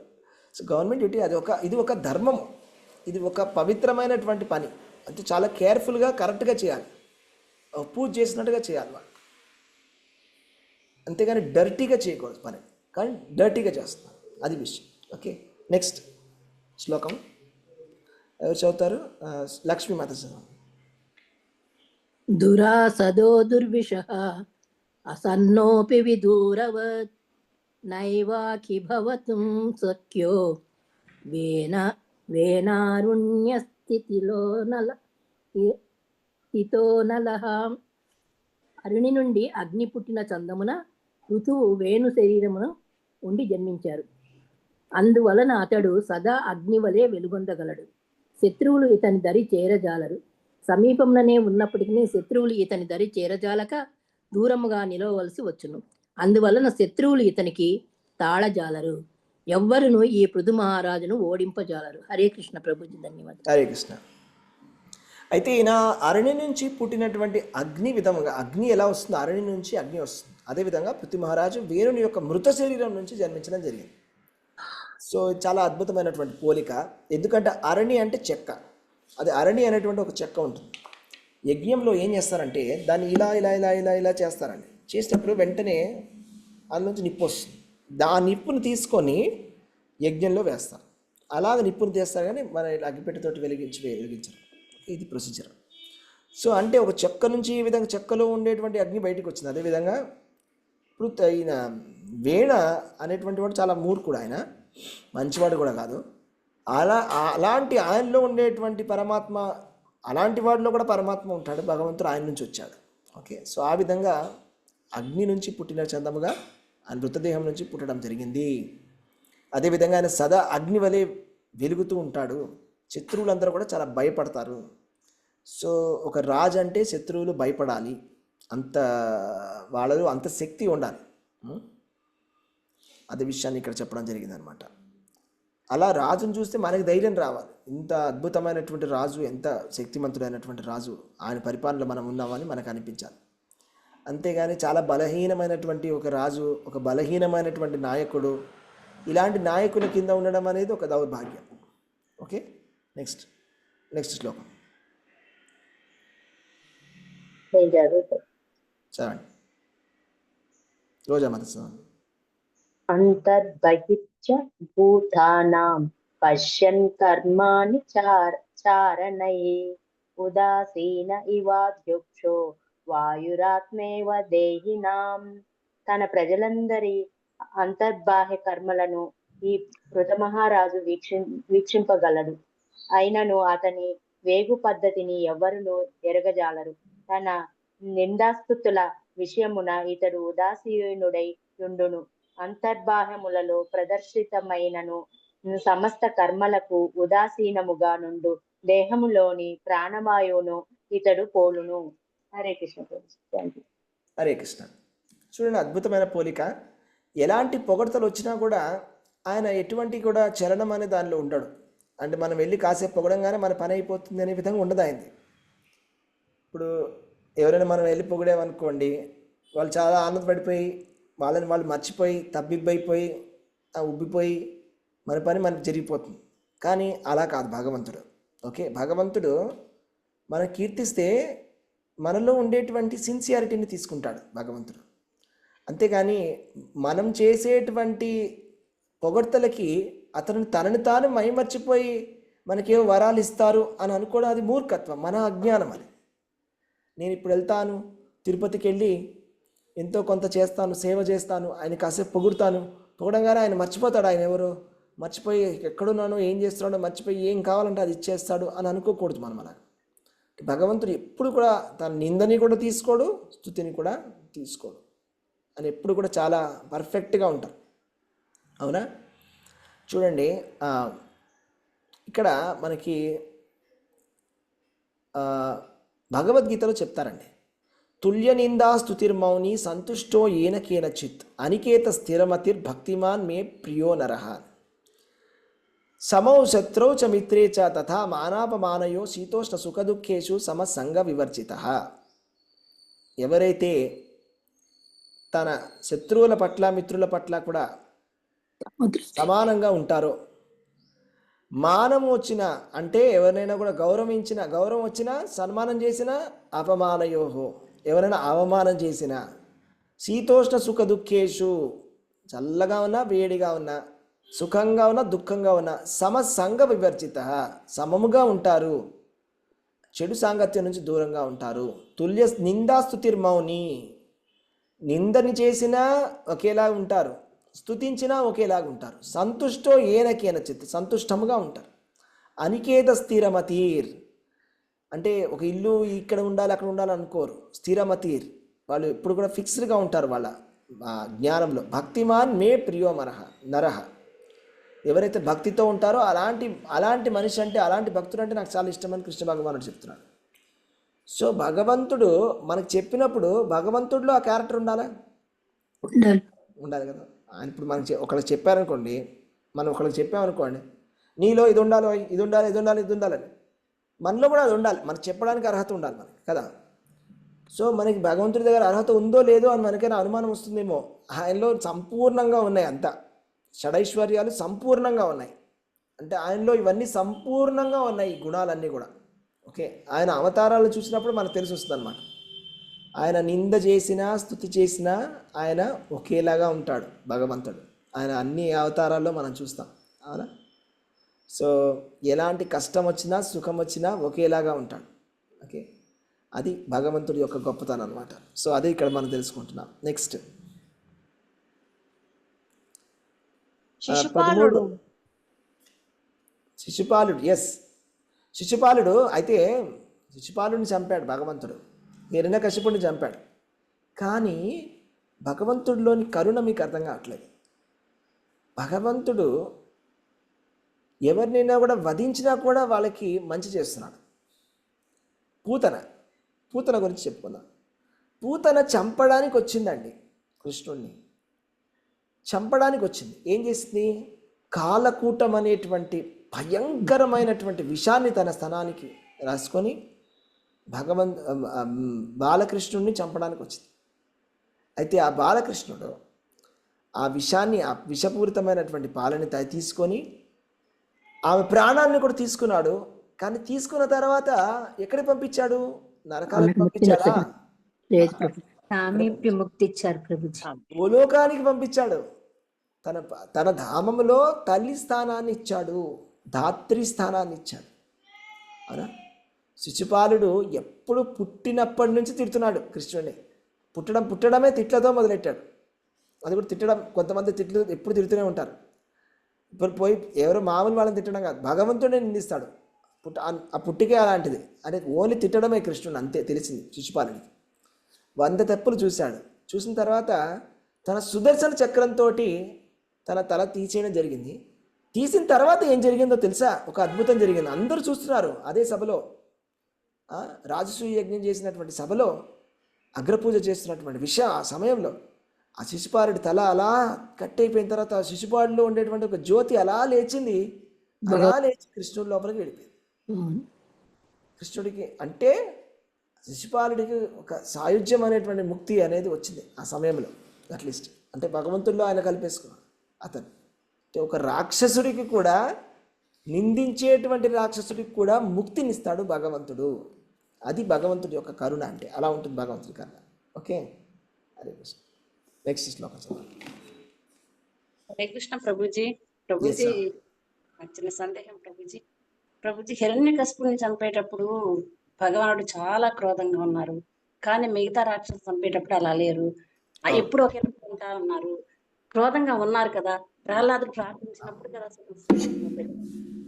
సో గవర్నమెంట్ డ్యూటీ ఇది ఒక ధర్మము, ఇది ఒక పవిత్రమైనటువంటి పని. అంటే చాలా కేర్ఫుల్గా కరెక్ట్గా చేయాలి, పూజ చేసినట్టుగా చేయాలి వాళ్ళు. అంతేగాని డర్టీగా చేయకూడదు పని, కానీ డర్టీగా చేస్తున్నారు, అది విషయం. ఓకే, నెక్స్ట్ శ్లోకం ఎవరు చదువుతారు? లక్ష్మీమాత చదువు. దురాసదో దుర్విషః అసన్నోపి విదూరవత్ నైవాకి భవతుం సఖ్యో వేనారుణ్యస్థితిలో నలః. అరుణి నుండి అగ్ని పుట్టిన చందమున ఋతువు వేణు శరీరమును ఉండి జన్మించారు. అందువలన అతడు సదా అగ్ని వలె వెలుగొందగలడు. శత్రువులు ఇతని దరి చేరజాలరు. సమీపంలోనే ఉన్నప్పటికీ శత్రువులు ఇతని దరి చేరజాలక దూరముగా నిలవవలసి వచ్చును. అందువలన శత్రువులు ఇతనికి తాళజాలరు. ఎవ్వరును ఈ పృథు మహారాజును ఓడింపజాలరు. హరే కృష్ణ ప్రభుజీ, ధన్యవాదాలు. హరే కృష్ణ. అయితే ఈయన అరణి నుంచి పుట్టినటువంటి అగ్ని విధముగా, అగ్ని ఎలా వస్తుందో అరణి నుంచి అగ్ని వస్తుంది, అదేవిధంగా పృథు మహారాజు వేణుని యొక్క మృత శరీరం నుంచి జన్మించడం జరిగింది. సో చాలా అద్భుతమైనటువంటి పోలిక. ఎందుకంటే అరణి అంటే చెక్క, అది అరణి అనేటువంటి ఒక చెక్క ఉంటుంది. యజ్ఞంలో ఏం చేస్తారంటే దాన్ని ఇలా చేస్తారండి. చేసినప్పుడు వెంటనే అందులోంచి నిప్పు వస్తుంది. ఆ నిప్పును తీసుకొని యజ్ఞంలో వేస్తారు. అలాగ నిప్పును తీస్తారు, కానీ మన అగ్గిపెట్టెతోటి వెలిగించరు. ఇది ప్రొసీజర్. సో అంటే ఒక చెక్క నుంచి ఈ విధంగా చెక్కలో ఉండేటువంటి అగ్ని బయటకు వచ్చింది. అదేవిధంగా ఇప్పుడు ఈయన వేణ అనేటువంటి వాడు చాలా మూర్ఖుడు, ఆయన మంచివాడు కూడా కాదు. అలాంటి ఆయనలో ఉండేటువంటి పరమాత్మ, అలాంటి వాడిలో కూడా పరమాత్మ ఉంటాడు, భగవంతుడు ఆయన నుంచి వచ్చాడు. ఓకే, సో ఆ విధంగా అగ్ని నుంచి పుట్టిన చందముగా ఆయన మృతదేహం నుంచి పుట్టడం జరిగింది. అదేవిధంగా ఆయన సదా అగ్ని వలె వెలుగుతూ ఉంటాడు. శత్రువులందరూ కూడా చాలా భయపడతారు. సో ఒక రాజు అంటే శత్రువులు భయపడాలి, అంత వాళ్ళలో అంత శక్తి ఉండాలి. అదే విషయాన్ని ఇక్కడ చెప్పడం జరిగిందనమాట. అలా రాజును చూస్తే మనకి ధైర్యం రావాలి. ఇంత అద్భుతమైనటువంటి రాజు, ఎంత శక్తిమంతుడైనటువంటి రాజు, ఆయన పరిపాలనలో మనం ఉన్నామని మనకు అనిపించాలి. అంతేగాని చాలా బలహీనమైనటువంటి ఒక రాజు, ఒక బలహీనమైనటువంటి నాయకుడు, ఇలాంటి నాయకుల కింద ఉండడం అనేది ఒక దౌర్భాగ్యం. ఓకే, నెక్స్ట్ శ్లోకం చదవండి. రోజా మత అంతర్బహిశ్చ భూతానాం పశ్యన్ కర్మాణి చారణయే ఉదాసీన ఇవాధ్యుక్షో వాయురాత్మేవ దేహినాం. తన ప్రజలందరి అంతర్బాహ్య కర్మలను ఈ మహారాజు వీక్షింపగలడు. అయినను అతని వేగు పద్ధతిని ఎవరును ఎరగజాలరు. తన నిందాస్తుతుల విషయమున ఇతడు ఉదాసీనుడై యుండును. అంతర్బాహ్యములలో ప్రదర్శితమైనను సమస్త కర్మలకు ఉదాసీనముగా నుండు దేహములోని ప్రాణవాయువును ఇతడు పోలును. హరే కృష్ణ. హరే కృష్ణ. చూడండి, అద్భుతమైన పోలిక. ఎలాంటి పొగడ్తలు వచ్చినా కూడా ఆయన ఎటువంటి కూడా చలనం అనే దానిలో ఉండడు. అంటే మనం వెళ్ళి కాసేపు పొగడంగానే మన పని అయిపోతుంది అనే విధంగా ఉండదు ఆయనది. ఇప్పుడు ఎవరైనా మనం వెళ్ళి పొగిడామనుకోండి, వాళ్ళు చాలా ఆనందపడిపోయి వాళ్ళని వాళ్ళు మర్చిపోయి తబ్బిబ్బైపోయి ఉబ్బిపోయి మన పని మనకు జరిగిపోతుంది. కానీ అలా కాదు భగవంతుడు. ఓకే, భగవంతుడు మనం కీర్తిస్తే మనలో ఉండేటువంటి సిన్సియారిటీని తీసుకుంటాడు భగవంతుడు. అంతేగాని మనం చేసేటువంటి పొగడ్తలకి అతను తనని తాను మైమర్చిపోయి మనకేవో వరాలు ఇస్తారు అని అనుకోవడం అది మూర్ఖత్వం, మన అజ్ఞానం. అది నేను ఇప్పుడు వెళ్తాను తిరుపతికి వెళ్ళి ఎంతో కొంత చేస్తాను, సేవ చేస్తాను, ఆయన కాసేపు పొగుడుతాను, పొగడంగానే ఆయన మర్చిపోతాడు ఆయన ఎవరో, మర్చిపోయి ఎక్కడున్నానో ఏం చేస్తున్నాడో మర్చిపోయి ఏం కావాలంటే అది ఇచ్చేస్తాడు అని అనుకోకూడదు మనం. అలా భగవంతుడు ఎప్పుడు కూడా తన నిందని కూడా తీసుకోడు, స్తుతిని కూడా తీసుకోడు అని ఎప్పుడు కూడా చాలా పర్ఫెక్ట్గా ఉంటారు. అవునా? చూడండి, ఇక్కడ మనకి భగవద్గీతలో చెప్తారండి, తుల్య నిందా స్తుతిర్మౌని సంతుష్టో ఏన కేనచిత్ అనికేత స్థిరమతిర్ భక్తిమాన్ మే ప్రియో నరః. సమౌ శత్రౌ చ మిత్రే చ తథా మానాపమానయో శీతోష్ణ సుఖదుఃఖేషు సమసంగ వివర్జితః. ఎవరైతే తన శత్రువుల పట్ల మిత్రుల పట్ల కూడా సమానంగా ఉంటారో, మానం వచ్చిన అంటే ఎవరినైనా కూడా గౌరవం వచ్చినా సన్మానం చేసినా, అపమానయోహో ఎవరైనా అవమానం చేసినా, శీతోష్ణ సుఖ దుఃఖేషు చల్లగా ఉన్నా వేడిగా ఉన్నా, సుఖంగా ఉన్నా దుఃఖంగా ఉన్నా, సమసంగ వివర్జిత సమముగా ఉంటారు, చెడు సాంగత్యం నుంచి దూరంగా ఉంటారు. తుల్య నిందాస్తుతిర్మౌని నిందని చేసినా ఒకేలా ఉంటారు, స్తుతించినా ఒకేలాగా ఉంటారు. సంతుష్టో ఏనకేన చిత్ సంతుష్టముగా ఉంటారు. అనికేత స్థిరమతీర్ అంటే ఒక ఇల్లు ఇక్కడ ఉండాలి అక్కడ ఉండాలి అనుకోరు. స్థిరమతీర్ వాళ్ళు ఎప్పుడు కూడా ఫిక్స్డ్గా ఉంటారు వాళ్ళ జ్ఞానంలో. భక్తిమాన్ మే ప్రియో నరః ఎవరైతే భక్తితో ఉంటారో అలాంటి మనిషి అంటే, అలాంటి భక్తుడు అంటే నాకు చాలా ఇష్టమని కృష్ణ భగవానుడు చెప్తున్నాడు. సో భగవంతుడు మనకు చెప్పినప్పుడు భగవంతుడిలో ఆ క్యారెక్టర్ ఉండాలి కదా. ఆయన ఇప్పుడు మనకి ఒకళ్ళకి చెప్పారనుకోండి, మనం ఒకళ్ళకి చెప్పామనుకోండి, నీలో ఇది ఉండాలి ఇది ఉండాలి ఇది ఉండాలి ఇది ఉండాలని, మనలో కూడా అది ఉండాలి. మనకు చెప్పడానికి అర్హత ఉండాలి మనకి కదా. సో మనకి భగవంతుడి దగ్గర అర్హత ఉందో లేదో అని మనకైనా అనుమానం వస్తుందేమో. ఆయనలో సంపూర్ణంగా ఉన్నాయి, అంతా షడైశ్వర్యాలు సంపూర్ణంగా ఉన్నాయి. అంటే ఆయనలో ఇవన్నీ సంపూర్ణంగా ఉన్నాయి, ఈ గుణాలన్నీ కూడా. ఓకే, ఆయన అవతారాలు చూసినప్పుడు మనకు తెలిసి వస్తుంది అనమాట. ఆయన నింద చేసినా స్తుతి చేసినా ఆయన ఒకేలాగా ఉంటాడు భగవంతుడు. ఆయన అన్ని అవతారాల్లో మనం చూస్తాం, అవునా? సో ఎలాంటి కష్టం వచ్చినా సుఖం వచ్చినా ఒకేలాగా ఉంటాడు. ఓకే, అది భగవంతుడి యొక్క గొప్పతనం అనమాట. సో అదే ఇక్కడ మనం తెలుసుకుంటున్నాం. నెక్స్ట్ శిశుపాలుడు. శిశుపాలుడు, ఎస్, శిశుపాలుడు. అయితే శిశుపాలుడిని చంపాడు భగవంతుడు, హిరణ్యకశిపుడిని చంపాడు. కానీ భగవంతుడిలోని కరుణ మీకు అర్థం కావట్లేదు. భగవంతుడు ఎవరినైనా కూడా వధించినా కూడా వాళ్ళకి మంచి చేస్తున్నాడు. పూతన గురించి చెప్పుకుందాం. పూతన చంపడానికి వచ్చిందండి, కృష్ణుణ్ణి చంపడానికి వచ్చింది. ఏం చేసింది? కాలకూటం అనేటువంటి భయంకరమైనటువంటి విషాన్ని తన స్థనానికి రాసుకొని బాలకృష్ణుడిని చంపడానికి వచ్చింది. అయితే ఆ బాలకృష్ణుడు ఆ విషాన్ని, ఆ విషపూరితమైనటువంటి పాలని తీసుకొని ఆమె ప్రాణాన్ని కూడా తీసుకున్నాడు. కానీ తీసుకున్న తర్వాత ఎక్కడికి పంపించాడు? నరకాలకు పంపించాడా? ముక్తి ఇచ్చారు ప్రభుజీ. భూలోకానికి పంపించాడు. తన ధామంలో తల్లి స్థానాన్ని ఇచ్చాడు, ధాత్రి స్థానాన్ని ఇచ్చాడు. అవునా? శిశుపాలుడు ఎప్పుడు పుట్టినప్పటి నుంచి తిడుతున్నాడు కృష్ణుడిని. పుట్టడమే తిట్లతో మొదలెట్టాడు. అది కూడా తిట్టడం, కొంతమంది తిట్లు ఎప్పుడు తిడుతూనే ఉంటారు. ఇప్పుడు పోయి ఎవరో మామూలు వాళ్ళని తిట్టడం కాదు, భగవంతుడిని నిందిస్తాడు. ఆ పుట్టికే అలాంటిది. అంటే ఓన్లీ తిట్టడమే కృష్ణుడు, అంతే తెలిసింది శిశుపాలుడికి. 100 తప్పులు చూశాడు. చూసిన తర్వాత తన సుదర్శన చక్రంతో తన తల తీసేయడం జరిగింది. తీసిన తర్వాత ఏం జరిగిందో తెలుసా? ఒక అద్భుతం జరిగింది. అందరూ చూస్తున్నారు. అదే సభలో, రాజసూయ యజ్ఞం చేసినటువంటి సభలో, అగ్రపూజ చేస్తున్నటువంటి ఆ సమయంలో ఆ శిశుపాలుడి తల అలా కట్ అయిపోయిన తర్వాత ఆ శిశుపాలుడిలో ఉండేటువంటి ఒక జ్యోతి అలా లేచింది. అలా లేచి కృష్ణుడి లోపలికి వెళ్ళిపోయింది. కృష్ణుడికి అంటే శిశుపాలుడికి ఒక సాయుధ్యం అనేటువంటి ముక్తి అనేది వచ్చింది ఆ సమయంలో. అట్లీస్ట్ అంటే భగవంతుల్లో ఆయన కలిపేసుకున్నాడు అతను. అంటే ఒక రాక్షసుడికి కూడా, నిందించేటువంటి రాక్షసుడికి కూడా ముక్తినిస్తాడు భగవంతుడు. అది భగవంతుడి యొక్క కరుణ అంటే. అలా ఉంటుంది భగవంతుడి కరుణ. ఓకే, హరే కృష్ణ. నెక్స్ట్ శ్లోకం చదవండి. హరే కృష్ణ ప్రభుజీ. ప్రభుజీ చిన్న సందేహం ప్రభుజీ. ప్రభుజీ హిరణ్యకశిపుని చంపేటప్పుడు భగవానుడు చాలా క్రోధంగా ఉన్నారు, కానీ మిగతా రాక్షసులు చంపేటప్పుడు అలా లేరు. ఎప్పుడు ఒకే ఉంటా ఉన్నారు. క్రోధంగా ఉన్నారు కదా, ప్రహ్లాదుడు ప్రార్థించినప్పుడు కదా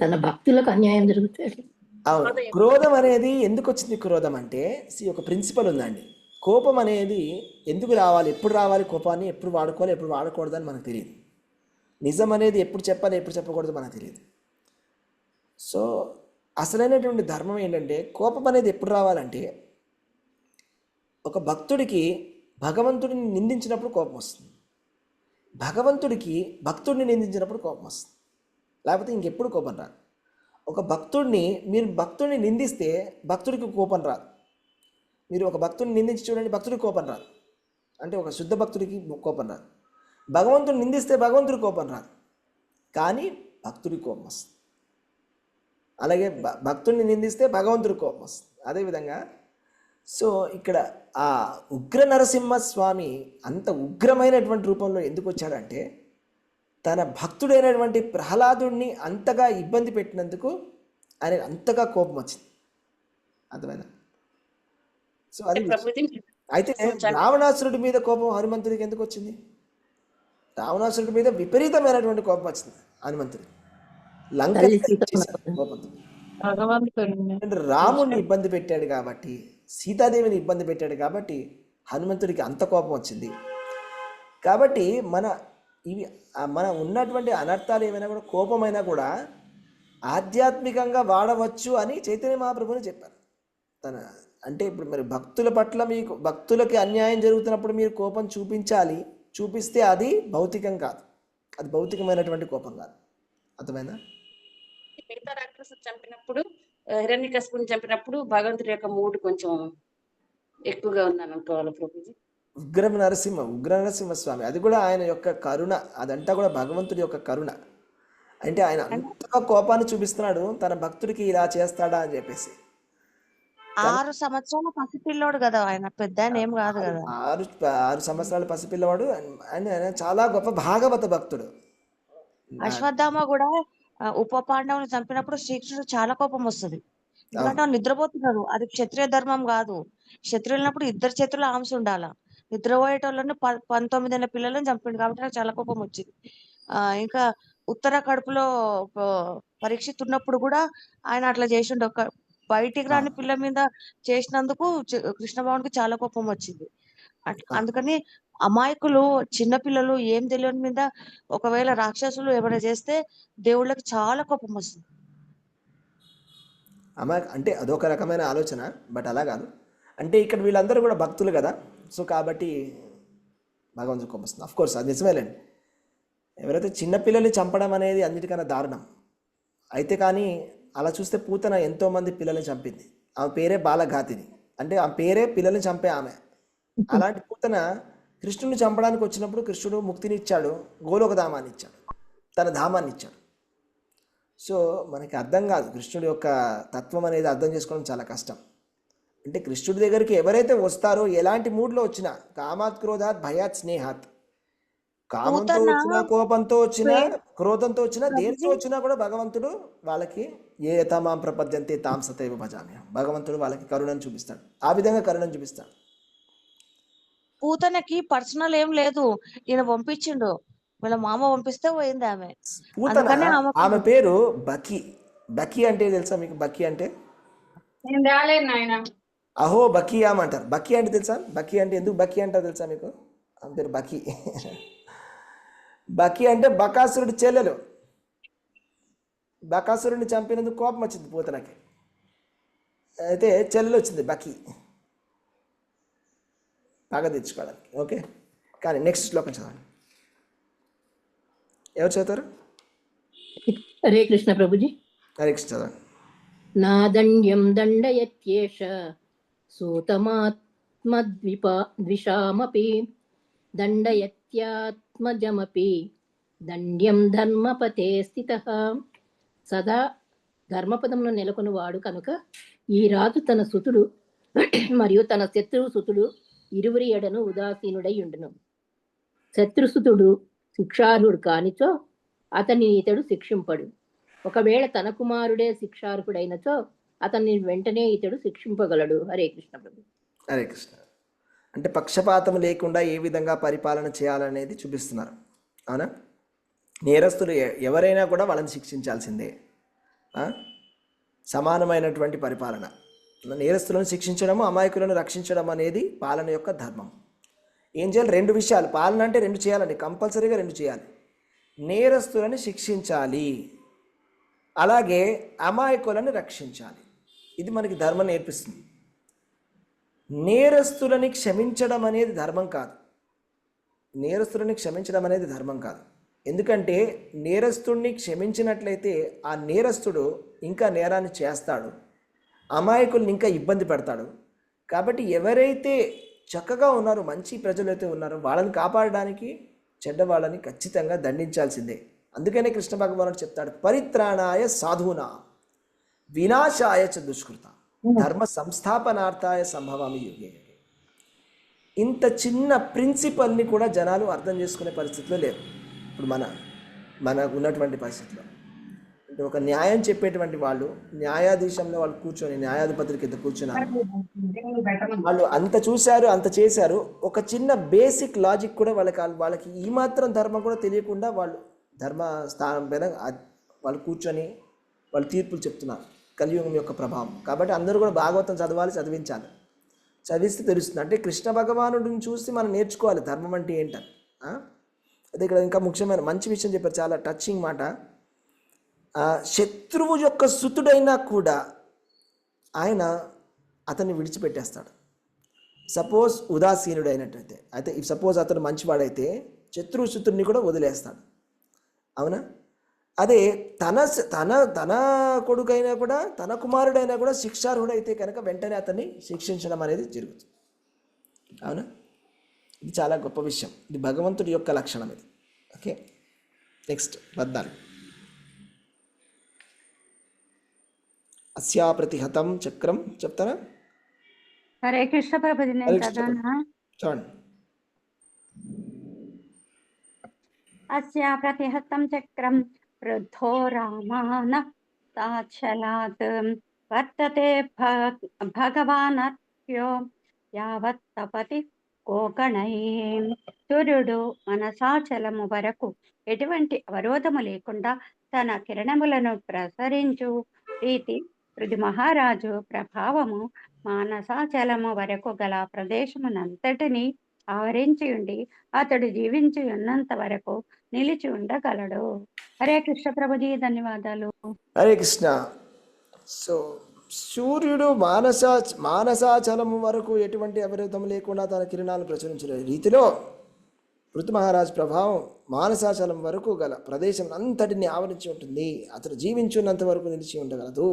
తన భక్తులకు అన్యాయం జరుగుతుంది. అవును, క్రోధం అనేది ఎందుకు వచ్చింది? క్రోధం అంటే ఒక ప్రిన్సిపల్ ఉందండి. కోపం అనేది ఎందుకు రావాలి, ఎప్పుడు రావాలి, కోపాన్ని ఎప్పుడు వాడుకోవాలి, ఎప్పుడు వాడకూడదు అని మనకు తెలియదు. నిజం అనేది ఎప్పుడు చెప్పాలి, ఎప్పుడు చెప్పకూడదు మనకు తెలియదు. సో అసలైనటువంటి ధర్మం ఏంటంటే, కోపం అనేది ఎప్పుడు రావాలంటే, ఒక భక్తుడికి భగవంతుడిని నిందించినప్పుడు కోపం వస్తుంది, భగవంతుడికి భక్తుడిని నిందించినప్పుడు కోపం వస్తుంది, లేకపోతే ఇంకెప్పుడు కోపం రాదు. ఒక భక్తుడిని మీరు భక్తుడిని నిందిస్తే భక్తుడికి కోపం రాదు. మీరు ఒక భక్తుడిని నిందించి చూడండి, భక్తుడికి కోపం రాదు. అంటే ఒక శుద్ధ భక్తుడికి కోపం రాదు. భగవంతుడిని నిందిస్తే భగవంతుడికి కోపం రాదు, కానీ భక్తుడికి కోపం వస్తుంది. అలాగే భక్తుడిని నిందిస్తే భగవంతుడికి కోపం వస్తుంది. అదేవిధంగా సో ఇక్కడ ఆ ఉగ్ర నరసింహస్వామి అంత ఉగ్రమైనటువంటి రూపంలో ఎందుకు వచ్చాడంటే, తన భక్తుడైనటువంటి ప్రహ్లాదుడిని అంతగా ఇబ్బంది పెట్టినందుకు ఆయన అంతగా కోపం వచ్చింది. అర్థమైనా? సో అది. అయితే రావణాసురుడి మీద కోపం హనుమంతుడికి ఎందుకు వచ్చింది? రావణాసురుడి మీద విపరీతమైనటువంటి కోపం వచ్చింది హనుమంతుడికి. లంక కోపంతో రాముడిని ఇబ్బంది పెట్టాడు కాబట్టి, సీతాదేవిని ఇబ్బంది పెట్టాడు కాబట్టి హనుమంతుడికి అంత కోపం వచ్చింది. కాబట్టి మన ఉన్నటువంటి అనర్థాలు ఏమైనా కూడా, కోపమైనా కూడా ఆధ్యాత్మికంగా వాడవచ్చు అని చైతన్య మహాప్రభుని చెప్పారు. అంటే ఇప్పుడు మరి భక్తుల పట్ల మీకు, భక్తులకి అన్యాయం జరుగుతున్నప్పుడు మీరు కోపం చూపించాలి. చూపిస్తే అది భౌతికం కాదు, అది భౌతికమైనటువంటి కోపం కాదు. అర్థమైనా? మిగతా రాక్షసులు చంపినప్పుడు, హిరణ్యకశిపుని చంపినప్పుడు భగవంతుడి యొక్క మూడు కొంచెం ఎక్కువగా ఉందని అనుకోవాలి ప్రభుజీ. ఉగ్ర నరసింహస్వామి, అది కూడా ఆయన యొక్క కరుణ. అదంతా కూడా భగవంతుడి యొక్క కరుణ. అంటే ఆయన అంతగా కోపాన్ని చూపిస్తున్నాడు, తన భక్తుడికి ఇలా చేస్తాడా అని చెప్పేసి. 6 సంవత్సరాల పసిపిల్లోడు కదా ఆయన, పెద్ద ఏం కాదు కదా. 6 సంవత్సరాల పసిపిల్లవాడు. ఆయన చాలా గొప్ప భాగవత భక్తుడు. అశ్వత్థామ కూడా ఉప పాండవుని చంపినప్పుడు శ్రీకృష్ణుడు చాలా కోపం వస్తుంది. ఎందుకంటే నిద్రపోతున్నారు, అది క్షత్రియ ధర్మం కాదు. క్షత్రియులన్నప్పుడు 2 చేతుల ఆంశ ఉండాల. నిద్రపోయేటోళ్ళని 19 ఏళ్ళ పిల్లలను చంపిండు కాబట్టి నాకు చాలా కోపం వచ్చింది. ఇంకా ఉత్తర కడుపులో పరీక్షిత్ ఉన్నప్పుడు కూడా ఆయన అట్లా చేసిండు. ఒక బయటికి రాని పిల్ల మీద చేసినందుకు కృష్ణ భగవానుడికి చాలా కోపం వచ్చింది. అందుకని అమాయకులు, చిన్నపిల్లలు, ఏం తెలియని మీద ఒకవేళ రాక్షసులు ఏమైనా చేస్తే దేవుళ్ళకి చాలా కోపం వస్తుంది. అంటే అదొక రకమైన ఆలోచన. బట్ అలా కాదు. అంటే ఇక్కడ వీళ్ళందరూ కూడా భక్తులు కదా, సో కాబట్టి భగవంతుడు కోపం వస్తుంది. కోర్స్ అది నిజమేలేండి. ఎవరైతే చిన్నపిల్లల్ని చంపడం అనేది అన్నిటికన్నా దారుణం. అయితే కానీ అలా చూస్తే పూతన ఎంతోమంది పిల్లల్ని చంపింది. ఆమె పేరే బాలఘాతిని, అంటే ఆమె పేరే పిల్లల్ని చంపే ఆమె. అలాంటి పూతన కృష్ణుని చంపడానికి వచ్చినప్పుడు కృష్ణుడు ముక్తిని ఇచ్చాడు, గోలోక ధామాన్ని ఇచ్చాడు, తన ధామాన్ని ఇచ్చాడు. సో మనకి అర్థం కాదు కృష్ణుడి యొక్క తత్వం అనేది అర్థం చేసుకోవడం చాలా కష్టం. అంటే కృష్ణుడి దగ్గరికి ఎవరైతే వస్తారో ఎలాంటి మూడ్లో వచ్చినా, కామాత్ క్రోధాత్ భయాత్ స్నేహాత్, కామంతో వచ్చినా, కోపంతో వచ్చినా, క్రోధంతో వచ్చినా, దేనితో వచ్చినా కూడా భగవంతుడు వాళ్ళకి ఏ యథామాం ప్రపద్యంతే తాం సతైవ భజామి, భగవంతుడు వాళ్ళకి కరుణను చూపిస్తాడు. ఆ విధంగా కరుణను చూపిస్తాడు. పూతనకి పర్సనల్ ఏం లేదు, ఈయన పంపించిండు, వీళ్ళ మామ పంపిస్తే పోయింది ఆమె. పూతన ఆమె పేరు బకి. బకి అంటే తెలుసా మీకు? బకి అంటే అహో బకియామ్ అంటారు. బకి అంటే తెలుసా? బకి అంటే ఎందుకు బకి అంటారు తెలుసా మీకు? ఆమె పేరు బకి. బకి అంటే బకాసురుడి చెల్లెలు. బకాసురుడిని చంపినందుకు కోపం వచ్చింది పూతనకి, అయితే చెల్లెలు వచ్చింది బకి, బాగా తెచ్చుకోవడానికి. ఓకే, కానీ నెక్స్ట్ శ్లోకం చదవండి. ఎవరు చదువుతారు? హరే కృష్ణ ప్రభుజీ. హరే కృష్ణ చదవండి. నా దండ్యం దండయత్యేష సూతమాత్మద్విషామపి దండయత్యాత్మజమపి దండ్యం ధర్మపతే స్థితః. సదా ధర్మపదమును నెలకొని వాడు కనుక ఈ రాజు తన సుతుడు మరియు తన శత్రువు సుతుడు ఇరువురి ఎడను ఉదాసీనుడై ఉండును. శత్రుసుతుడు శిక్షార్హుడు కానిచో అతన్ని ఇతడు శిక్షింపడు. ఒకవేళ తన కుమారుడే శిక్షార్హుడైనచో అతన్ని వెంటనే ఇతడు శిక్షింపగలడు. హరే కృష్ణ ప్రభు. హరే కృష్ణ. అంటే పక్షపాతం లేకుండా ఏ విధంగా పరిపాలన చేయాలనేది చూపిస్తున్నారు. అవునా? నేరస్తులు ఎవరైనా కూడా వాళ్ళని శిక్షించాల్సిందే. సమానమైనటువంటి పరిపాలన. నేరస్తులను శిక్షించడము, అమాయకులను రక్షించడం అనేది పాలన యొక్క ధర్మం. ఏం చేయాలి? రెండు విషయాలు. పాలన అంటే రెండు చేయాలండి, కంపల్సరీగా రెండు చేయాలి. నేరస్తులను శిక్షించాలి, అలాగే అమాయకులను రక్షించాలి. ఇది మనకి ధర్మం నేర్పిస్తుంది. నేరస్తులని క్షమించడం అనేది ధర్మం కాదు. నేరస్తులని క్షమించడం అనేది ధర్మం కాదు. ఎందుకంటే నేరస్తుడిని క్షమించినట్లయితే ఆ నేరస్తుడు ఇంకా నేరాన్ని చేస్తాడు, అమాయకుల్ని ఇంకా ఇబ్బంది పెడతాడు. కాబట్టి ఎవరైతే చక్కగా ఉన్నారో, మంచి ప్రజలైతే ఉన్నారో వాళ్ళని కాపాడడానికి చెడ్డవాళ్ళని ఖచ్చితంగా దండించాల్సిందే. అందుకనే కృష్ణ భగవానుడు చెప్తాడు, పరిత్రాణాయ సాధూనా వినాశాయ చ దుష్కృత ధర్మ సంస్థాపనార్థాయ సంభవామి యుగే. ఇంత చిన్న ప్రిన్సిపల్ని కూడా జనాలు అర్థం చేసుకునే పరిస్థితిలో లేరు ఇప్పుడు మన ఉన్నటువంటి పరిస్థితిలో. అంటే ఒక న్యాయం చెప్పేటువంటి వాళ్ళు న్యాయాధీశంలో వాళ్ళు కూర్చొని, న్యాయాధిపతుల కింద కూర్చున్నారు, వాళ్ళు అంత చూశారు, అంత చేశారు, ఒక చిన్న బేసిక్ లాజిక్ కూడా వాళ్ళకి ఈ మాత్రం ధర్మం కూడా తెలియకుండా వాళ్ళు ధర్మ స్థానం పైన వాళ్ళు కూర్చొని వాళ్ళు తీర్పులు చెప్తున్నారు. కలియుగం యొక్క ప్రభావం. కాబట్టి అందరూ కూడా భాగవతం చదవాలి, చదివించాలి. చదివిస్తే తెలుస్తుంది. అంటే కృష్ణ భగవానుడిని చూసి మనం నేర్చుకోవాలి ధర్మం అంటే ఏంటని. అదే ఇక్కడ ఇంకా ముఖ్యమైన మంచి విషయం చెప్పారు, చాలా టచింగ్ మాట. శత్రువు యొక్క సుతుడైనా కూడా ఆయన అతన్ని విడిచిపెట్టేస్తాడు. సపోజ్ ఉదాసీనుడైనట్టయితే, అయితే సపోజ్ అతను మంచివాడైతే శత్రువు సుతుడిని కూడా వదిలేస్తాడు. అవునా? అదే తన తన తన కొడుకైనా కూడా, తన కుమారుడైనా కూడా శిక్షార్హుడైతే కనుక వెంటనే అతన్ని శిక్షించడం అనేది జరుగుతుంది. అవునా? ఇది చాలా గొప్ప విషయం. ఇది భగవంతుడి యొక్క లక్షణం ఇది. Okay, next 14. అస్యా ప్రతిహతం చక్రం చెప్తారా? హరే కృష్ణ ప్రభుజీ, నేను చదవనా? చూడండి. అస్యా ప్రతిహతం చక్రం వృద్ధో రామాన తాచ్చలాత్ వర్తతే భగవానర్యో యావత్ తపతి కోకణై. సూర్యుడు మనసాచలము వరకు ఎటువంటి అవరోధము లేకుండా తన కిరణములను ప్రసరించు రీతి పృథు మహారాజు ప్రభావము మానసాచలము వరకు గల ప్రదేశమునంతటిని ఆవరించి ఉండి అతడు జీవించి ఉన్నంత వరకు నిలిచి ఉండగలడు. హరే కృష్ణ ప్రభుజీ, ధన్యవాదాలు. హరే కృష్ణ. సో సూర్యుడు మానసాచలము వరకు ఎటువంటి అవరోధం లేకుండా తన కిరణాలు ప్రచురించే రీతిలో ఋతు మహారాజ్ ప్రభావం మానసాచలం వరకు గల ప్రదేశం అంతటిని ఆవరించి ఉంటుంది. అతడు జీవించున్నంత వరకు నిలిచి ఉండగలదు.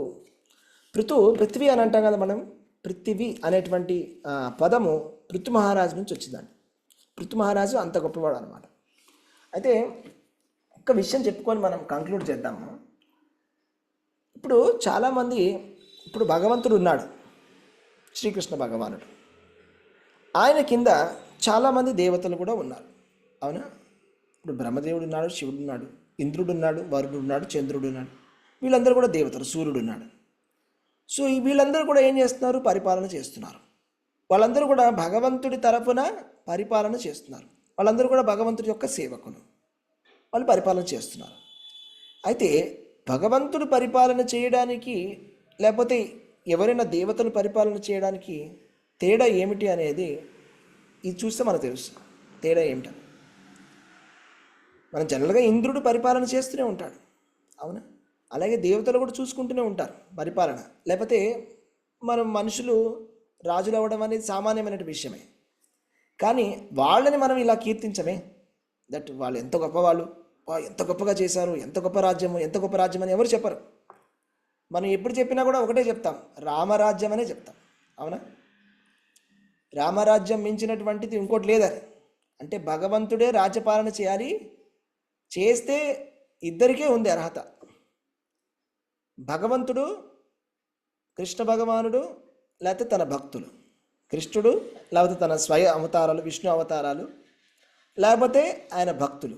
పృథ్వీ అని అంటాం కదా మనం. పృథ్వీ అనేటువంటి పదము పృథు మహారాజు నుంచి వచ్చిందండి. పృథు మహారాజు అంత గొప్పవాడు అనమాట. అయితే ఒక్క విషయం చెప్పుకొని మనం కంక్లూడ్ చేద్దాము. ఇప్పుడు చాలామంది, ఇప్పుడు భగవంతుడు ఉన్నాడు, శ్రీకృష్ణ భగవానుడు. ఆయన కింద చాలామంది దేవతలు కూడా ఉన్నారు, అవునా? ఇప్పుడు బ్రహ్మదేవుడు ఉన్నాడు, శివుడు ఉన్నాడు, ఇంద్రుడు ఉన్నాడు, వరుడు ఉన్నాడు, చంద్రుడు ఉన్నాడు. వీళ్ళందరూ కూడా దేవతలు. సూర్యుడు ఉన్నాడు. సో వీళ్ళందరూ కూడా ఏం చేస్తున్నారు? పరిపాలన చేస్తున్నారు. వాళ్ళందరూ కూడా భగవంతుడి తరఫున పరిపాలన చేస్తున్నారు. వాళ్ళందరూ కూడా భగవంతుడి యొక్క సేవకులు. వాళ్ళు పరిపాలన చేస్తున్నారు. అయితే భగవంతుడు పరిపాలన చేయడానికి, లేకపోతే ఎవరైనా దేవతలు పరిపాలన చేయడానికి తేడా ఏమిటి అనేది ఇది చూస్తే మనకు తెలుస్తుంది. తేడా ఏమిటని మనం జనరల్గా ఇంద్రుడు పరిపాలన చేస్తూనే ఉంటాడు, అవునా? అలాగే దేవతలు కూడా చూసుకుంటూనే ఉంటారు పరిపాలన. లేకపోతే మనం మనుషులు రాజులు అవ్వడం అనేది సామాన్యమైన విషయమే. కానీ వాళ్ళని మనం ఇలా కీర్తించమే. దట్ వాళ్ళు ఎంత గొప్పవాళ్ళు, ఎంత గొప్పగా చేశారు, ఎంత గొప్ప రాజ్యము, ఎంత గొప్ప రాజ్యం అని ఎవరు చెప్పరు. మనం ఎప్పుడు చెప్పినా కూడా ఒకటే చెప్తాం, రామరాజ్యం అనే చెప్తాం, అవునా? రామరాజ్యం మించినటువంటిది ఇంకోటి లేదని. అంటే భగవంతుడే రాజ్యపాలన చేయాలి, చేస్తే ఇద్దరికే ఉంది అర్హత. భగవంతుడు, కృష్ణ భగవానుడు, లేకపోతే తన భక్తులు. కృష్ణుడు లేకపోతే తన స్వయ అవతారాలు, విష్ణు అవతారాలు, లేకపోతే ఆయన భక్తులు.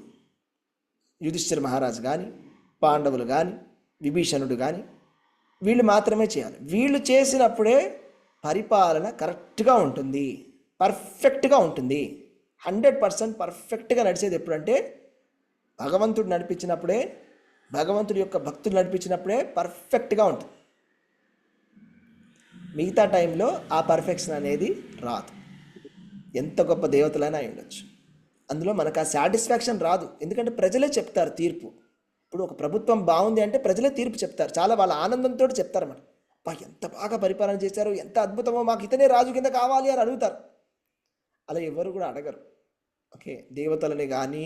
యుధిష్ఠిర మహారాజు కానీ, పాండవులు కానీ, విభీషణుడు కానీ, వీళ్ళు మాత్రమే చేయాలి. వీళ్ళు చేసినప్పుడే పరిపాలన కరెక్ట్గా ఉంటుంది, పర్ఫెక్ట్గా ఉంటుంది. 100% పర్ఫెక్ట్గా నడిచేది ఎప్పుడంటే భగవంతుడు నడిపించినప్పుడే, భగవంతుడి యొక్క భక్తులు నడిపించినప్పుడే పర్ఫెక్ట్గా ఉంటుంది. మిగతా టైంలో ఆ పర్ఫెక్షన్ అనేది రాదు. ఎంత గొప్ప దేవతలైనా అయి ఉండొచ్చు, అందులో మనకు ఆ సాటిస్ఫాక్షన్ రాదు. ఎందుకంటే ప్రజలే చెప్తారు తీర్పు. ఇప్పుడు ఒక ప్రభుత్వం బాగుంది అంటే ప్రజలే తీర్పు చెప్తారు, చాలా వాళ్ళ ఆనందంతో చెప్తారన్నమాట. ఎంత బాగా పరిపాలన చేశారు, ఎంత అద్భుతమో, మాకు ఇతనే రాజు కింద కావాలి అని అడుగుతారు. అలా ఎవరు కూడా అడగరు. ఓకే, దేవతలని కానీ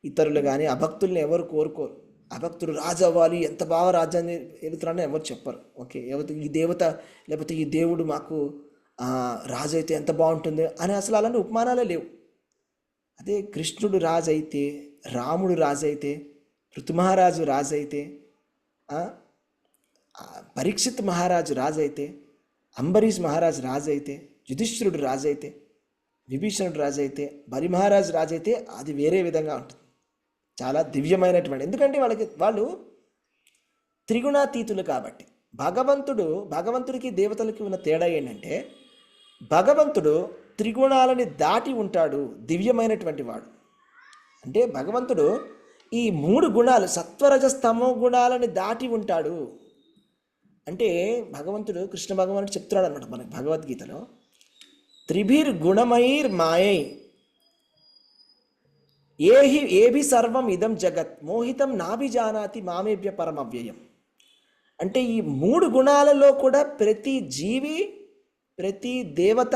ఇతరులు కానీ అభక్తుల్ని ఎవరు కోరుకోరు. అభక్తుడు రాజు అవ్వాలి, ఎంత బాగా రాజ్యాన్ని ఎదుగుతున్నాడని ఎవరు చెప్పరు. ఓకే, ఈ దేవత లేకపోతే ఈ దేవుడు మాకు రాజు అయితే ఎంత బాగుంటుంది అని అసలు అలాంటి ఉపమానాలే లేవు. అదే కృష్ణుడు రాజు అయితే, రాముడు రాజు అయితే, ఋతు మహారాజు రాజు అయితే, పరీక్షిత్ మహారాజు రాజు అయితే, అంబరీష్ మహారాజు రాజు అయితే, యుధిష్ఠిరుడు రాజు అయితే, విభీషణుడు రాజు అయితే, బలి మహారాజు రాజు అయితే అది వేరే విధంగా ఉంటుంది. చాలా దివ్యమైనటువంటి, ఎందుకంటే వాళ్ళు త్రిగుణాతీతులు కాబట్టి. భగవంతుడికి దేవతలకి ఉన్న తేడా ఏంటంటే భగవంతుడు త్రిగుణాలని దాటి ఉంటాడు, దివ్యమైనటువంటి వాడు. అంటే భగవంతుడు ఈ 3 గుణాలు, సత్వరజస్తమో గుణాలని దాటి ఉంటాడు. అంటే భగవంతుడు, కృష్ణ భగవానుడు చెప్తున్నాడు అనమాట మనకు భగవద్గీతలో, త్రిభిర్ గుణమైర్ మాయై ఏభి సర్వం ఇదం జగత్ మోహితం నాభిజానాతి మామేభ్య పరమవ్యయం. అంటే ఈ 3 గుణాలలో కూడా ప్రతి జీవి, ప్రతి దేవత,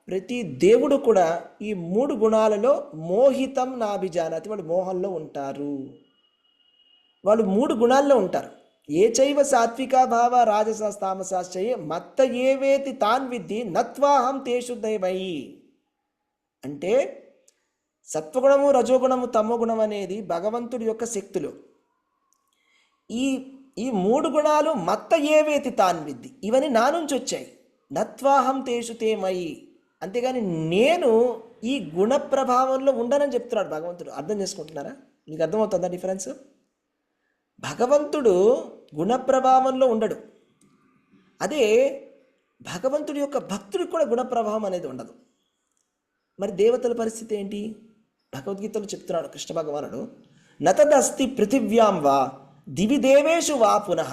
ప్రతి దేవుడు కూడా ఈ 3 గుణాలలో మోహితం నాభిజానాతి, వాళ్ళు మోహంలో ఉంటారు. వాళ్ళు 3 గుణాల్లో ఉంటారు. ఏ చైవ సాత్వికా భావ రాజసాస్తామసాశ్చయే మత్త ఏవేతి తాన్ విద్ధి నత్వాహం తేషు దైవయి. అంటే సత్వగుణము, రజోగుణము, తమోగుణం అనేది భగవంతుడి యొక్క శక్తులు. ఈ 3 గుణాలు మత్త ఏవేతి తాన్ విద్ధి, ఇవన్నీ నా నుంచి వచ్చాయి. నత్వాహం తేషు తే మయి, అంతేగాని నేను ఈ గుణ ప్రభావంలో ఉండనని చెప్తున్నాడు భగవంతుడు. అర్థం చేసుకుంటున్నారా? మీకు అర్థమవుతుందా డిఫరెన్స్? భగవంతుడు గుణ ప్రభావంలో ఉండడు. అదే భగవంతుడి యొక్క భక్తుడికి కూడా గుణ ప్రభావం అనేది ఉండదు. మరి దేవతల పరిస్థితి ఏంటి? భగవద్గీతలో చెప్తున్నాడు కృష్ణ భగవానుడు, నతదస్తి పృథివ్యాం వా దివి దేవేషు వా పునః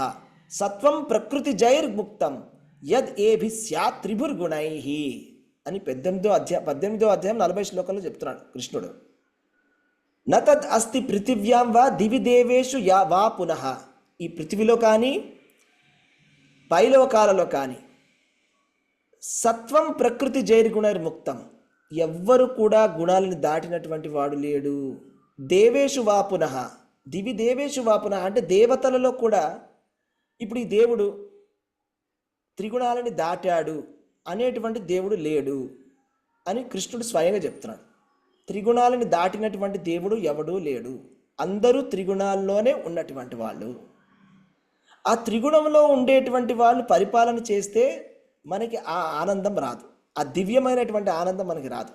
సత్వం ప్రకృతి జైర్ముక్తం యద్ ఏభి స్యాత్ త్రిభుర్గుణై అని 18వ అధ్యాయం 40 శ్లోకంలో చెప్తున్నాడు కృష్ణుడు. నతద్ అస్తి పృథివ్యాం వా దివి దేవేషు వా పునః, ఈ పృథివిలో కానీ పైలోకాలలో కానీ సత్వం ప్రకృతి జైర్గుణైర్ముక్తం, ఎవ్వరు కూడా గుణాలను దాటినటువంటి వాడు లేడు. దేవేషు వాపునః, దివి దేవేషు వాపునః అంటే దేవతలలో కూడా ఇప్పుడు ఈ దేవుడు త్రిగుణాలని దాటాడు అనేటువంటి దేవుడు లేడు అని కృష్ణుడు స్వయంగా చెప్తున్నాడు. త్రిగుణాలని దాటినటువంటి దేవుడు ఎవడూ లేడు, అందరూ త్రిగుణాల్లోనే ఉన్నటువంటి వాళ్ళు. ఆ త్రిగుణంలో ఉండేటువంటి వాళ్ళు పరిపాలన చేస్తే మనకి ఆ ఆనందం రాదు, ఆ దివ్యమైనటువంటి ఆనందం మనకి రాదు.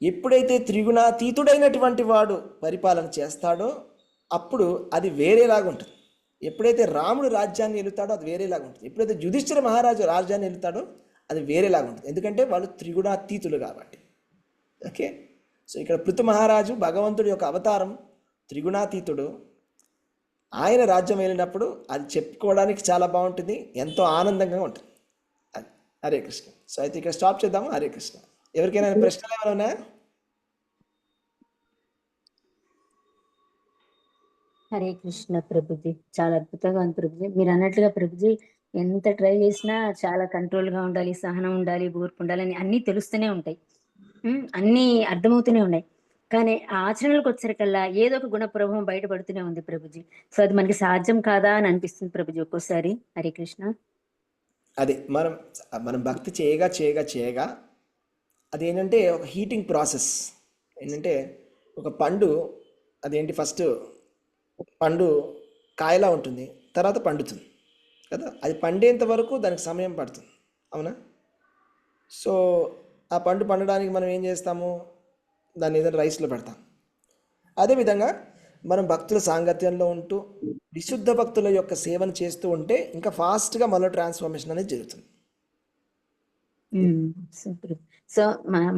ఎప్పుడైతే త్రిగుణాతీతుడైనటువంటి వాడు పరిపాలన చేస్తాడో అప్పుడు అది వేరేలాగా ఉంటుంది. ఎప్పుడైతే రాముడు రాజ్యాన్ని ఏలుతాడో అది వేరేలాగా ఉంటుంది. ఎప్పుడైతే యుధిష్ఠిర మహారాజు రాజ్యాన్ని ఏలుతాడో అది వేరేలాగా ఉంటుంది, ఎందుకంటే వాళ్ళు త్రిగుణాతీతులు కాబట్టి. ఓకే, సో ఇక్కడ పృథు మహారాజు భగవంతుడి యొక్క అవతారం, త్రిగుణాతీతుడు. ఆయన రాజ్యం వెళ్ళినప్పుడు అది చెప్పుకోవడానికి చాలా బాగుంటుంది, ఎంతో ఆనందంగా ఉంటుంది. హరే కృష్ణ. సో అయితే ఇక్కడ స్టాప్ చేద్దాము. హరే కృష్ణ. ఎవరికైనా ప్రశ్నలు ఏమైనా ఉన్నాయా? హరే కృష్ణ ప్రభుజీ, చాలా అద్భుతంగా ఉంది ప్రభుజీ. మీరు అన్నట్లుగా ప్రభుజీ ఎంత ట్రై చేసినా చాలా కంట్రోల్ గా ఉండాలి, సహనం ఉండాలి, ఓర్పు ఉండాలి అని అన్నీ తెలుస్తూనే ఉంటాయి, అన్నీ అర్థమవుతూనే ఉన్నాయి. కానీ ఆ ఆచరణలకు వచ్చేసరికల్లా ఏదో ఒక గుణ ప్రభావం బయటపడుతూనే ఉంది ప్రభుజీ. సో అది మనకి సాధ్యం కాదా అని అనిపిస్తుంది ప్రభుజీ ఒక్కోసారి. హరే కృష్ణ. అదే మనం భక్తి చేయగా అదేంటంటే ఒక హీటింగ్ ప్రాసెస్. ఏంటంటే ఒక పండు, అదేంటి ఫస్ట్ పండు కాయలా ఉంటుంది, తర్వాత పండుతుంది కదా. అది పండేంత వరకు దానికి సమయం పడుతుంది, అవునా? సో ఆ పండు పండడానికి మనం ఏం చేస్తాము, దాన్ని ఏదైనా రైస్లో పెడతాం. అదేవిధంగా మనం భక్తుల సాంగత్యంలో ఉంటూ విశుద్ధ భక్తుల యొక్క సేవను చేస్తూ ఉంటే ఇంకా ఫాస్ట్గా మనలో ట్రాన్స్ఫర్మేషన్ అనేది జరుగుతుంది. సో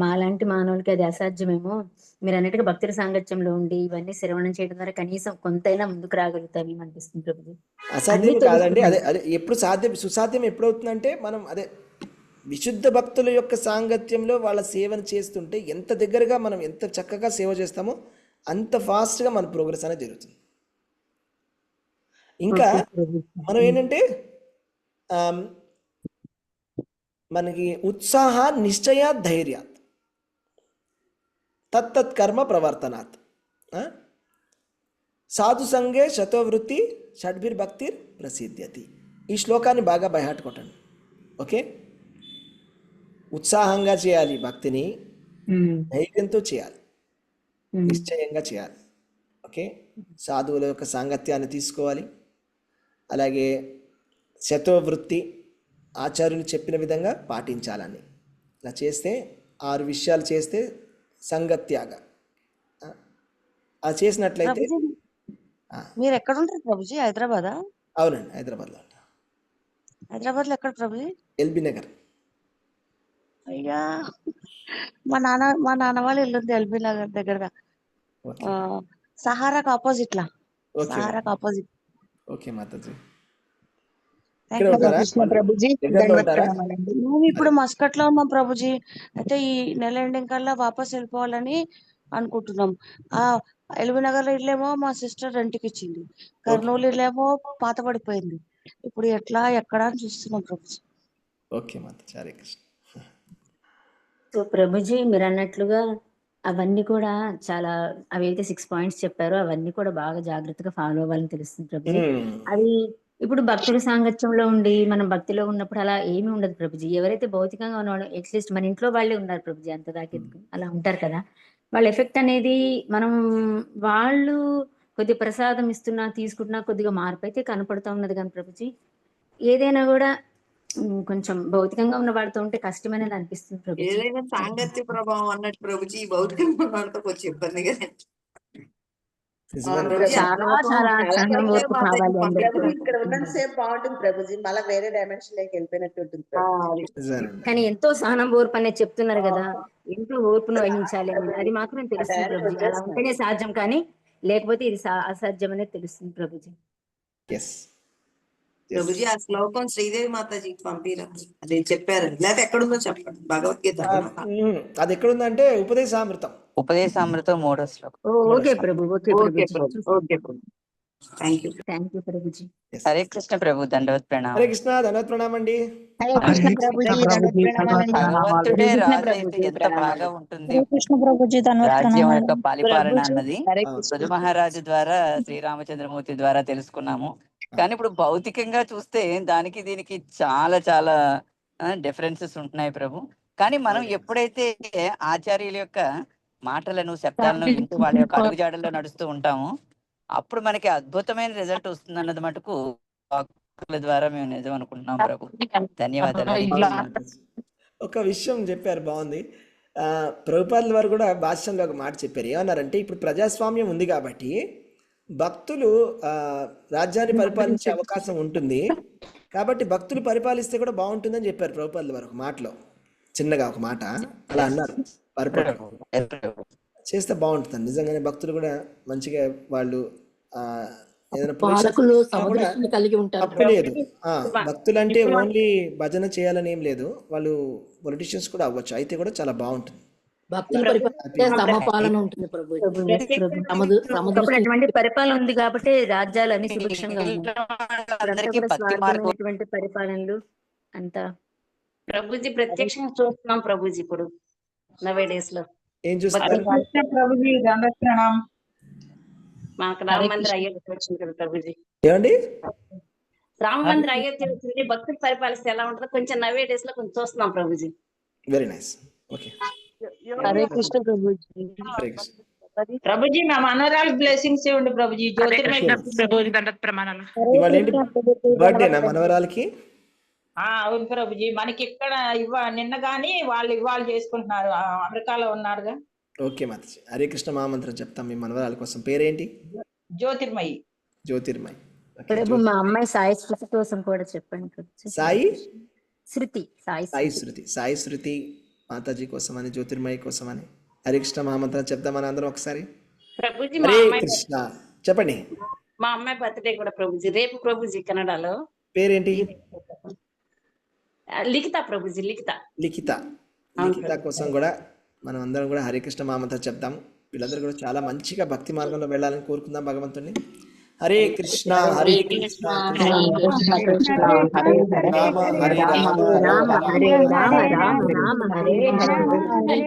మాలాంటి మానవులకి అది అసాధ్యమేమో. మీరు అన్నట్టుగా భక్తుల సాంగత్యంలో ఉండి ఇవన్నీ శ్రవణం చేయడం ద్వారా కనీసం కొంతైనా ముందుకు రాగలుగుతాం అనిపిస్తుంది ప్రభుజీ. అసాధ్యం కాదండి, అదే ఎప్పుడు సుసాధ్యం ఎప్పుడవుతుందంటే మనం అదే విశుద్ధ భక్తుల యొక్క సాంగత్యంలో వాళ్ళ సేవను చేస్తుంటే ఎంత దగ్గరగా మనం ఎంత చక్కగా సేవ చేస్తామో అంత ఫాస్ట్గా మన ప్రోగ్రెస్ అనేది జరుగుతుంది. ఇంకా మనం ఏంటంటే మనకి ఉత్సాహ నిశ్చయ ధైర్యాత్ తత్తత్ కర్మ ప్రవర్తనాత్ సాధు సంగే శతోవృత్తి షడ్భిర్భక్తిర్ ప్రసిద్ధ్యతి. ఈ శ్లోకాన్ని బాగా బైహార్ట్ కొట్టండి. ఓకే, ఉత్సాహంగా చేయాలి భక్తిని, ధైర్యంతో చేయాలి, నిశ్చయంగా చేయాలి. ఓకే, సాధువుల యొక్క సాంగత్యాన్ని తీసుకోవాలి. అలాగే శతోవృత్తి, ఆచార్యులు చెప్పిన విధంగా పాటించాలని. ఇలా చేస్తే 6 విషయాలు చేస్తే సంగత్యాగ అలా చేసినట్లయితే. మీరు ఎక్కడ ఉంటారు ప్రభుజీ? హైదరాబాదా? అవునండి, హైదరాబాద్లో ఉంటా. హైదరాబాద్లో ఎక్కడ ప్రభుజీ? ఎల్బీ నగర్. అయ్యా, మా నాన్న వాళ్ళ ఇల్లు ఉంది ఎల్బీ నగర్ దగ్గరగా, సహారాకు ఆపోజిట్ లా. సహారాకు ఆపోజిట్. ఓకే మాతాజీ. ప్రభుజీ మేము ఇప్పుడు మస్కట్ లో ఉన్నాం ప్రభుజీ. అయితే ఈ నెల ఎండింగ్ కల్లా వాపస్ వెళ్ళిపోవాలని అనుకుంటున్నాం. ఆ ఎల్బీ నగర్ లో ఇల్లేమో మా సిస్టర్ రెంట్కి ఇచ్చింది, కర్నూలు ఇల్లేమో పాత పడిపోయింది. ఇప్పుడు ఎట్లా ఎక్కడ అని చూస్తున్నాం ప్రభుజీ. ఓకే మాతాజీ, హరే కృష్ణ. సో ప్రభుజీ మీరు అన్నట్లుగా అవన్నీ కూడా చాలా, అవైతే 6 పాయింట్స్ చెప్పారో అవన్నీ కూడా బాగా జాగ్రత్తగా ఫాలో అవ్వాలని తెలుస్తుంది ప్రభుజీ. అది ఇప్పుడు భక్తుల సాంగత్యంలో ఉండి మనం భక్తిలో ఉన్నప్పుడు అలా ఏమీ ఉండదు ప్రభుజీ. ఎవరైతే భౌతికంగా ఉన్నవాడు అట్లీస్ట్ మన ఇంట్లో వాళ్ళే ఉన్నారు ప్రభుజీ, అంత దాకెందుకు అలా ఉంటారు కదా, వాళ్ళ ఎఫెక్ట్ అనేది మనం వాళ్ళు కొద్దిగా ప్రసాదం ఇస్తున్నా తీసుకుంటున్నా కొద్దిగా మార్పు అయితే కనపడుతూ ఉన్నది కానీ ప్రభుజీ, ఏదైనా కూడా కొంచెం భౌతికంగా ఉన్న వాడితో ఉంటే కష్టమనేది అనిపిస్తుంది ప్రభుజీ. ఏదైనా సాంగత్య ప్రభావం అన్నట్టు ప్రభుజీ, భౌతికంగా ఉన్న వాళ్ళతో కొంచెం ఇబ్బంది కదా. చాలా చాలా సహనం ఓర్పు కావాలి అందరికీ. ఇక్కడ ఉన్నంతసేపు బాగుంటుంది ప్రభుజీ, మళ్ళీ వేరే డైమెన్షన్ లోకి వెళ్ళిపోయినట్టు ఉంటుంది. కానీ ఎంతో సహనం ఓర్పు అనేది చెప్తున్నారు కదా, ఎంతో ఓర్పును వహించాలి అని, అది మాత్రం తెలుస్తుంది ప్రభుజీ. అలా ఉంటేనే సాధ్యం, కానీ లేకపోతే ఇది అసాధ్యం అనేది తెలుస్తుంది ప్రభుజీ. ప్రభుజీ ఆ శ్లోకం శ్రీదేవి మాతాజీకి పంపిరా, అది చెప్పారు లేకపోతే ఎక్కడుందో చెప్పండి. భగవద్గీత అది ఎక్కడుందంటే ఉపదేశామృతం 3వ శ్లోకం. Okay Prabhu, okay okay Prabhu. Thank you. Thank you Prabhuji. Hare Krishna ప్రభు, దండవత్ ప్రణామం. హరే కృష్ణ, ధన్యవాద ప్రణామం అండి. హరే కృష్ణ ప్రభుజీ దండవత్ ప్రణామాలండి. భగవంతుడే కృష్ణ రాజు అయితే ప్రభుజీ ఎంత ప్రణామాలు. బాగా ఉంటుంది హరే కృష్ణ ప్రభుజీ ధన్యవాద రాజ్యం ప్రణామాలు. యొక్క పాలిపాలన ప్రభుజీ అన్నది హరే ఆ, కృష్ణ. పృథు మహారాజు ద్వారా శ్రీరామచంద్రమూర్తి ద్వారా తెలుసుకున్నాము. కానీ ఇప్పుడు భౌతికంగా చూస్తే దానికి దీనికి చాలా చాలా డిఫరెన్సెస్ ఉంటున్నాయి ప్రభు. కానీ మనం అవునండి. ఎప్పుడైతే ఆచార్యుల యొక్క మాటలను శబ్దాలను వింటూ వాళ్ళ యొక్క అడుగుజాడల్లో నడుస్తూ ఉంటామో అప్పుడు మనకి అద్భుతమైన రిజల్ట్ వస్తుంది అన్నది మటుకు వాక్కుల ద్వారా మేము నిజం అనుకుంటున్నాం ప్రభు. ధన్యవాదాలు. హరే కృష్ణ. ఒక విషయం చెప్పారు, బాగుంది. ప్రభుపాదుల వారు కూడా భాష్యంలో ఒక మాట చెప్పారు. ఏమన్నారంటే, ఇప్పుడు ప్రజాస్వామ్యం ఉంది కాబట్టి భక్తులు రాజ్యాన్ని పరిపాలించే అవకాశం ఉంటుంది, కాబట్టి భక్తులు పరిపాలిస్తే కూడా బాగుంటుందని చెప్పారు ప్రభుపాదుల వారు ఒక మాటలో. చిన్నగా ఒక మాట అలా అన్నారు. పరిపాలన చేస్తే బాగుంటుంది నిజంగానే. భక్తులు కూడా మంచిగా వాళ్ళు ఏదైనా పాలకులు పొజిషన్ కూడా సమదృష్టిని కలిగి ఉంటారు. తప్పు లేదు. భక్తులు అంటే ఓన్లీ భజన చేయాలని ఏం లేదు, వాళ్ళు పొలిటీషియన్స్ కూడా అవ్వచ్చు, అయితే కూడా చాలా బాగుంటుంది. భక్తులు పరిపాలిస్తే సమపాలన ఉంటుంది ప్రభు. ఒకప్పుడు అటువంటి పరిపాలన ఉంది కాబట్టి రాజ్యాలన్నీ సుభిక్షంగా ఉన్నాయి. అందరికీ భక్తి మార్గం స్వార్థమైనటువంటి పరిపాలనలు అంతా ప్రభుజీ ప్రత్యక్షంగా చూస్తున్నాం ప్రభుజీ ఇప్పుడు నవే డేస్ లో. ఏం చూస్తారు? ప్రభుజీ దండవత్ ప్రణామం. మాకు రామ మందిర అయోధ్య వచ్చింది కదా ప్రభుజీ. ఏమండి? రామ మందిర అయోధ్య వచ్చింది, భక్తులు పరిపాలిస్తే ఎలా ఉంటుందో కొంచెం నవే డేస్ లో కొంచెం చూస్తున్నాం Prabhuji. Very nice. Okay, Hare Krishna Prabhuji. Hare Krishna. Prabhuji మా మనరాలు బ్లెస్సింగ్స్ ఇవ్వండి ప్రభుజీ. జ్యోతిర్మయ ప్రభుజీ దండవత్ ప్రణామాలు. ఇవాళ ఏంటి బర్త్డేనా మనవరాలకి? అవును ప్రభుజీ, మనకి ఇక్కడ నిన్న గాని వాళ్ళు ఇవాళ చేసుకుంటున్నారు, అమెరికాలో ఉన్నారుగా. ఓకే మాతాజీ, హరే కృష్ణ మహామంత్రం చెప్తాం మీ మనవరాల కోసం. పేరేంటి? జ్యోతిర్మయి. జ్యోతిర్మయి. ప్రభు మా అమ్మాయి సాయి శృతి కోసం కూడా చెప్పండి ప్రభుజీ. సాయి శృతి, సాయి శృతి, సాయి శృతి మాతాజీ కోసం అని, జ్యోతిర్మయి కోసం అని హరే కృష్ణ మహామంత్రం చెప్తాం మన అందరం ఒకసారి. ప్రభుజీ మా హరే అమ్మాయి కృష్ణ చెప్పండి. మా అమ్మాయి బర్త్డే కూడా ప్రభుజీ రేపు ప్రభుజీ. కెనడాలో. పేరేంటి? లిఖిత ప్రభుజీ. లిఖిత. లిఖిత. లిఖిత కోసం కూడా మనం అందరం కూడా హరే కృష్ణ మహామంత్రం చెప్తాము. వీళ్ళందరూ కూడా చాలా మంచిగా భక్తి మార్గంలో వెళ్ళాలని కోరుకుందాం భగవంతుని. హరే కృష్ణ హరే కృష్ణ రామ హరే రామ రామ హరే రామ రామ రామ హరే హరే.